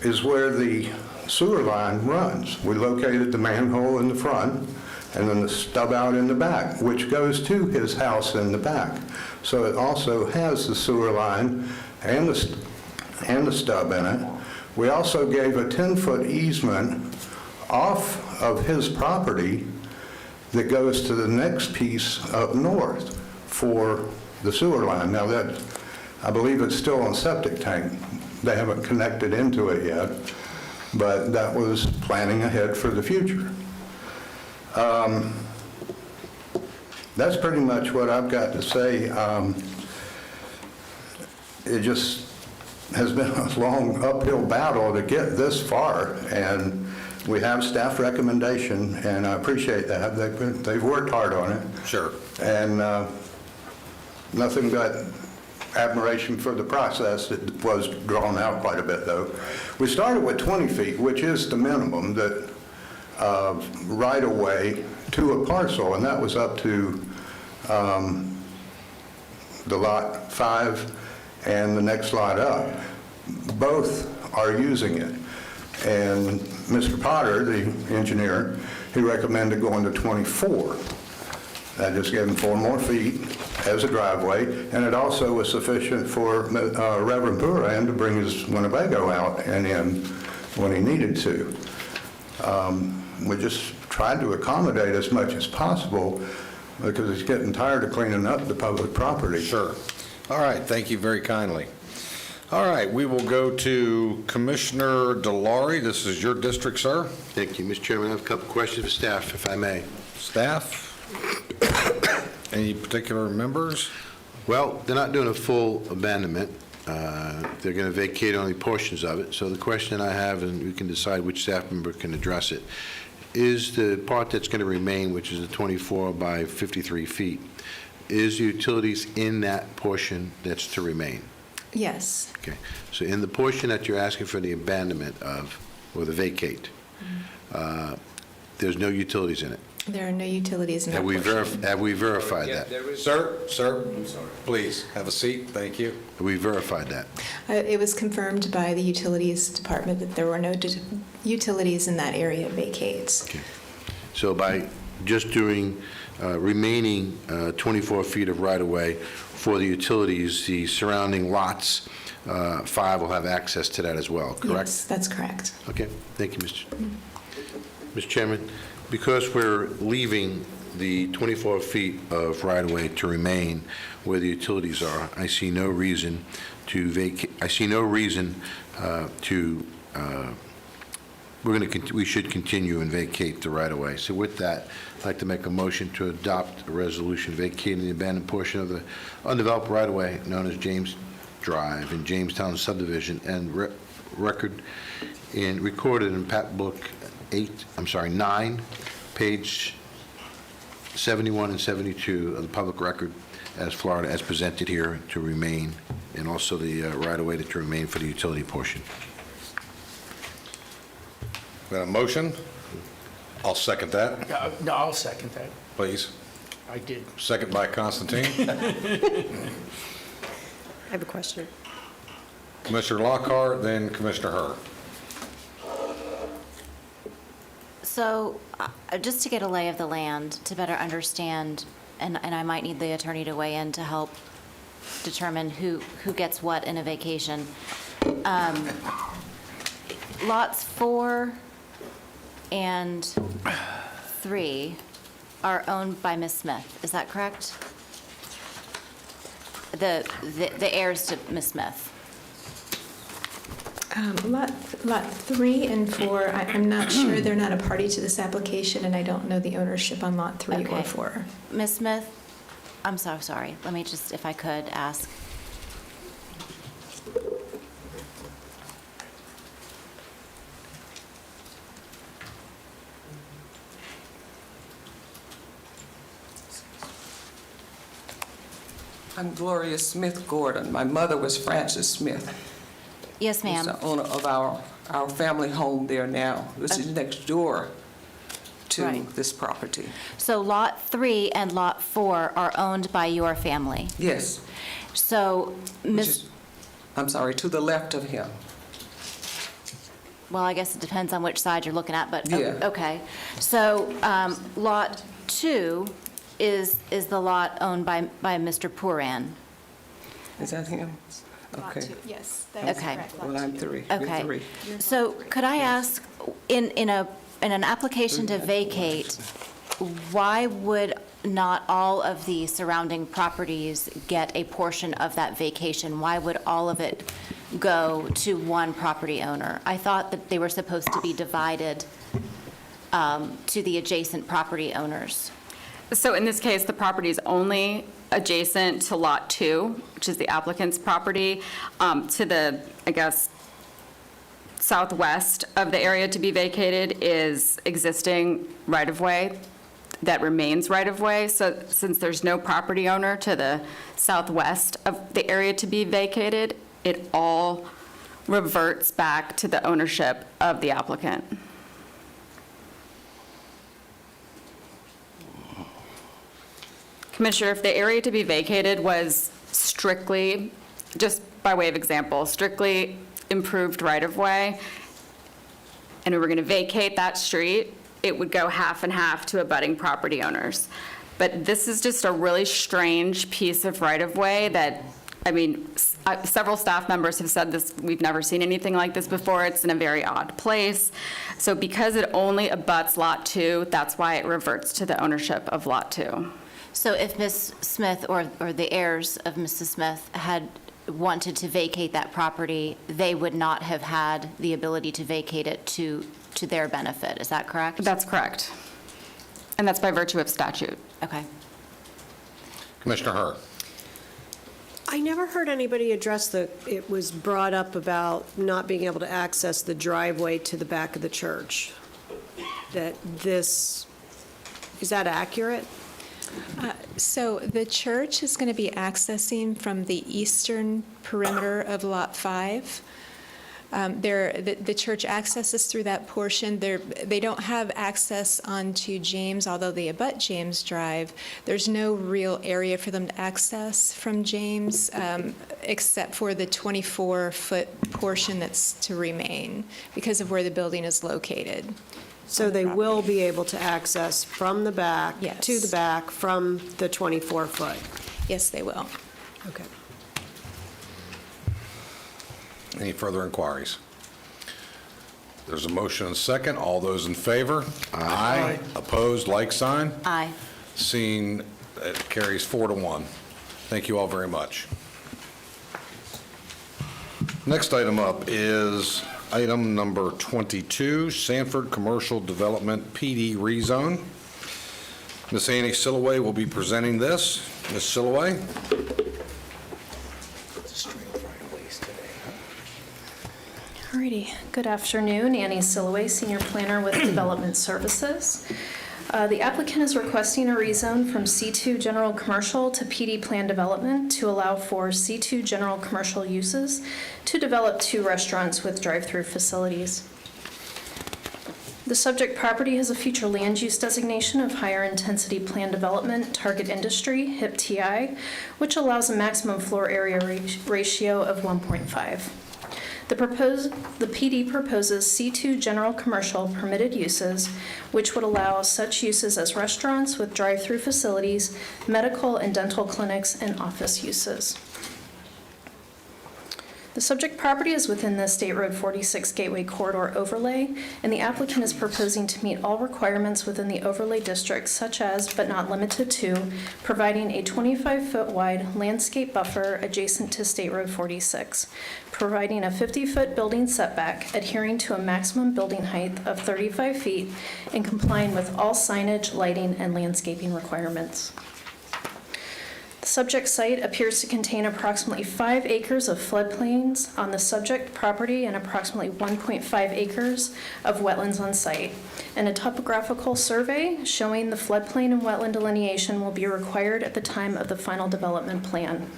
is where the sewer line runs. We located the manhole in the front and then the stub out in the back, which goes to his house in the back. So it also has the sewer line and the stub in it. We also gave a 10-foot easement off of his property that goes to the next piece up north for the sewer line. Now that, I believe it's still on septic tank. They haven't connected into it yet. but that was planning ahead for the future. That's pretty much what I've got to say. It just has been a long uphill battle to get this far, and we have staff recommendation, and I appreciate that. They've worked hard on it. Sure. And nothing but admiration for the process. It was drawn out quite a bit, though. We started with 20 feet, which is the minimum that right-of-way to a parcel, and that was up to the lot 5 and the next lot up. Both are using it. And Mr. Potter, the engineer, he recommended going to 24. That just gave him 4 more feet as a driveway, and it also was sufficient for Reverend Buran to bring his Winnebago out and in when he needed to. We just tried to accommodate as much as possible because he's getting tired of cleaning up the public property. Sure. All right, thank you very kindly. All right, we will go to Commissioner Delary. This is your district, sir. Thank you, Mr. Chairman. I have a couple questions for staff, if I may. Staff? Any particular members? Well, they're not doing a full abandonment. They're going to vacate only portions of it. So the question I have, and we can decide which staff member can address it, is the part that's going to remain, which is the 24 by 53 feet, is the utilities in that portion that's to remain? Yes. Okay. So in the portion that you're asking for the abandonment of, or the vacate, there's no utilities in it? There are no utilities in that Have we verified that? Sir, I'm sorry. Please, have a seat. Thank you. Have we verified that? It was confirmed by the utilities department that there were no utilities in that area of vacates. Okay. So by just doing remaining 24 feet of right-of-way for the utilities, the surrounding lots, 5 will have access to that as well, correct? Yes, that's correct. Okay, thank you, Mr. Chairman. Because we're leaving the 24 feet of right-of-way to remain where the utilities are, I see no reason to vacate, we should continue and vacate the right-of-way. So with that, I'd like to make a motion to adopt a resolution vacating the abandoned portion of the undeveloped right-of-way known as James Drive in Jamestown subdivision and recorded in Pat Book 9, page 71 and 72 of the public record as Florida as presented here to remain, and also the right-of-way to remain for the utility portion. Got a motion? I'll second that, No, I'll second that. please. I did. Second by Constantine. I have a question. Commissioner Lockhart, then Commissioner Herr. So just to get a lay of the land, to better understand, and I might need the attorney to weigh in to help determine who gets what in a vacation. Lots 4 and 3 are owned by Ms. Smith, is that correct? The heirs to Ms. Smith. Lot 3 and 4, I'm not sure. They're not a party to this application, and I don't know the ownership on Lot 3 or Okay. 4. Ms. Smith, I'm so sorry. Let me just, if I could, ask. I'm Gloria Smith Gordon. My mother was Frances Smith. Yes, ma'am. Who's the owner of our family home there now, which is next door to Right. this property. So Lot 3 and Lot 4 are owned by your family? Yes. So, I'm sorry, to the left of him. well, I guess it depends on which side you're looking at, but, Yeah. okay. So Lot 2 is the lot owned by Mr. Puran? Is that him? Lot Okay. 2, yes, that is Okay. correct. Well, I'm 3. Okay. You're 3. So could I ask, in an application to vacate, why would not all of the surrounding properties get a portion of that vacation? Why would all of it go to one property owner. I thought that they were supposed to be divided to the adjacent property owners. So in this case, the property is only adjacent to Lot 2, which is the applicant's property, to the, I guess, southwest of the area to be vacated is existing right-of-way that remains right-of-way. So since there's no property owner to the southwest of the area to be vacated, it all reverts back to the ownership of the applicant. Commissioner, if the area to be vacated was strictly, just by way of example, strictly improved right-of-way, and we were going to vacate that street, it would go half and half to abutting property owners. But this is just a really strange piece of right-of-way that, I mean, several staff members have said this, we've never seen anything like this before. It's in a very odd place. So because it only abuts Lot 2, that's why it reverts to the ownership of Lot 2. So if Ms. Smith or the heirs of Mrs. Smith had wanted to vacate that property, they would not have had the ability to vacate it to their benefit. Is that correct? That's correct. And that's by virtue of statute. Okay. Commissioner Herr. I never heard anybody address it was brought up about not being able to access the driveway to the back of the church. Is that accurate? So the church is going to be accessing from the eastern perimeter of Lot 5. The church accesses through that portion. They don't have access onto James, although they abut James Drive. There's no real area for them to access from James, except for the 24-foot portion that's to remain because of where the building is located. So they will be able to access from the back, Yes. to the back, from the 24-foot? Yes, they will. Okay. Any further inquiries? There's a motion and a second. All those in favor? Aye. Opposed, like sign? Aye. Seeing it carries 4-1. Thank you all very much. Next item up is item number 22, Sanford Commercial Development PD rezone. Ms. Annie Silloway will be presenting this. Ms. Silloway? Alrighty, good afternoon. Annie Silloway, Senior Planner with Development Services. The applicant is requesting a rezone from C2 General Commercial to PD Plan Development to allow for C2 General Commercial uses to develop 2 restaurants with drive-through facilities. The subject property has a future land use designation of higher intensity plan development target industry, HIP TI, which allows a maximum floor area ratio of 1.5. The PD proposes C2 general commercial permitted uses, which would allow such uses as restaurants with drive-through facilities, medical and dental clinics, and office uses. The subject property is within the State Road 46 Gateway Corridor overlay, and the applicant is proposing to meet all requirements within the overlay district, such as, but not limited to, providing a 25-foot wide landscape buffer adjacent to State Road 46, providing a 50-foot building setback, adhering to a maximum building height of 35 feet, and complying with all signage, lighting, and landscaping requirements. The subject site appears to contain approximately 5 acres of floodplains on the subject property and approximately 1.5 acres of wetlands on site. And a topographical survey showing the floodplain and wetland delineation will be required at the time of the final development plan.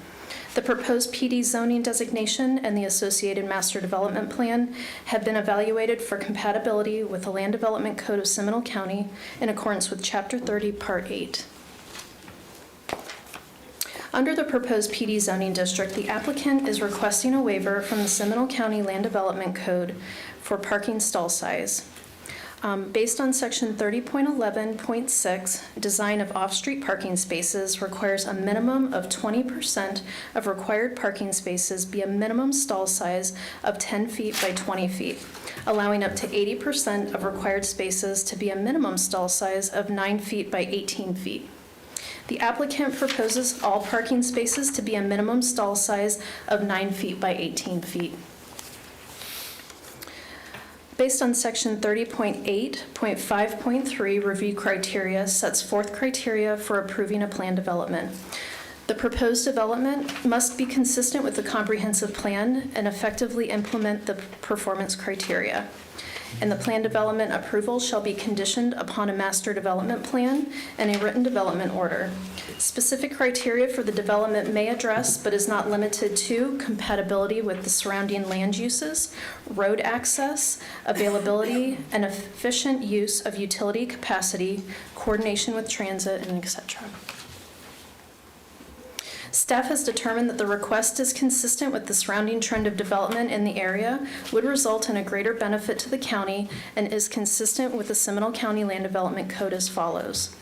The proposed PD zoning designation and the associated master development plan have been evaluated for compatibility with the Land Development Code of Seminole County in accordance with Chapter 30, Part 8. Under the proposed PD zoning district, the applicant is requesting a waiver from the Seminole County Land Development Code for parking stall size. Based on Section 30.11.6, design of off-street parking spaces requires a minimum of 20% of required parking spaces be a minimum stall size of 10 feet by 20 feet, allowing up to 80% of required spaces to be a minimum stall size of 9 feet by 18 feet. The applicant proposes all parking spaces to be a minimum stall size of 9 feet by 18 feet. Based on section 30.8.5.3, review criteria sets forth criteria for approving a plan development. The proposed development must be consistent with the comprehensive plan and effectively implement the performance criteria. And the plan development approval shall be conditioned upon a master development plan and a written development order. Specific criteria for the development may address, but is not limited to, compatibility with the surrounding land uses, road access, availability, and efficient use of utility capacity, coordination with transit, and etc. Staff has determined that the request is consistent with the surrounding trend of development in the area, would result in a greater benefit to the county, and is consistent with the Seminole County Land Development Code as follows.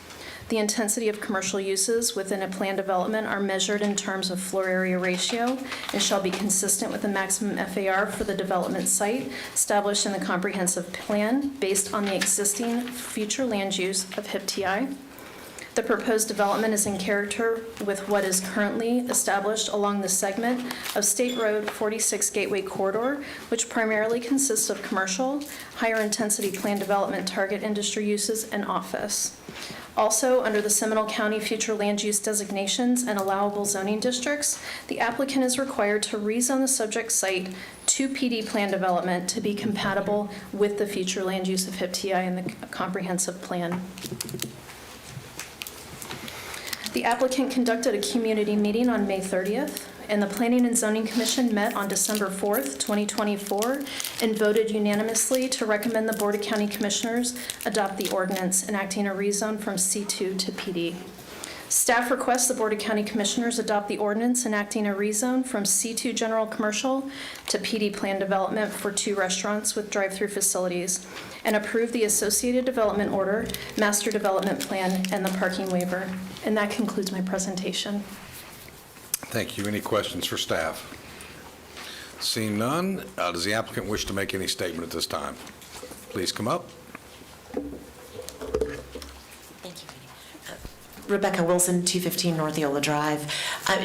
The intensity of commercial uses within a plan development are measured in terms of floor area ratio and shall be consistent with the maximum FAR for the development site established in the comprehensive plan based on the existing future land use of HIP-TI. The proposed development is in character with what is currently established along the segment of State Road 46 Gateway Corridor, which primarily consists of commercial, higher intensity planned development target industry uses, and office. Also, under the Seminole County future land use designations and allowable zoning districts, the applicant is required to rezone the subject site to PD plan development to be compatible with the future land use of HIP-TI in the comprehensive plan. The applicant conducted a community meeting on May 30th, and the Planning and Zoning Commission met on December 4th, 2024, and voted unanimously to recommend the Board of County Commissioners adopt the ordinance enacting a rezone from C2 to PD. Staff requests the Board of County Commissioners adopt the ordinance enacting a rezone from C2 General Commercial to PD Plan Development for 2 restaurants with drive-through facilities, and approve the associated development order, master development plan, and the parking waiver. And that concludes my presentation. Thank you. Any questions for staff? Seeing none, does the applicant wish to make any statement at this time? Please come up. Rebecca Wilson, 215 North Eola Drive.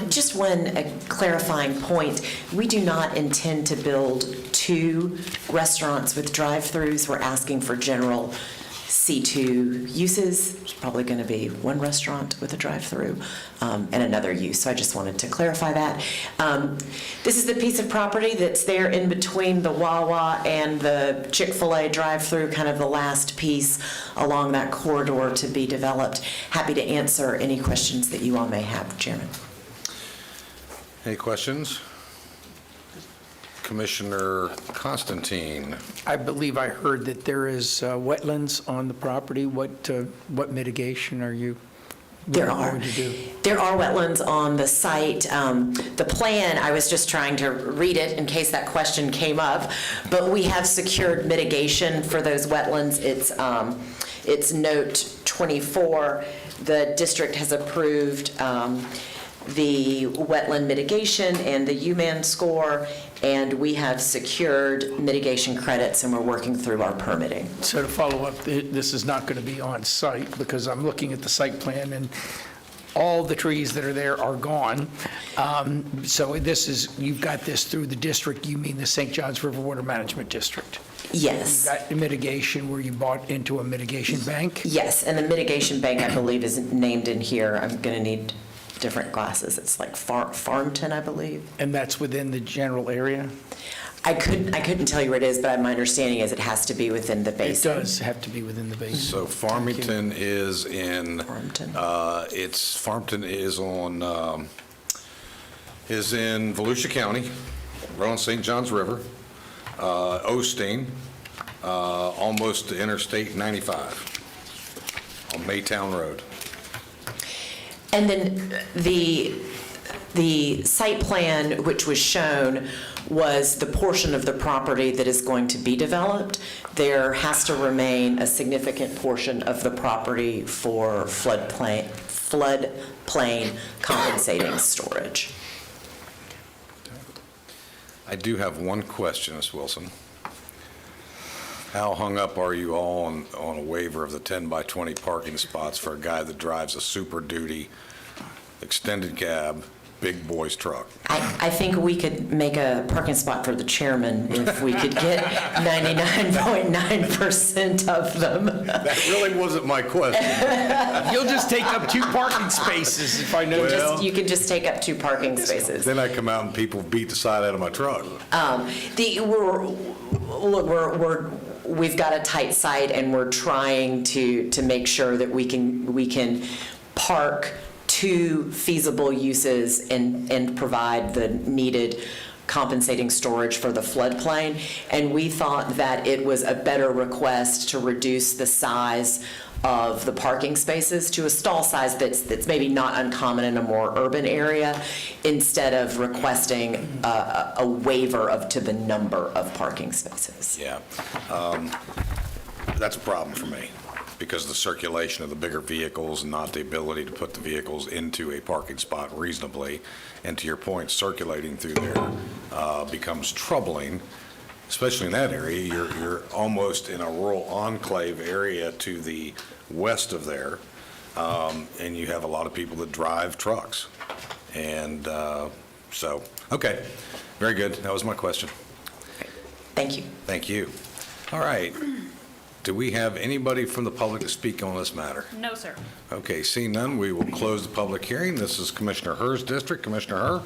Just one clarifying point. We do not intend to build 2 restaurants with drive-throughs. We're asking for general C2 uses. It's probably going to be 1 restaurant with a drive-through and another use. So I just wanted to clarify that. This is the piece of property that's there in between the Wawa and the Chick-fil-A drive-through, kind of the last piece along that corridor to be developed. Happy to answer any questions that you all may have, Chairman. Any questions? Commissioner Constantine. I believe I heard that there is wetlands on the property. What mitigation are you going to do? There are wetlands on the site. The plan, I was just trying to read it in case that question came up, but we have secured mitigation for those wetlands. It's note 24. The district has approved the wetland mitigation and the UMAN score, and we have secured mitigation credits, and we're working through our permitting. So to follow up, this is not going to be on site, because I'm looking at the site plan and all the trees that are there are gone. So this is, you've got this through the district, you mean the St. Johns River Water Management District? Yes. You've got the mitigation where you bought into a mitigation bank? Yes, and the mitigation bank, I believe, is named in here. I'm going to need different glasses. It's like Farmton, I believe. And that's within the general area? I couldn't tell you where it is, but my understanding is it has to be within the basin. It does have to be within the basin. So Farmington is in. Farmington is on. Is in Volusia County, right on St. Johns River, Osteen, almost to Interstate 95 on Maytown Road. And then the site plan, which was shown, was the portion of the property that is going to be developed. There has to remain a significant portion of the property for floodplain compensating storage. I do have one question, Ms. Wilson. How hung up are you all on a waiver of the 10 by 20 parking spots for a guy that drives a Super Duty extended cab, big boy's truck. I think we could make a parking spot for the chairman if we could get 99.9% of them. That really wasn't my question. You'll just take up 2 parking spaces if I know. Well- You can just take up 2 parking spaces. Then I come out and people beat the side out of my truck. We've got a tight site, and we're trying to make sure that we can park 2 feasible uses and provide the needed compensating storage for the floodplain. And we thought that it was a better request to reduce the size of the parking spaces to a stall size that's maybe not uncommon in a more urban area, instead of requesting a waiver to the number of parking spaces. Yeah. That's a problem for me, because of the circulation of the bigger vehicles and not the ability to put the vehicles into a parking spot reasonably. And to your point, circulating through there becomes troubling, especially in that area. You're almost in a rural enclave area to the west of there, and you have a lot of people that drive trucks. And so, okay, very good. That was my question. Thank you. Thank you. All right. Do we have anybody from the public to speak on this matter? No, sir. Okay, seeing none, we will close the public hearing. This is Commissioner Herr's district. Commissioner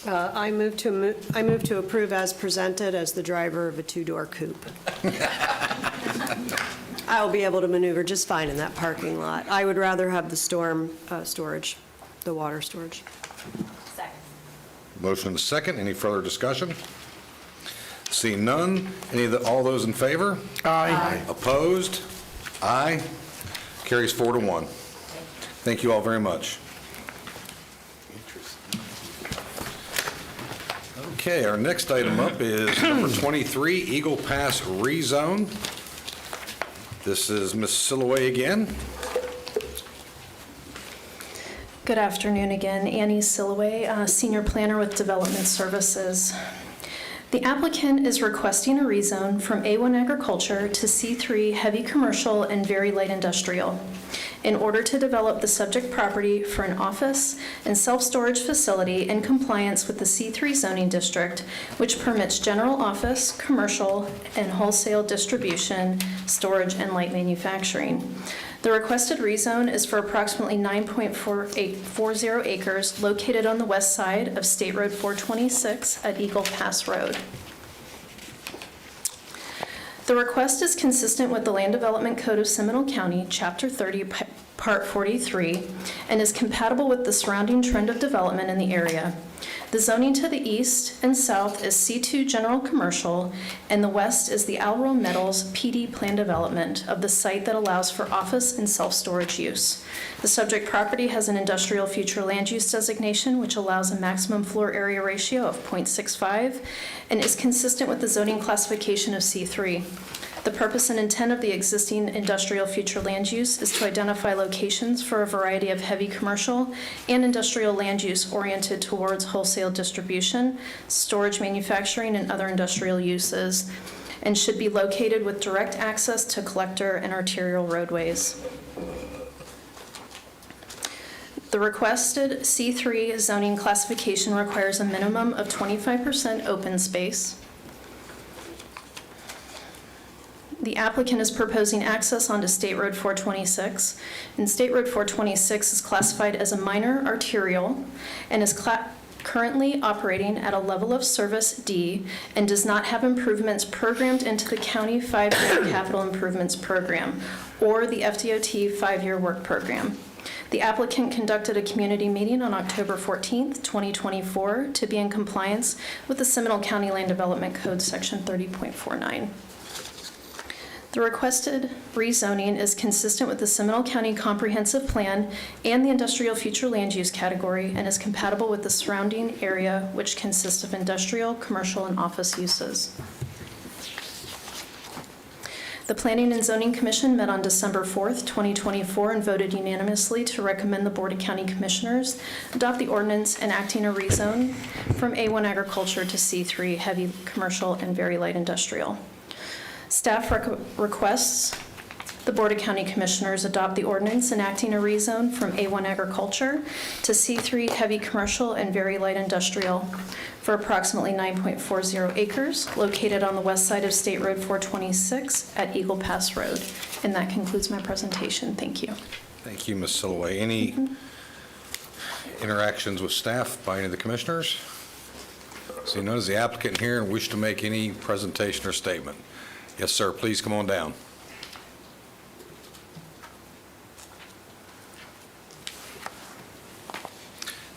Herr? I move to approve as presented as the driver of a 2-door coupe. I will be able to maneuver just fine in that parking lot. I would rather have the storage, the water storage. Second. Motion and a second. Any further discussion? Seeing none, all those in favor? Aye. Opposed? Aye. Carries 4-1. Thank you all very much. Okay, our next item up is number 23, Eagle Pass rezone. This is Ms. Silloway again. Good afternoon again. Annie Silloway, Senior Planner with Development Services. The applicant is requesting a rezone from A1 Agriculture to C3 Heavy Commercial and Very Light Industrial in order to develop the subject property for an office and self-storage facility in compliance with the C3 zoning district, which permits general office, commercial, and wholesale distribution, storage, and light manufacturing. The requested rezone is for approximately 9.40 acres located on the west side of State Road 426 at Eagle Pass Road. The request is consistent with the Land Development Code of Seminole County, Chapter 30, Part 43, and is compatible with the surrounding trend of development in the area. The zoning to the east and south is C2 General Commercial, and the west is the Alro Metals PD plan development of the site that allows for office and self-storage use. The subject property has an industrial future land use designation, which allows a maximum floor area ratio of 0.65 and is consistent with the zoning classification of C3. The purpose and intent of the existing industrial future land use is to identify locations for a variety of heavy commercial and industrial land use oriented towards wholesale distribution, storage, manufacturing, and other industrial uses, and should be located with direct access to collector and arterial roadways. The requested C3 zoning classification requires a minimum of 25% open space. The applicant is proposing access onto State Road 426, and State Road 426 is classified as a minor arterial and is currently operating at a level of service D and does not have improvements programmed into the County 5-Year Capital Improvements Program or the FDOT 5-Year Work Program. The applicant conducted a community meeting on October 14th, 2024 to be in compliance with the Seminole County Land Development Code, Section 30.49. The requested rezoning is consistent with the Seminole County Comprehensive Plan and the Industrial Future Land Use category and is compatible with the surrounding area, which consists of industrial, commercial, and office uses. The Planning and Zoning Commission met on December 4th, 2024 and voted unanimously to recommend the Board of County Commissioners adopt the ordinance enacting a rezone from A1 Agriculture to C3 Heavy Commercial and Very Light Industrial. Staff requests the Board of County Commissioners adopt the ordinance enacting a rezone from A1 agriculture to C3 heavy commercial and very light industrial for approximately 9.40 acres located on the west side of State Road 426 at Eagle Pass Road. And that concludes my presentation. Thank you. Thank you, Ms. Silloway. Any interactions with staff by any of the commissioners? Seeing none, is the applicant here and wish to make any presentation or statement? Yes, sir. Please come on down.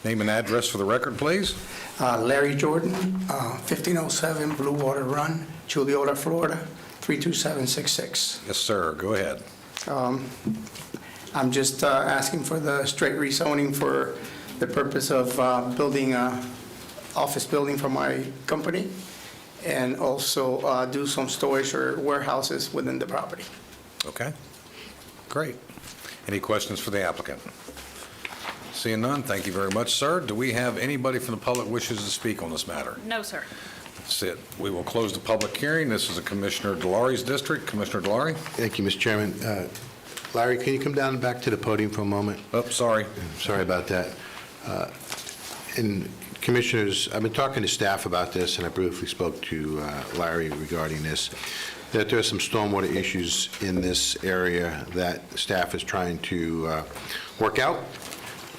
Name and address for the record, please. Larry Jordan, 1507 Blue Water Run, Juliota, Florida, 32766. Yes, sir. Go ahead. I'm just asking for the straight rezoning for the purpose of building a office building for my company and also do some storage or warehouses within the property. Okay. Great. Any questions for the applicant? Seeing none, thank you very much, sir. Do we have anybody from the public wishes to speak on this matter? No, sir. That's it. We will close the public hearing. This is a Commissioner Delari's district. Commissioner Delary? Thank you, Mr. Chairman. Larry, can you come down back to the podium for a moment? Oh, sorry. Sorry about that. And Commissioners, I've been talking to staff about this, and I briefly spoke to Larry regarding this, that there are some stormwater issues in this area that staff is trying to work out,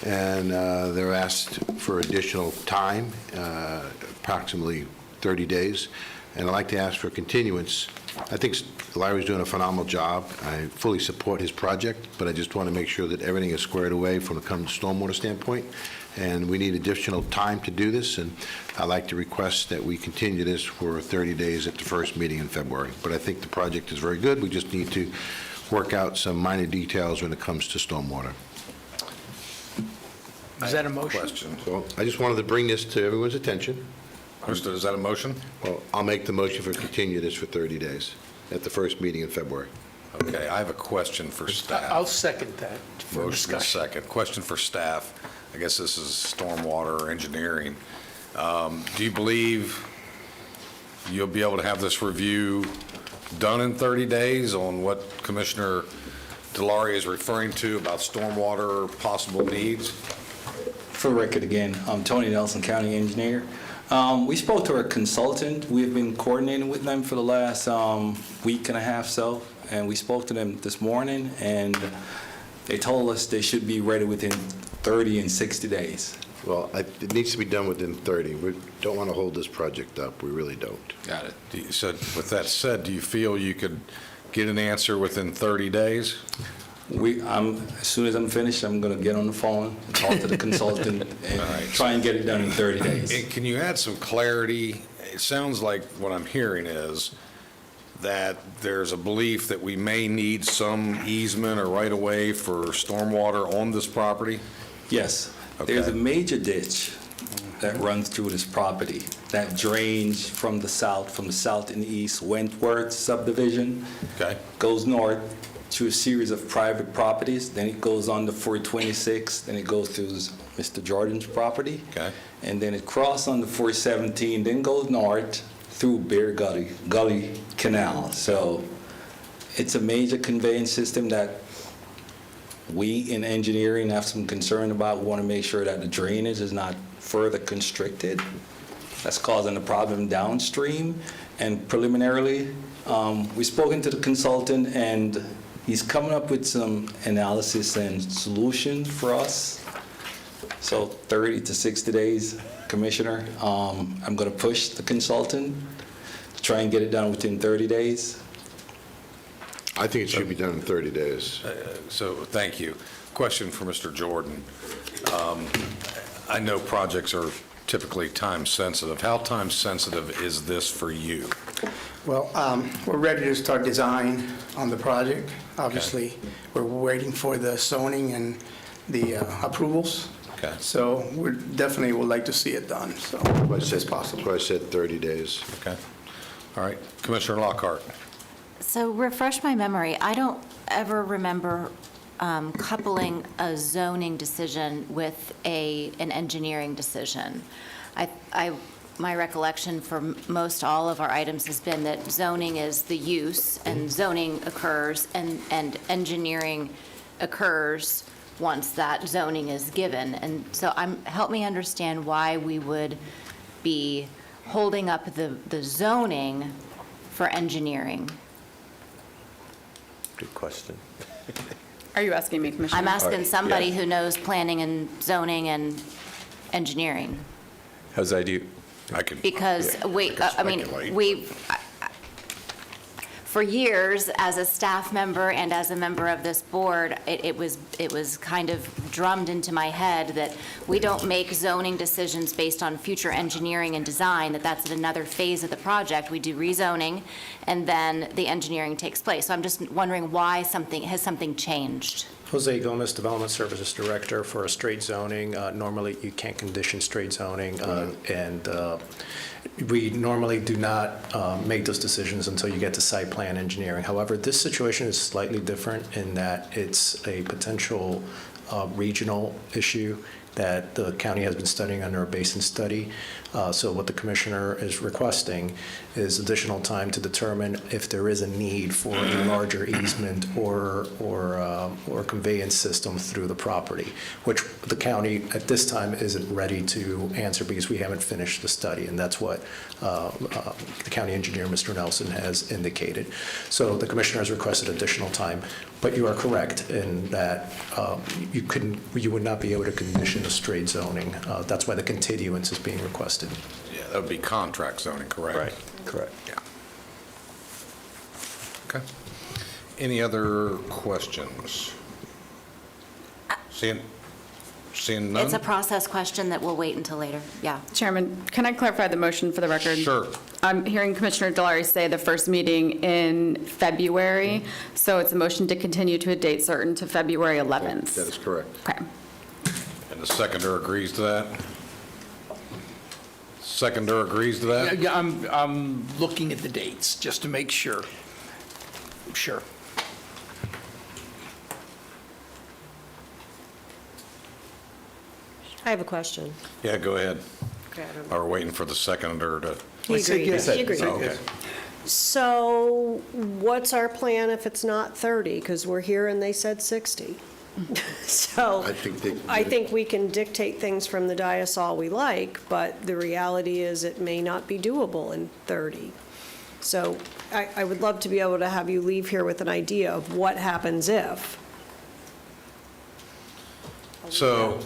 and they're asked for additional time, approximately 30 days, and I'd like to ask for continuance. I think Larry's doing a phenomenal job. I fully support his project, but I just want to make sure that everything is squared away from a stormwater standpoint, and we need additional time to do this, and I'd like to request that we continue this for 30 days at the first meeting in February. But I think the project is very good. We just need to work out some minor details when it comes to stormwater. Is that a motion? Question. So I just wanted to bring this to everyone's attention. Understood. Is that a motion? Well, I'll make the motion for continue this for 30 days at the first meeting in February. Okay, I have a question for staff. I'll second that for Motion is discussion. second. Question for staff. I guess this is stormwater or engineering. Do you believe you'll be able to have this review done in 30 days on what Commissioner Delary is referring to about stormwater possible needs? For the record again, I'm Tony Nelson, County Engineer. We spoke to our consultant. We've been coordinating with them for the last week and a half so, and we spoke to them this morning, and they told us they should be ready within 30 and 60 days. Well, it needs to be done within 30. We don't want to hold this project up. We really don't. Got it. So with that said, do you feel you could get an answer within 30 days? As soon as I'm finished, I'm going to get on the phone and talk to the consultant and try and get it done in 30 days. And can you add some clarity? It sounds like what I'm hearing is that there's a belief that we may need some easement or right-of-way for stormwater on this property? Yes. Okay. There's a major ditch that runs through this property that drains from the south and east, Wentworth subdivision. Okay. Goes north through a series of private properties, then it goes on to 426, then it goes through Mr. Jordan's property. Okay. And then it crosses on the 417, then goes north through Bear Gully Canal. So it's a major conveyance system that we in engineering have some concern about. We want to make sure that the drainage is not further constricted. That's causing a problem downstream. And preliminarily, we've spoken to the consultant, and he's coming up with some analysis and solutions for us. So 30 to 60 days, Commissioner. I'm going to push the consultant to try and get it done within 30 days. I think it should be done in 30 days. So thank you. Question for Mr. Jordan. I know projects are typically time sensitive. How time sensitive is this for you? Well, we're ready to start design on the project. Obviously, we're waiting for the zoning and the approvals. Okay. So we definitely would like to see it done, so as soon as possible. That's why I said 30 days. Okay. All right. Commissioner Lockhart. So refresh my memory. I don't ever remember coupling a zoning decision with an engineering decision. I my recollection for most all of our items has been that zoning is the use, and zoning occurs, and engineering occurs once that zoning is given. And so help me understand why we would be holding up the zoning for engineering. Good question. Are you asking me, Commissioner? I'm asking somebody Yeah. who knows planning and zoning and engineering. How's that you? Because for years, as a staff member and as a member of this board, it was kind of drummed into my head that we don't make zoning decisions based on future engineering and design, that's at another phase of the project. We do rezoning, and then the engineering takes place. So I'm just wondering why has something changed? Jose Gomez, Development Services Director for a straight zoning. Normally, you can't condition straight zoning, and we normally do not make those decisions until you get to site plan engineering. However, this situation is slightly different in that it's a potential regional issue that the county has been studying under a basin study. So what the commissioner is requesting is additional time to determine if there is a need for a larger easement or conveyance system through the property, which the county at this time isn't ready to answer because we haven't finished the study, and that's what the county engineer, Mr. Nelson, has indicated. So the commissioner has requested additional time, but you are correct in that you would not be able to condition a straight zoning. That's why the continuance is being requested. Yeah, that would be contract zoning, correct? Right, correct. Yeah. Okay. Any other questions? Seeing none? It's a process question that we'll wait until later. Yeah. Chairman, can I clarify the motion for the record? Sure. I'm hearing Commissioner Delary say the first meeting in February, so it's a motion to continue to a date certain to February 11th. That is correct. Okay. And the seconder agrees to that? Seconder agrees to that? Yeah, I'm looking at the dates, just to make sure. Sure. I have a question. Yeah, go ahead. Okay, I don't- Or we're waiting for the seconder to... He agreed. He agreed. Oh, okay. So what's our plan if it's not 30? Because we're here and they said 60. So I think we can dictate things from the dais all we like, but the reality is it may not be doable in 30. So I would love to be able to have you leave here with an idea of what happens if. So,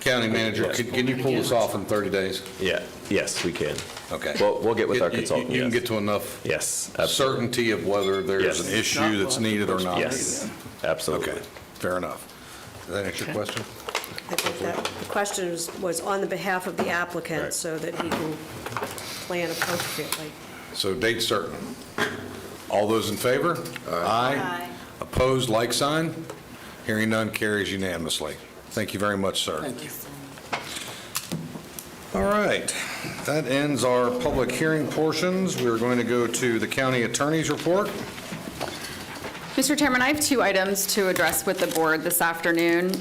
County Manager, can you pull this off in 30 days? Yeah, yes, we can. Okay. We'll get with our consultant. You can yes. get to enough Yes, absolutely. certainty of whether there's Yes. an issue that's needed or not needed? Yes, absolutely. Okay, fair enough. Does that answer your question? I think that the question was on the behalf of the applicant Right. so that he can plan appropriately. So date certain. All those in favor? Aye. Opposed, like sign? Hearing none, carries unanimously. Thank you very much, sir. Thank you. All right, that ends our public hearing portions. We're going to go to the county attorney's report. Mr. Chairman, I have two items to address with the board this afternoon.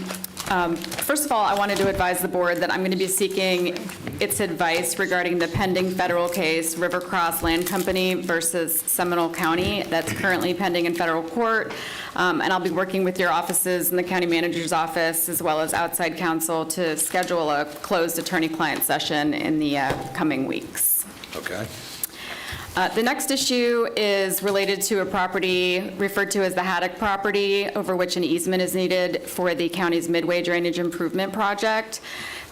First of all, I wanted to advise the board that I'm going to be seeking its advice regarding the pending federal case, River Cross Land Company versus Seminole County, that's currently pending in federal court. And I'll be working with your offices and the county manager's office, as well as outside counsel, to schedule a closed attorney-client session in the coming weeks. Okay. The next issue is related to a property referred to as the Haddock property, over which an easement is needed for the county's Midway Drainage Improvement Project.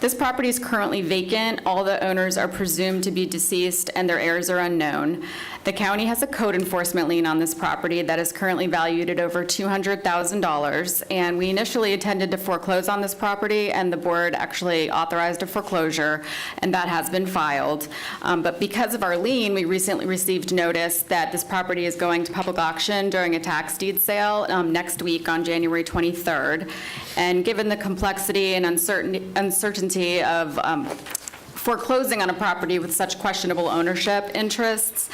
This property is currently vacant. All the owners are presumed to be deceased and their heirs are unknown. The county has a code enforcement lien on this property that is currently valued at over $200,000, and we initially intended to foreclose on this property, and the board actually authorized a foreclosure, and that has been filed. But because of our lien, we recently received notice that this property is going to public auction during a tax deed sale next week on January 23rd. And given the complexity and uncertainty of foreclosing on a property with such questionable ownership interests,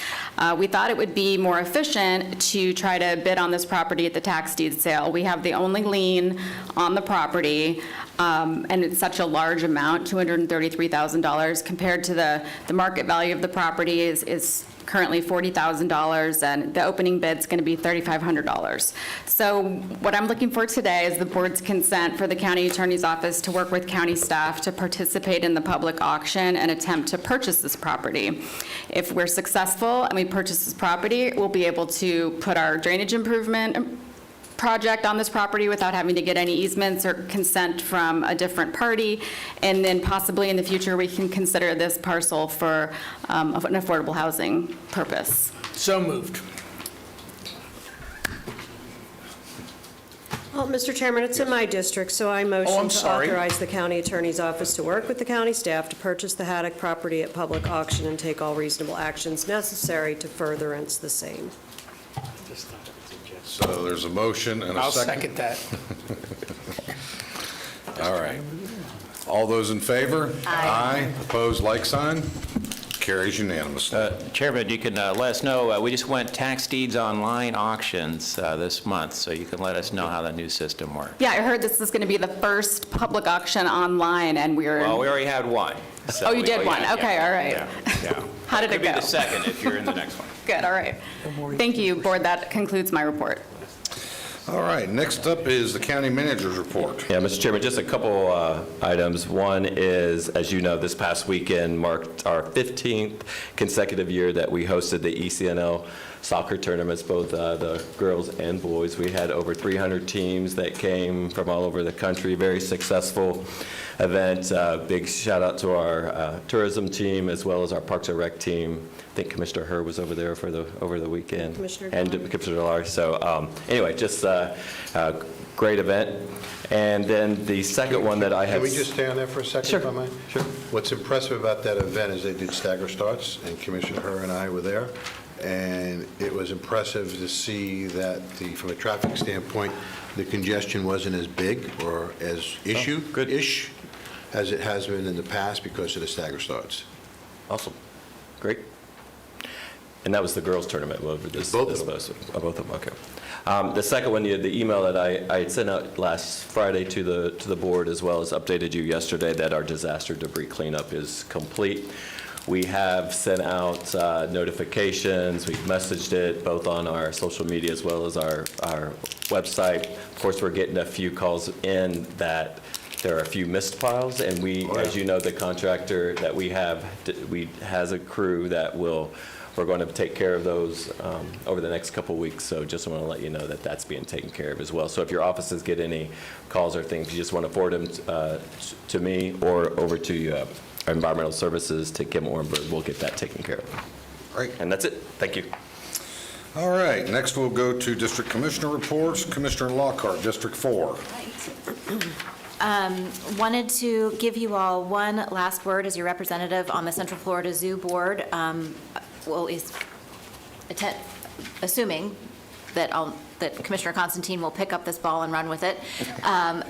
we thought it would be more efficient to try to bid on this property at the tax deed sale. We have the only lien on the property, and it's such a large amount, $233,000, compared to the market value of the property is currently $40,000, and the opening bid's going to be $3,500. So what I'm looking for today is the board's consent for the county attorney's office to work with county staff to participate in the public auction and attempt to purchase this property. If we're successful and we purchase this property, we'll be able to put our drainage improvement project on this property without having to get any easements or consent from a different party, and then possibly in the future we can consider this parcel for an affordable housing purpose. So moved. Well, Mr. Chairman, it's in my district, so I motion to authorize the county attorney's office to work with the county staff to purchase the Haddock property at public auction and take all reasonable actions necessary to furtherance the same. So there's a motion and a I'll second. second that. All right. All those in favor? Aye. Opposed, like sign? Carries unanimously. Chairman, you can let us know, we just went tax deeds online auctions this month, so you can let us know how the new system works. Yeah, I heard this is going to be the first public auction online, and we're... Well, we already had one. So oh, you did one? Okay, all right. Yeah. How did it go? Could be the second if you're in the next one. Good, all right. Thank you, board. That concludes my report. All right, next up is the county manager's report. Yeah, Mr. Chairman, just a couple items. One is, as you know, this past weekend marked our 15th consecutive year that we hosted the ECNL soccer tournaments, both the girls and boys. We had over 300 teams that came from all over the country. Very successful event. Big shout out to our tourism team as well as our Parks and Rec team. I think Commissioner Herr was over there for over the weekend. Commissioner and Commissioner Delary. So anyway, just a great event. And then the second one that I have... Can we just stay on there for a second, Sure. if I might? Sure. What's impressive about that event is they did stagger starts, and Commissioner Herr and I were there. And it was impressive to see that from a traffic standpoint, the congestion wasn't as big or as issue-ish as it has been in the past because of the stagger starts. Awesome. Great. And that was the girls' tournament over this. Both this of them. both of them. Okay. The second one, the email that I had sent out last Friday to the board, as well as updated you yesterday, that our disaster debris cleanup is complete. We have sent out notifications. We've messaged it both on our social media as well as our website. Of course, we're getting a few calls in that there are a few missed files, and as you know, the contractor that we have has a crew that we're going to take care of those over the next couple of weeks. So just want to let you know that that's being taken care of as well. So if your offices get any calls or things, you just want to forward them to me or over to Environmental Services to Kim Ornberg. We'll get that taken care of. Great. And that's it. Thank you. All right, next we'll go to District Commissioner reports. Commissioner Lockhart, District 4. Wanted to give you all one last word as your representative on the Central Florida Zoo Board. Assuming that Commissioner Constantine will pick up this ball and run with it.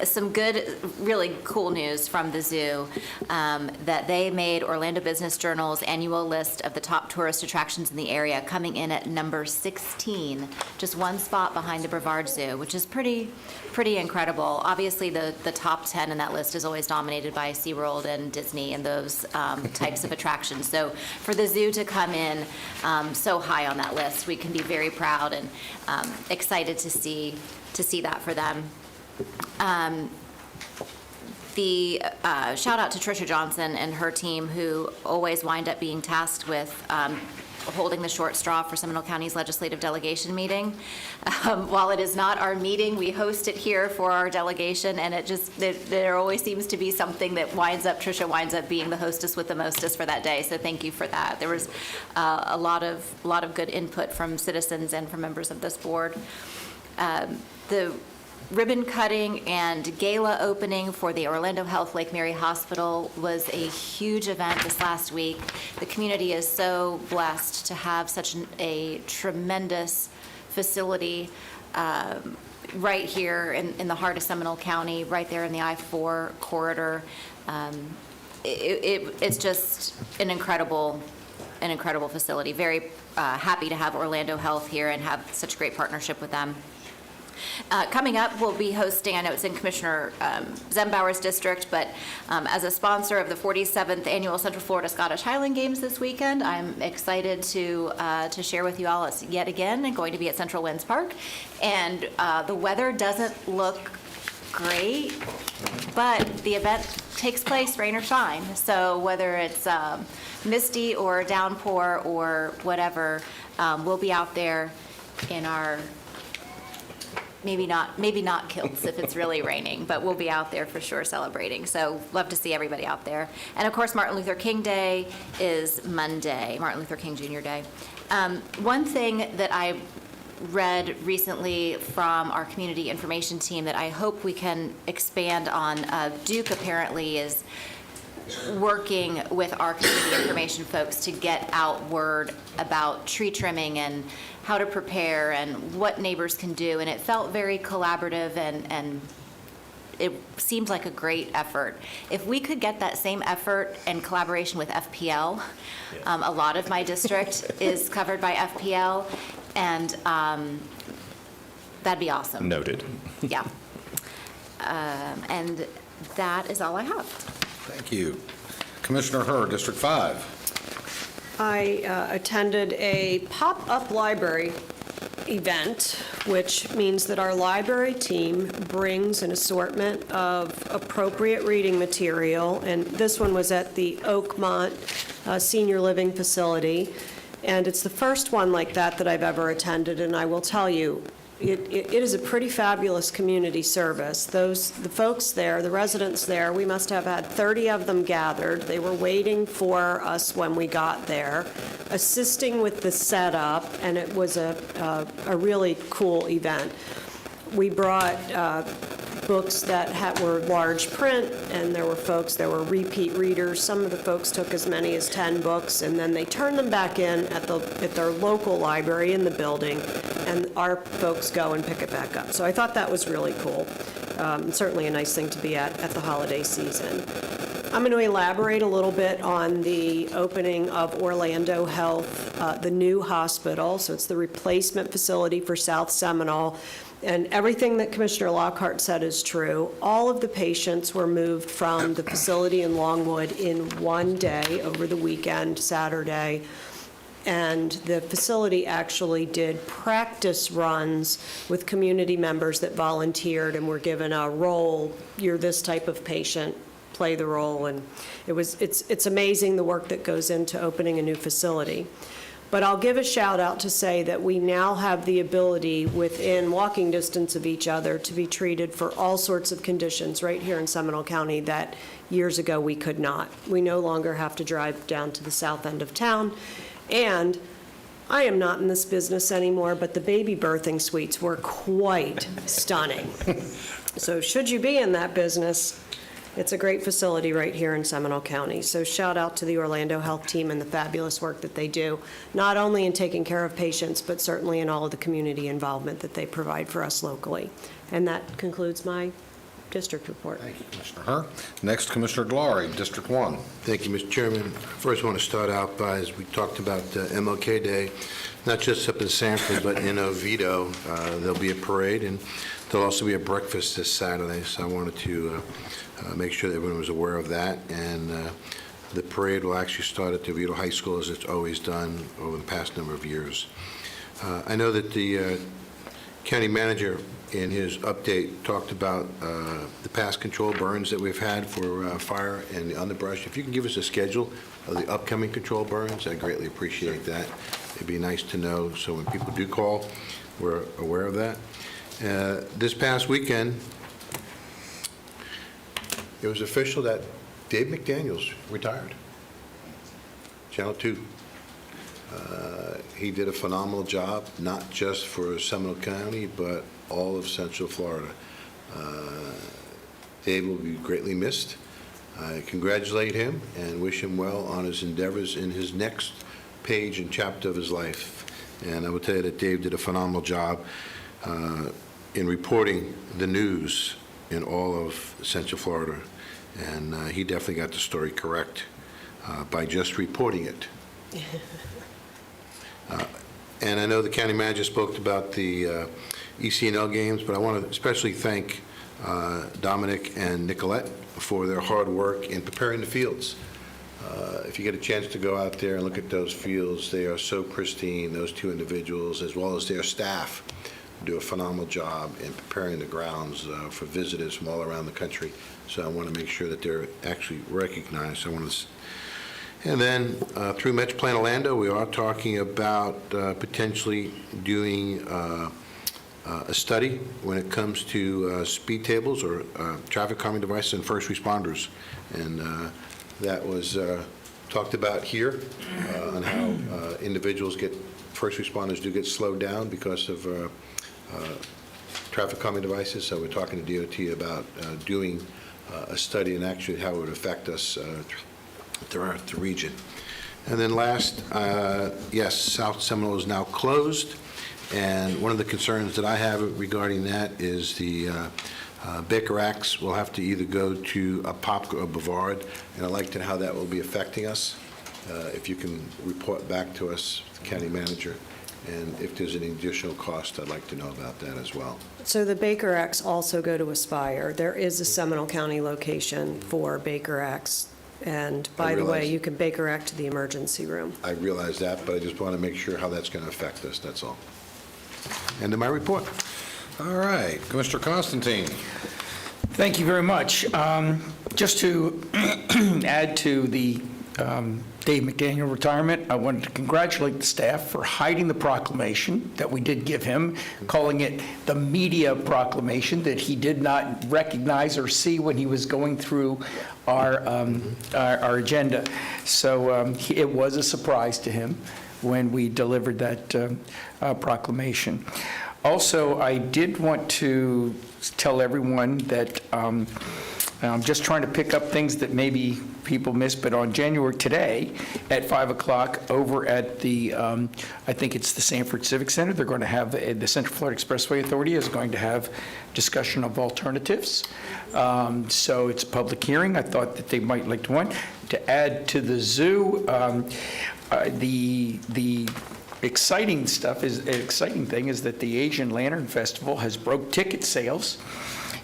Some good, really cool news from the zoo, that they made Orlando Business Journal's annual list of the top tourist attractions in the area, coming in at number 16, just one spot behind the Brevard Zoo, which is pretty incredible. Obviously, the top 10 in that list is always dominated by SeaWorld and Disney and those types of attractions. So for the zoo to come in so high on that list, we can be very proud and excited to see that for them. The shout out to Tricia Johnson and her team, who always wind up being tasked with holding the short straw for Seminole County's legislative delegation meeting. While it is not our meeting, we host it here for our delegation, and there always seems to be something that Tricia winds up being the hostess with the mostest for that day, so thank you for that. There was a lot of good input from citizens and from members of this board. The ribbon cutting and gala opening for the Orlando Health Lake Mary Hospital was a huge event this last week. The community is so blessed to have such a tremendous facility right here in the heart of Seminole County, right there in the I-4 corridor. it's just an incredible facility. Very happy to have Orlando Health here and have such a great partnership with them. Coming up, we'll be hosting, I know it's in Commissioner Zembauer's district, but as a sponsor of the 47th Annual Central Florida Scottish Highland Games this weekend, I'm excited to share with you all. It's yet again going to be at Central Winds Park, and the weather doesn't look great, but the event takes place rain or shine. So whether it's misty or downpour or whatever, we'll be out there in our maybe not kilts if it's really raining, but we'll be out there for sure celebrating. So love to see everybody out there. And of course, Martin Luther King Day is Monday, Martin Luther King Jr. Day. One thing that I read recently from our community information team that I hope we can expand on, Duke apparently is working with our community information folks to get out word about tree trimming and how to prepare and what neighbors can do. And it felt very collaborative and it seemed like a great effort. If we could get that same effort and collaboration with FPL, a lot of my district is covered by FPL, and that'd be awesome. Noted. Yeah. And that is all I have. Thank you. Commissioner Hurd, District 5. I attended a pop-up library event, which means that our library team brings an assortment of appropriate reading material, and this one was at the Oakmont Senior Living Facility, and it's the first one like that I've ever attended, and I will tell you, it is a pretty fabulous community service. The folks there, the residents there, we must have had 30 of them gathered. They were waiting for us when we got there, assisting with the setup, and it was a really cool event. We brought books that were large print, and there were repeat readers. Some of the folks took as many as 10 books, and then they turned them back in at their local library in the building, and our folks go and pick it back up. So I thought that was really cool. Certainly a nice thing to be at the holiday season. I'm going to elaborate a little bit on the opening of Orlando Health, the new hospital. So it's the replacement facility for South Seminole. And everything that Commissioner Lockhart said is true. All of the patients were moved from the facility in Longwood in one day over the weekend, Saturday. And the facility actually did practice runs with community members that volunteered and were given a role. You're this type of patient, play the role. And it's amazing the work that goes into opening a new facility. But I'll give a shout out to say that we now have the ability within walking distance of each other to be treated for all sorts of conditions right here in Seminole County that years ago we could not. We no longer have to drive down to the south end of town. And I am not in this business anymore, but the baby birthing suites were quite stunning. So should you be in that business, it's a great facility right here in Seminole County. So shout out to the Orlando Health team and the fabulous work that they do, not only in taking care of patients, but certainly in all of the community involvement that they provide for us locally. And that concludes my district report. Thank you, Commissioner Hurd. Next, Commissioner Glary, District 1. Thank you, Mr. Chairman. First, I want to start out by, as we talked about MLK Day, not just up in Sanford, but in Oviedo. There'll be a parade, and there'll also be a breakfast this Saturday, so I wanted to make sure that everyone was aware of that. And the parade will actually start at the Oviedo High School, as it's always done over the past number of years. I know that the county manager in his update talked about the past control burns that we've had for fire and the underbrush. If you can give us a schedule of the upcoming control burns, I'd greatly appreciate that. It'd be nice to know, so when people do call, we're aware of that. This past weekend, it was official that Dave McDaniels retired. Channel 2. He did a phenomenal job, not just for Seminole County, but all of Central Florida. Dave will be greatly missed. I congratulate him and wish him well on his endeavors in his next page and chapter of his life. And I will tell you that Dave did a phenomenal job in reporting the news in all of Central Florida. And he definitely got the story correct by just reporting it. And I know the county manager spoke about the ECNL games, but I want to especially thank Dominic and Nicolette for their hard work in preparing the fields. If you get a chance to go out there and look at those fields, they are so pristine. Those two individuals, as well as their staff, do a phenomenal job in preparing the grounds for visitors from all around the country. So I want to make sure that they're actually recognized. And then through Metro Plan Orlando, we are talking about potentially doing a study when it comes to speed tables or traffic calming devices and first responders. And that was talked about here on how first responders do get slowed down because of traffic calming devices. So we're talking to DOT about doing a study and actually how it would affect us throughout the region. And then last, yes, South Seminole is now closed. And one of the concerns that I have regarding that is the Baker Acts will have to either go to Apopka or Brevard, and I'd like to know how that will be affecting us. If you can report back to us, the county manager, and if there's any additional cost, I'd like to know about that as well. So the Baker Acts also go to Aspire. There is a Seminole County location for Baker Acts. And by the way, you can Baker Act to the emergency room. I realize that, but I just want to make sure how that's going to affect us, that's all. End of my report. All right, Mr. Constantine. Thank you very much. Just to add to the Dave McDaniel retirement, I wanted to congratulate the staff for hiding the proclamation that we did give him, calling it the media proclamation that he did not recognize or see when he was going through our agenda. So it was a surprise to him when we delivered that proclamation. Also, I did want to tell everyone that I'm just trying to pick up things that maybe people missed, but on today at 5 o'clock over at the, I think it's the Sanford Civic Center, they're going to have, the Central Florida Expressway Authority is going to have discussion of alternatives. So it's a public hearing. I thought that they might like to add to the zoo. The exciting thing is that the Asian Lantern Festival has broke ticket sales.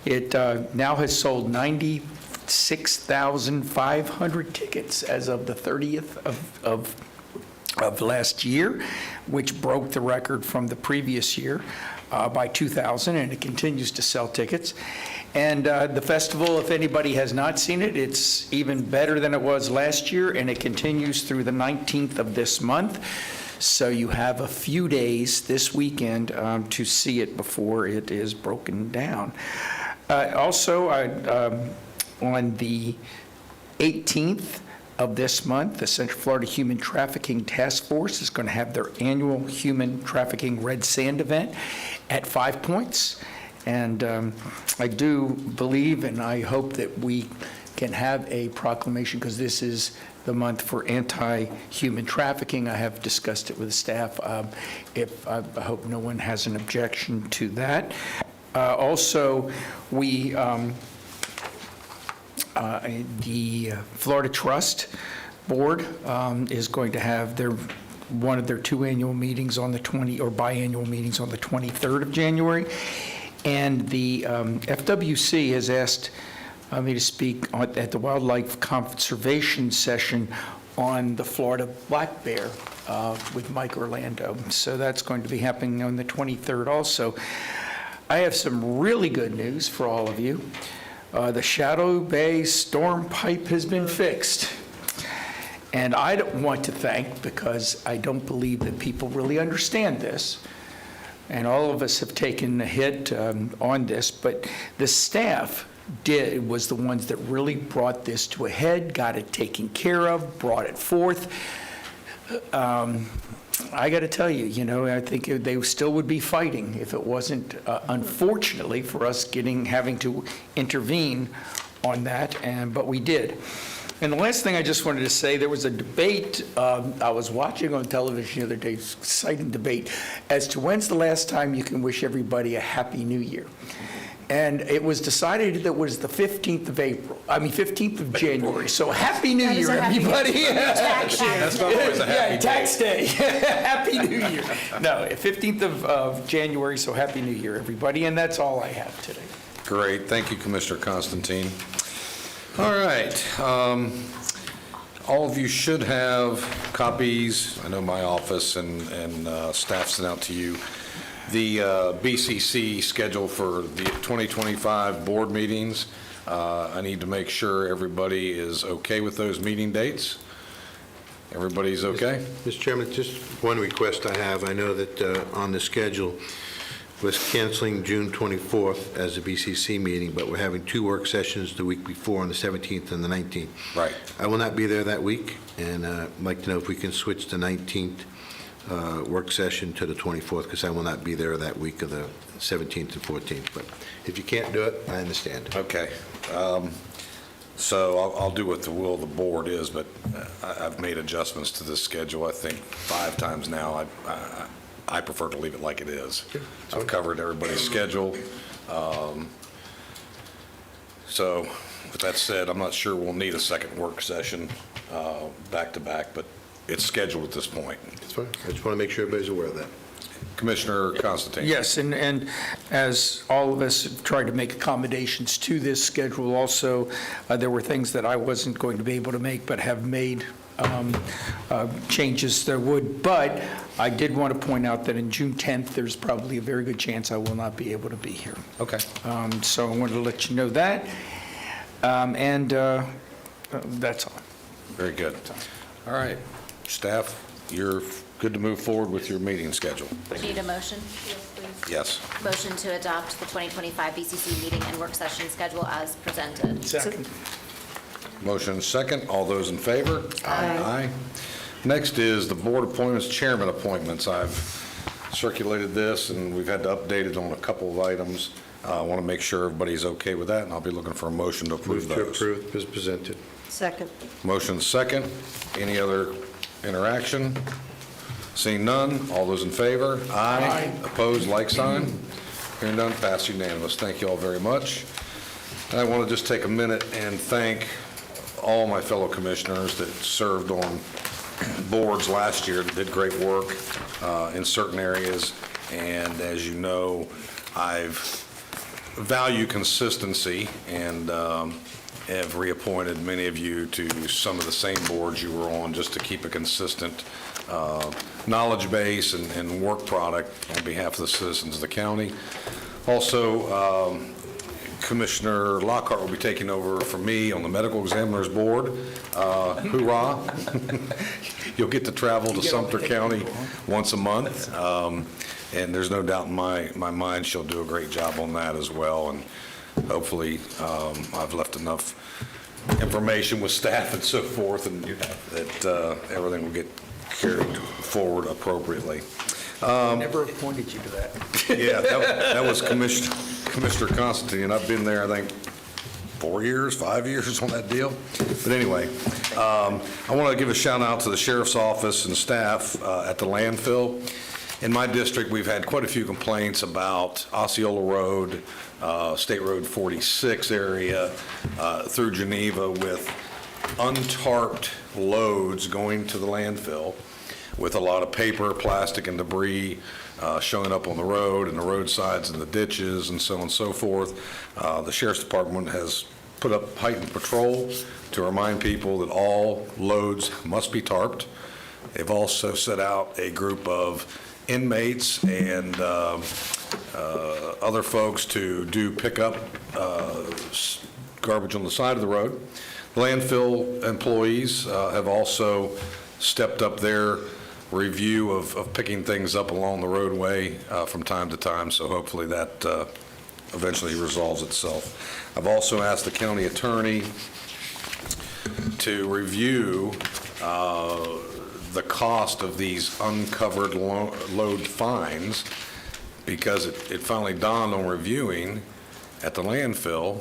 It now has sold 96,500 tickets as of the 30th of last year, which broke the record from the previous year by 2,000, and it continues to sell tickets. And the festival, if anybody has not seen it, it's even better than it was last year, and it continues through the 19th of this month. So you have a few days this weekend to see it before it is broken down. Also, on the 18th of this month, the Central Florida Human Trafficking Task Force is going to have their annual Human Trafficking Red Sand event at 5 Points. And I do believe and I hope that we can have a proclamation, because this is the month for anti-human trafficking. I have discussed it with the staff. I hope no one has an objection to that. Also, the Florida Trust Board is going to have one of their two annual meetings on the biannual meetings on the 23rd of January. And the FWC has asked me to speak at the Wildlife Conservation Session on the Florida black bear with Mike Orlando. So that's going to be happening on the 23rd also. I have some really good news for all of you. The Shadow Bay storm pipe has been fixed. And I don't want to thank, because I don't believe that people really understand this, and all of us have taken a hit on this, but the staff was the ones that really brought this to a head, got it taken care of, brought it forth. I got to tell you, I think they still would be fighting if it wasn't, unfortunately, for us having to intervene on that, but we did. And the last thing I just wanted to say, there was a debate I was watching on television the other day, exciting debate, as to when's the last time you can wish everybody a Happy New Year. And it was decided that it was the 15th of January. So Happy New That is Year, a happy new everybody. year. Tax day. That's not always a happy Yeah, tax day. Happy New Year. No, 15th of January, so Happy New Year, everybody. And that's all I have today. Great, thank you, Commissioner Constantine. All right, all of you should have copies, I know my office and staff sent out to you, the BCC schedule for the 2025 board meetings. I need to make sure everybody is okay with those meeting dates. Everybody's okay? Mr. Chairman, just one request I have. I know that on the schedule was canceling June 24th as a BCC meeting, but we're having 2 work sessions the week before on the 17th and the 19th. Right. I will not be there that week, and I'd like to know if we can switch the 19th work session to the 24th, because I will not be there that week of the 17th and 14th. But if you can't do it, I understand. Okay. So I'll do what the will of the board is, but I've made adjustments to this schedule, I think, 5 times now. I prefer to leave it like it is. I've covered everybody's schedule. So with that said, I'm not sure we'll need a second work session back-to-back, but it's scheduled at this point. That's fine. I just want to make sure everybody's aware of that. Commissioner Constantine. Yes, and as all of us have tried to make accommodations to this schedule also, there were things that I wasn't going to be able to make, but have made changes that would. But I did want to point out that in June 10th, there's probably a very good chance I will not be able to be here. Okay. So I wanted to let you know that. And that's all. Very good. All right. Staff, you're good to move forward with your meeting schedule. Need a motion? Yes. Motion to adopt the 2025 BCC meeting and work session schedule as presented. Second. Motion second. All those in favor? Aye. Next is the board appointments, chairman appointments. I've circulated this, and we've had to update it on a couple of items. I want to make sure everybody's okay with that, and I'll be looking for a motion to approve Move to those. approve as presented. Second. Motion second. Any other interaction? Seeing none, all those in favor? Aye. Opposed, like sign? Hearing none, passed unanimous. Thank you all very much. And I want to just take a minute and thank all my fellow commissioners that served on boards last year, that did great work in certain areas. And as you know, I've value consistency and have reappointed many of you to some of the same boards you were on just to keep a consistent knowledge base and work product on behalf of the citizens of the county. Also, Commissioner Lockhart will be taking over from me on the Medical Examiners Board. Hoorah. You'll get to travel to Sumter County once a month. And there's no doubt in my mind she'll do a great job on that as well. And hopefully I've left enough information with staff and so forth, and that everything will get carried forward appropriately. Never appointed you to that. Yeah, that was Commissioner Constantine, and I've been there, I think, 4 years, 5 years on that deal. But anyway, I want to give a shout out to the sheriff's office and staff at the landfill. In my district, we've had quite a few complaints about Osceola Road, State Road 46 area through Geneva with untarped loads going to the landfill with a lot of paper, plastic, and debris showing up on the road and the roadsides and the ditches and so on and so forth. The Sheriff's Department has put up heightened patrol to remind people that all loads must be tarped. They've also set out a group of inmates and other folks to do pickup garbage on the side of the road. Landfill employees have also stepped up their review of picking things up along the roadway from time to time, so hopefully that eventually resolves itself. I've also asked the county attorney to review the cost of these uncovered load fines, because it finally dawned on reviewing at the landfill,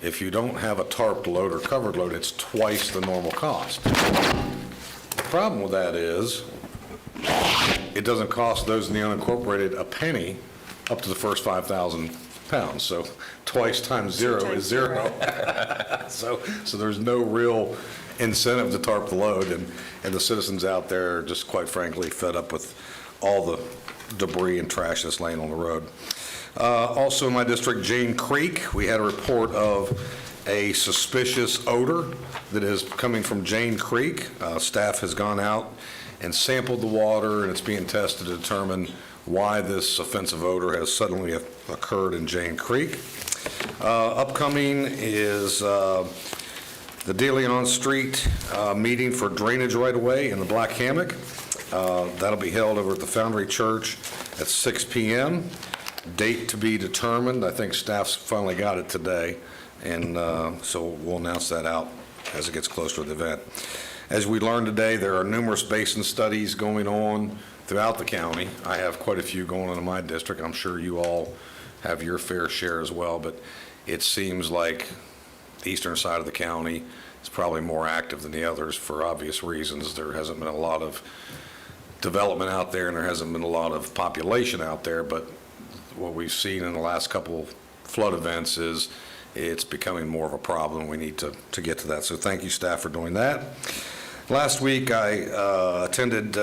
if you don't have a tarped load or covered load, it's twice the normal cost. The problem with that is it doesn't cost those in the unincorporated a penny up to the first 5,000 pounds. So twice times zero is zero. So there's no real incentive to tarp the load, and the citizens out there are just quite frankly fed up with all the debris and trash that's laying on the road. Also in my district, Jane Creek, we had a report of a suspicious odor that is coming from Jane Creek. Staff has gone out and sampled the water, and it's being tested to determine why this offensive odor has suddenly occurred in Jane Creek. Upcoming is the De Leon Street meeting for drainage right-of-way in the Black Hammock. That'll be held over at the Foundry Church at 6 p.m. Date to be determined. I think staff's finally got it today, and so we'll announce that out as it gets closer to the event. As we learned today, there are numerous basin studies going on throughout the county. I have quite a few going on in my district. I'm sure you all have your fair share as well, but it seems like the eastern side of the county is probably more active than the others for obvious reasons. There hasn't been a lot of development out there, and there hasn't been a lot of population out there, but what we've seen in the last couple flood events is it's becoming more of a problem. We need to get to that. So thank you, staff, for doing that. Last week, I attended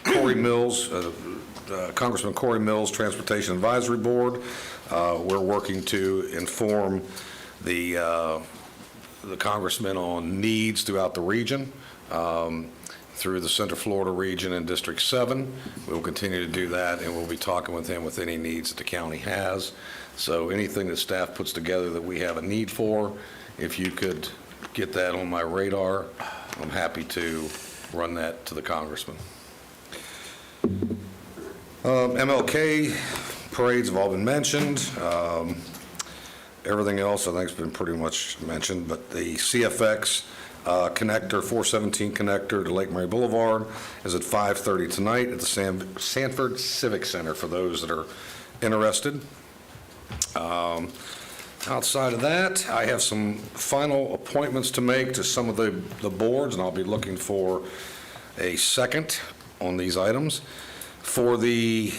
Corey Mills, Congressman Corey Mills' Transportation Advisory Board. We're working to inform the congressman on needs throughout the region. Through the Central Florida region and District 7. We'll continue to do that, and we'll be talking with him with any needs that the county has. So anything that staff puts together that we have a need for, if you could get that on my radar, I'm happy to run that to the congressman. MLK parades have all been mentioned. Everything else I think has been pretty much mentioned, but the CFX connector, 417 connector to Lake Mary Boulevard is at 5:30 tonight at the Sanford Civic Center for those that are interested. Outside of that, I have some final appointments to make to some of the boards, and I'll be looking for a second on these items. For the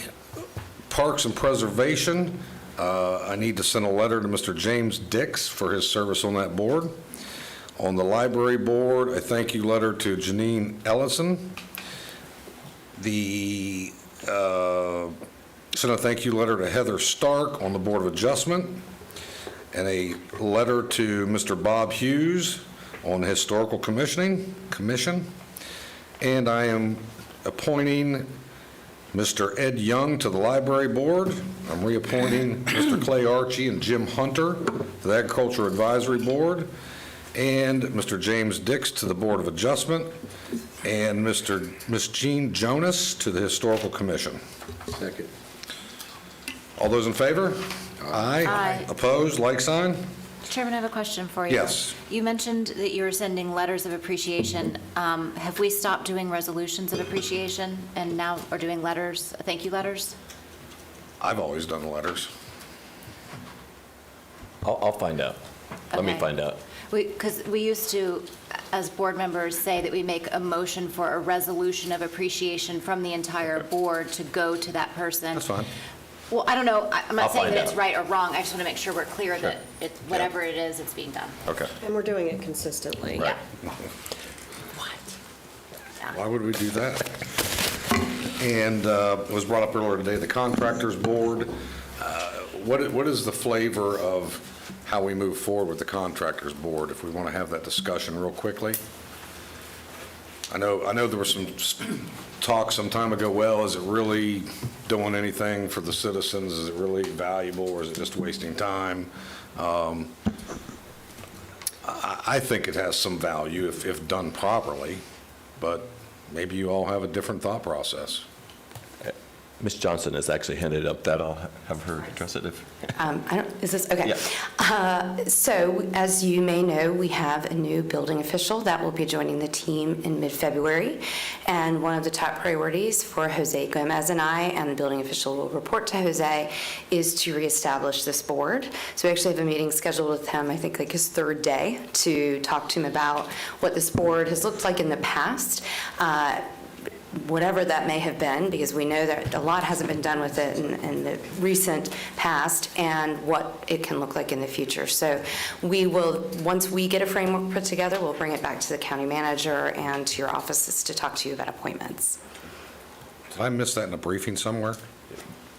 Parks and Preservation, I need to send a letter to Mr. James Dix for his service on that board. On the Library Board, a thank you letter to Janine Ellison. Send a thank you letter to Heather Stark on the Board of Adjustment, and a letter to Mr. Bob Hughes on the Historical Commission. And I am appointing Mr. Ed Young to the Library Board. I'm reappointing Mr. Clay Archie and Jim Hunter to the Agriculture Advisory Board, and Mr. James Dix to the Board of Adjustment, and Miss Jean Jonas to the Historical Commission. Second. All those in favor? Aye. Aye. Opposed, like sign? Chairman, I have a question for you. Yes. You mentioned that you were sending letters of appreciation. Have we stopped doing resolutions of appreciation and now are doing letters, thank you letters? I've always done letters. I'll find out. Let me Okay. find out. Because we used to, as board members, say that we make a motion for a resolution of appreciation from the entire board to go to that person. That's fine. Well, I don't know, I'm I'll not saying find that it's out. right or wrong, I just want to make sure we're clear Sure. that it's, whatever it is, it's being done. Okay. And we're doing it consistently. Right. Why would we do that? And it was brought up earlier today, the Contractors Board. What is the flavor of how we move forward with the Contractors Board, if we want to have that discussion real quickly? I know there was some talk some time ago, well, is it really doing anything for the citizens? Is it really valuable, or is it just wasting time? I think it has some value if done properly, but maybe you all have a different thought process. Ms. Johnson has actually handed up that. I'll have her address it if. Is this, okay. Yeah. So as you may know, we have a new building official that will be joining the team in mid-February. And one of the top priorities for Jose Gomez and I, and the building official will report to Jose, is to reestablish this board. So we actually have a meeting scheduled with him, I think like his third day, to talk to him about what this board has looked like in the past. whatever that may have been, because we know that a lot hasn't been done with it in the recent past, and what it can look like in the future. So we will, once we get a framework put together, we'll bring it back to the county manager and to your offices to talk to you about appointments. Did I miss that in a briefing somewhere?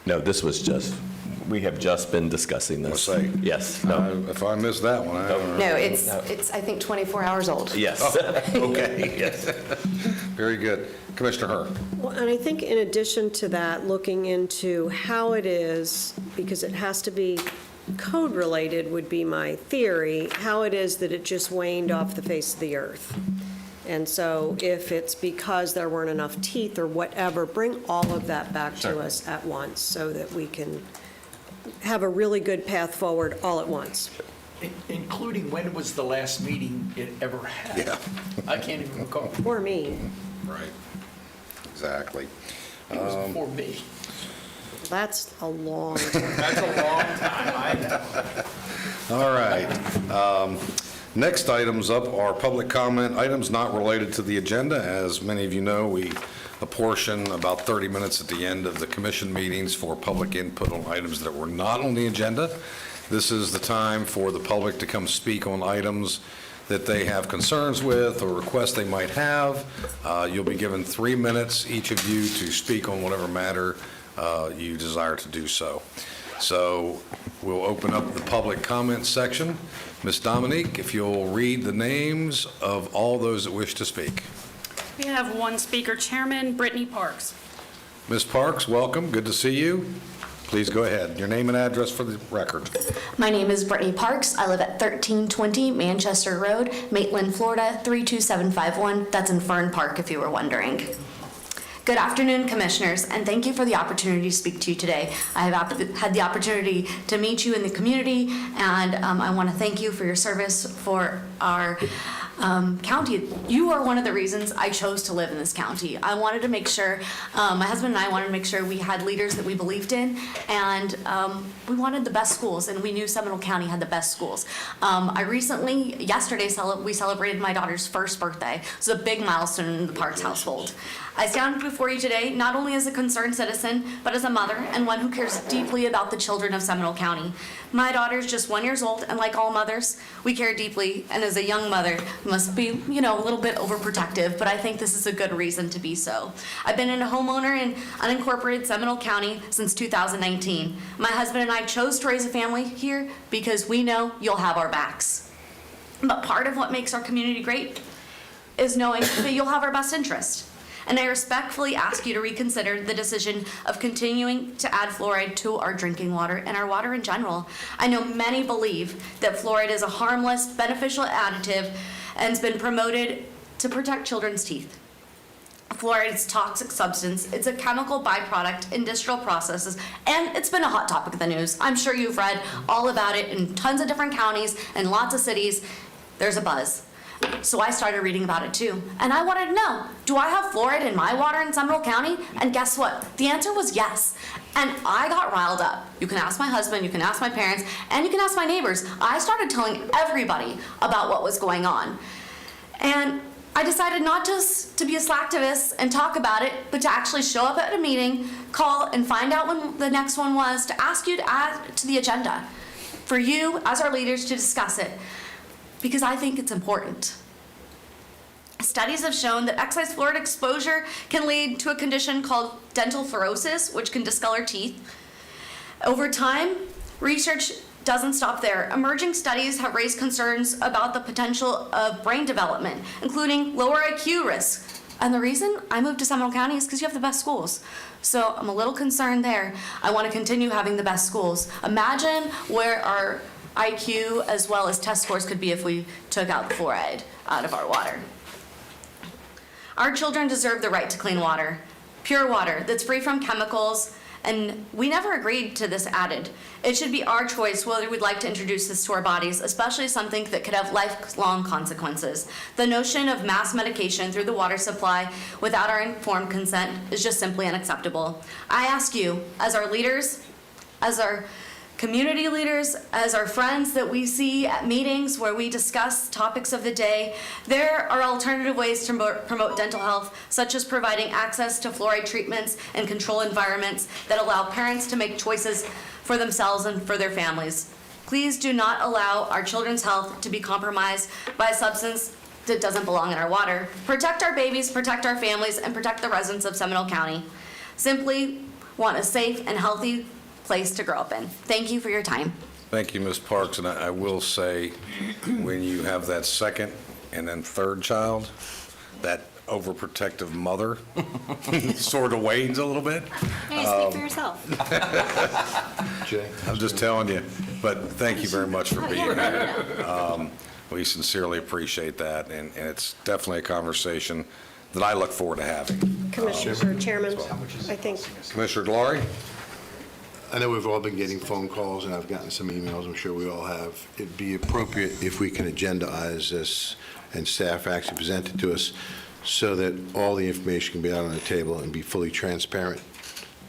No, this was just, we have just been discussing this. Let's say. Yes, no. If I missed that one, I don't know. No, it's I think, 24 hours old. Yes. Okay, yes. Very good. Commissioner Herr. Well, and I think in addition to that, looking into how it is, because it has to be code-related would be my theory, how it is that it just waned off the face of the earth. And so if it's because there weren't enough teeth or whatever, bring all of that back to us at once so that we can have a really good path forward all at once. Including when was the last meeting it ever had? Yeah. I can't even recall. Or me. Right. Exactly. It was before me. That's a long time. That's a long time, I know. All right. Next items up are public comment items not related to the agenda. As many of you know, we apportion about 30 minutes at the end of the commission meetings for public input on items that were not on the agenda. This is the time for the public to come speak on items that they have concerns with or requests they might have. You'll be given 3 minutes, each of you, to speak on whatever matter you desire to do so. So we'll open up the public comment section. Ms. Dominique, if you'll read the names of all those that wish to speak. We have one speaker, Chairman Brittany Parks. Ms. Parks, welcome. Good to see you. Please go ahead. Your name and address for the record. My name is Brittany Parks. I live at 1320 Manchester Road, Maitland, Florida, 32751. That's in Fern Park, if you were wondering. Good afternoon, Commissioners, and thank you for the opportunity to speak to you today. I have had the opportunity to meet you in the community, and I want to thank you for your service for our county. You are one of the reasons I chose to live in this county. I wanted to make sure, my husband and I wanted to make sure we had leaders that we believed in, and we wanted the best schools, and we knew Seminole County had the best schools. Yesterday, we celebrated my daughter's first birthday. It was a big milestone in the Parks household. I stand before you today not only as a concerned citizen, but as a mother and one who cares deeply about the children of Seminole County. My daughter is just 1 year old, and like all mothers, we care deeply, and as a young mother, must be, a little bit overprotective, but I think this is a good reason to be so. I've been a homeowner in unincorporated Seminole County since 2019. My husband and I chose to raise a family here because we know you'll have our backs. But part of what makes our community great is knowing that you'll have our best interest. And I respectfully ask you to reconsider the decision of continuing to add fluoride to our drinking water and our water in general. I know many believe that fluoride is a harmless, beneficial additive and has been promoted to protect children's teeth. Fluoride is a toxic substance. It's a chemical byproduct in industrial processes, and it's been a hot topic of the news. I'm sure you've read all about it in tons of different counties and lots of cities. There's a buzz. So I started reading about it too. And I wanted to know, do I have fluoride in my water in Seminole County? And guess what? The answer was yes. And I got riled up. You can ask my husband, you can ask my parents, and you can ask my neighbors. I started telling everybody about what was going on. And I decided not just to be a slacktivist and talk about it, but to actually show up at a meeting, call, and find out when the next one was, to ask you to add to the agenda for you as our leaders to discuss it. Because I think it's important. Studies have shown that excess fluoride exposure can lead to a condition called dental fluorosis, which can discolor teeth. Over time, research doesn't stop there. Emerging studies have raised concerns about the potential of brain development, including lower IQ risk. And the reason I moved to Seminole County is because you have the best schools. So I'm a little concerned there. I want to continue having the best schools. Imagine where our IQ as well as test scores could be if we took out the fluoride out of our water. Our children deserve the right to clean water, pure water that's free from chemicals, and we never agreed to this added. It should be our choice whether we'd like to introduce this to our bodies, especially something that could have lifelong consequences. The notion of mass medication through the water supply without our informed consent is just simply unacceptable. I ask you, as our leaders, as our community leaders, as our friends that we see at meetings where we discuss topics of the day. There are alternative ways to promote dental health, such as providing access to fluoride treatments and control environments that allow parents to make choices for themselves and for their families. Please do not allow our children's health to be compromised by a substance that doesn't belong in our water. Protect our babies, protect our families, and protect the residents of Seminole County. Simply want a safe and healthy place to grow up in. Thank you for your time. Thank you, Ms. Parks, and I will say, when you have that second and then third child, that overprotective mother sort of wanes a little bit. Hey, speak for yourself. Jay? I'm just telling you, but thank you very much for being here. We sincerely appreciate that, and it's definitely a conversation that I look forward to having. Commissioner, Chairman, I think Commissioner Glory? I know we've all been getting phone calls, and I've gotten some emails, I'm sure we all have. It'd be appropriate if we can agendize this, and staff actually present it to us, so that all the information can be out on the table and be fully transparent,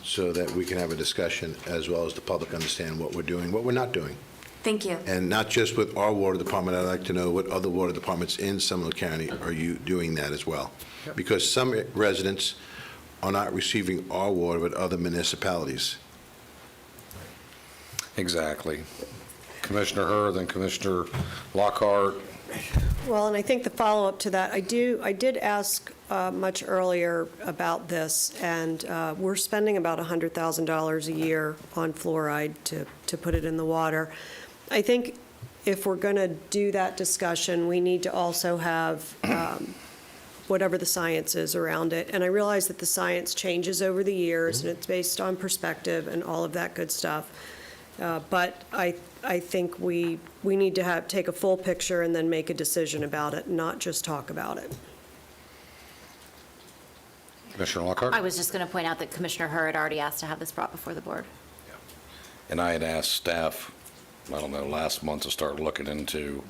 so that we can have a discussion, as well as the public understand what we're doing, what we're not doing. Thank you. And not just with our water department, I'd like to know what other water departments in Seminole County are you doing that as well? Because some residents are not receiving our water, but other municipalities. Exactly. Commissioner Herr, then Commissioner Lockhart. Well, and I think the follow-up to that, I did ask much earlier about this, and we're spending about $100,000 a year on fluoride to put it in the water. I think if we're going to do that discussion, we need to also have whatever the science is around it. And I realize that the science changes over the years, and it's based on perspective and all of that good stuff. But I think we need to take a full picture and then make a decision about it, not just talk about it. Commissioner Lockhart? I was just going to point out that Commissioner Herr had already asked to have this brought before the board. And I had asked staff, I don't know, last month to start looking into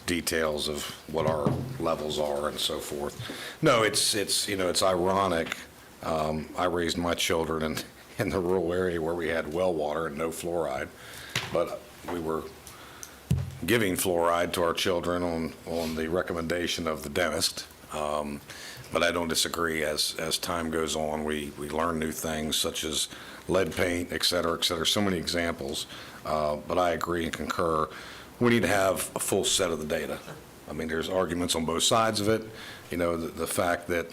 details of what our levels are and so forth. No, it's ironic. I raised my children in the rural area where we had well water and no fluoride, but we were giving fluoride to our children on the recommendation of the dentist. But I don't disagree. As time goes on, we learn new things such as lead paint, et cetera, so many examples. But I agree and concur. We need to have a full set of the data. I mean, there's arguments on both sides of it. The fact that,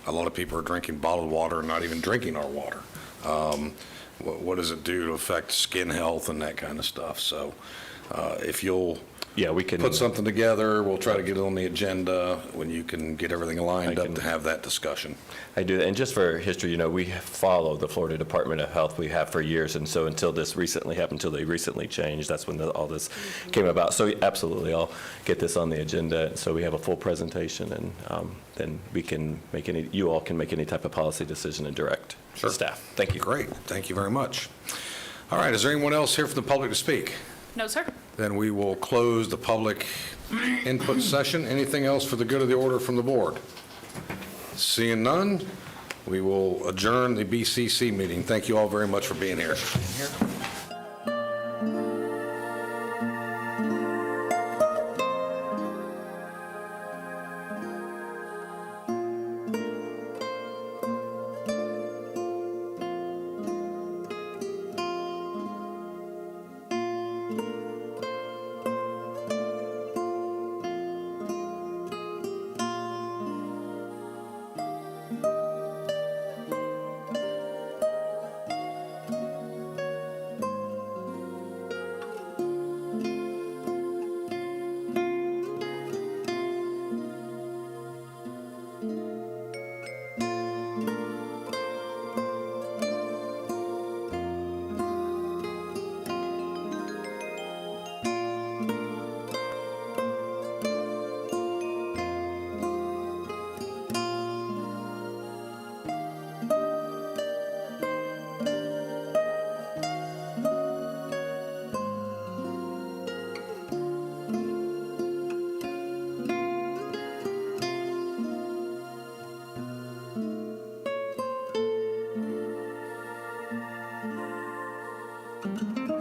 a lot of people are drinking bottled water and not even drinking our water. What does it do to affect skin health and that kind of stuff? So if you'll we can put something together, we'll try to get it on the agenda when you can get everything lined up to have that discussion. I do, and just for history, we follow the Florida Department of Health. We have for years, and so until this recently happened, until they recently changed, that's when all this came about. So absolutely, I'll get this on the agenda, so we have a full presentation, and then we can you all can make any type of policy decision and direct the staff. Thank you. Great, thank you very much. All right, is there anyone else here from the public to speak? No, sir. Then we will close the public input session. Anything else for the good of the order from the board? Seeing none, we will adjourn the BCC meeting. Thank you all very much for being here. Aye.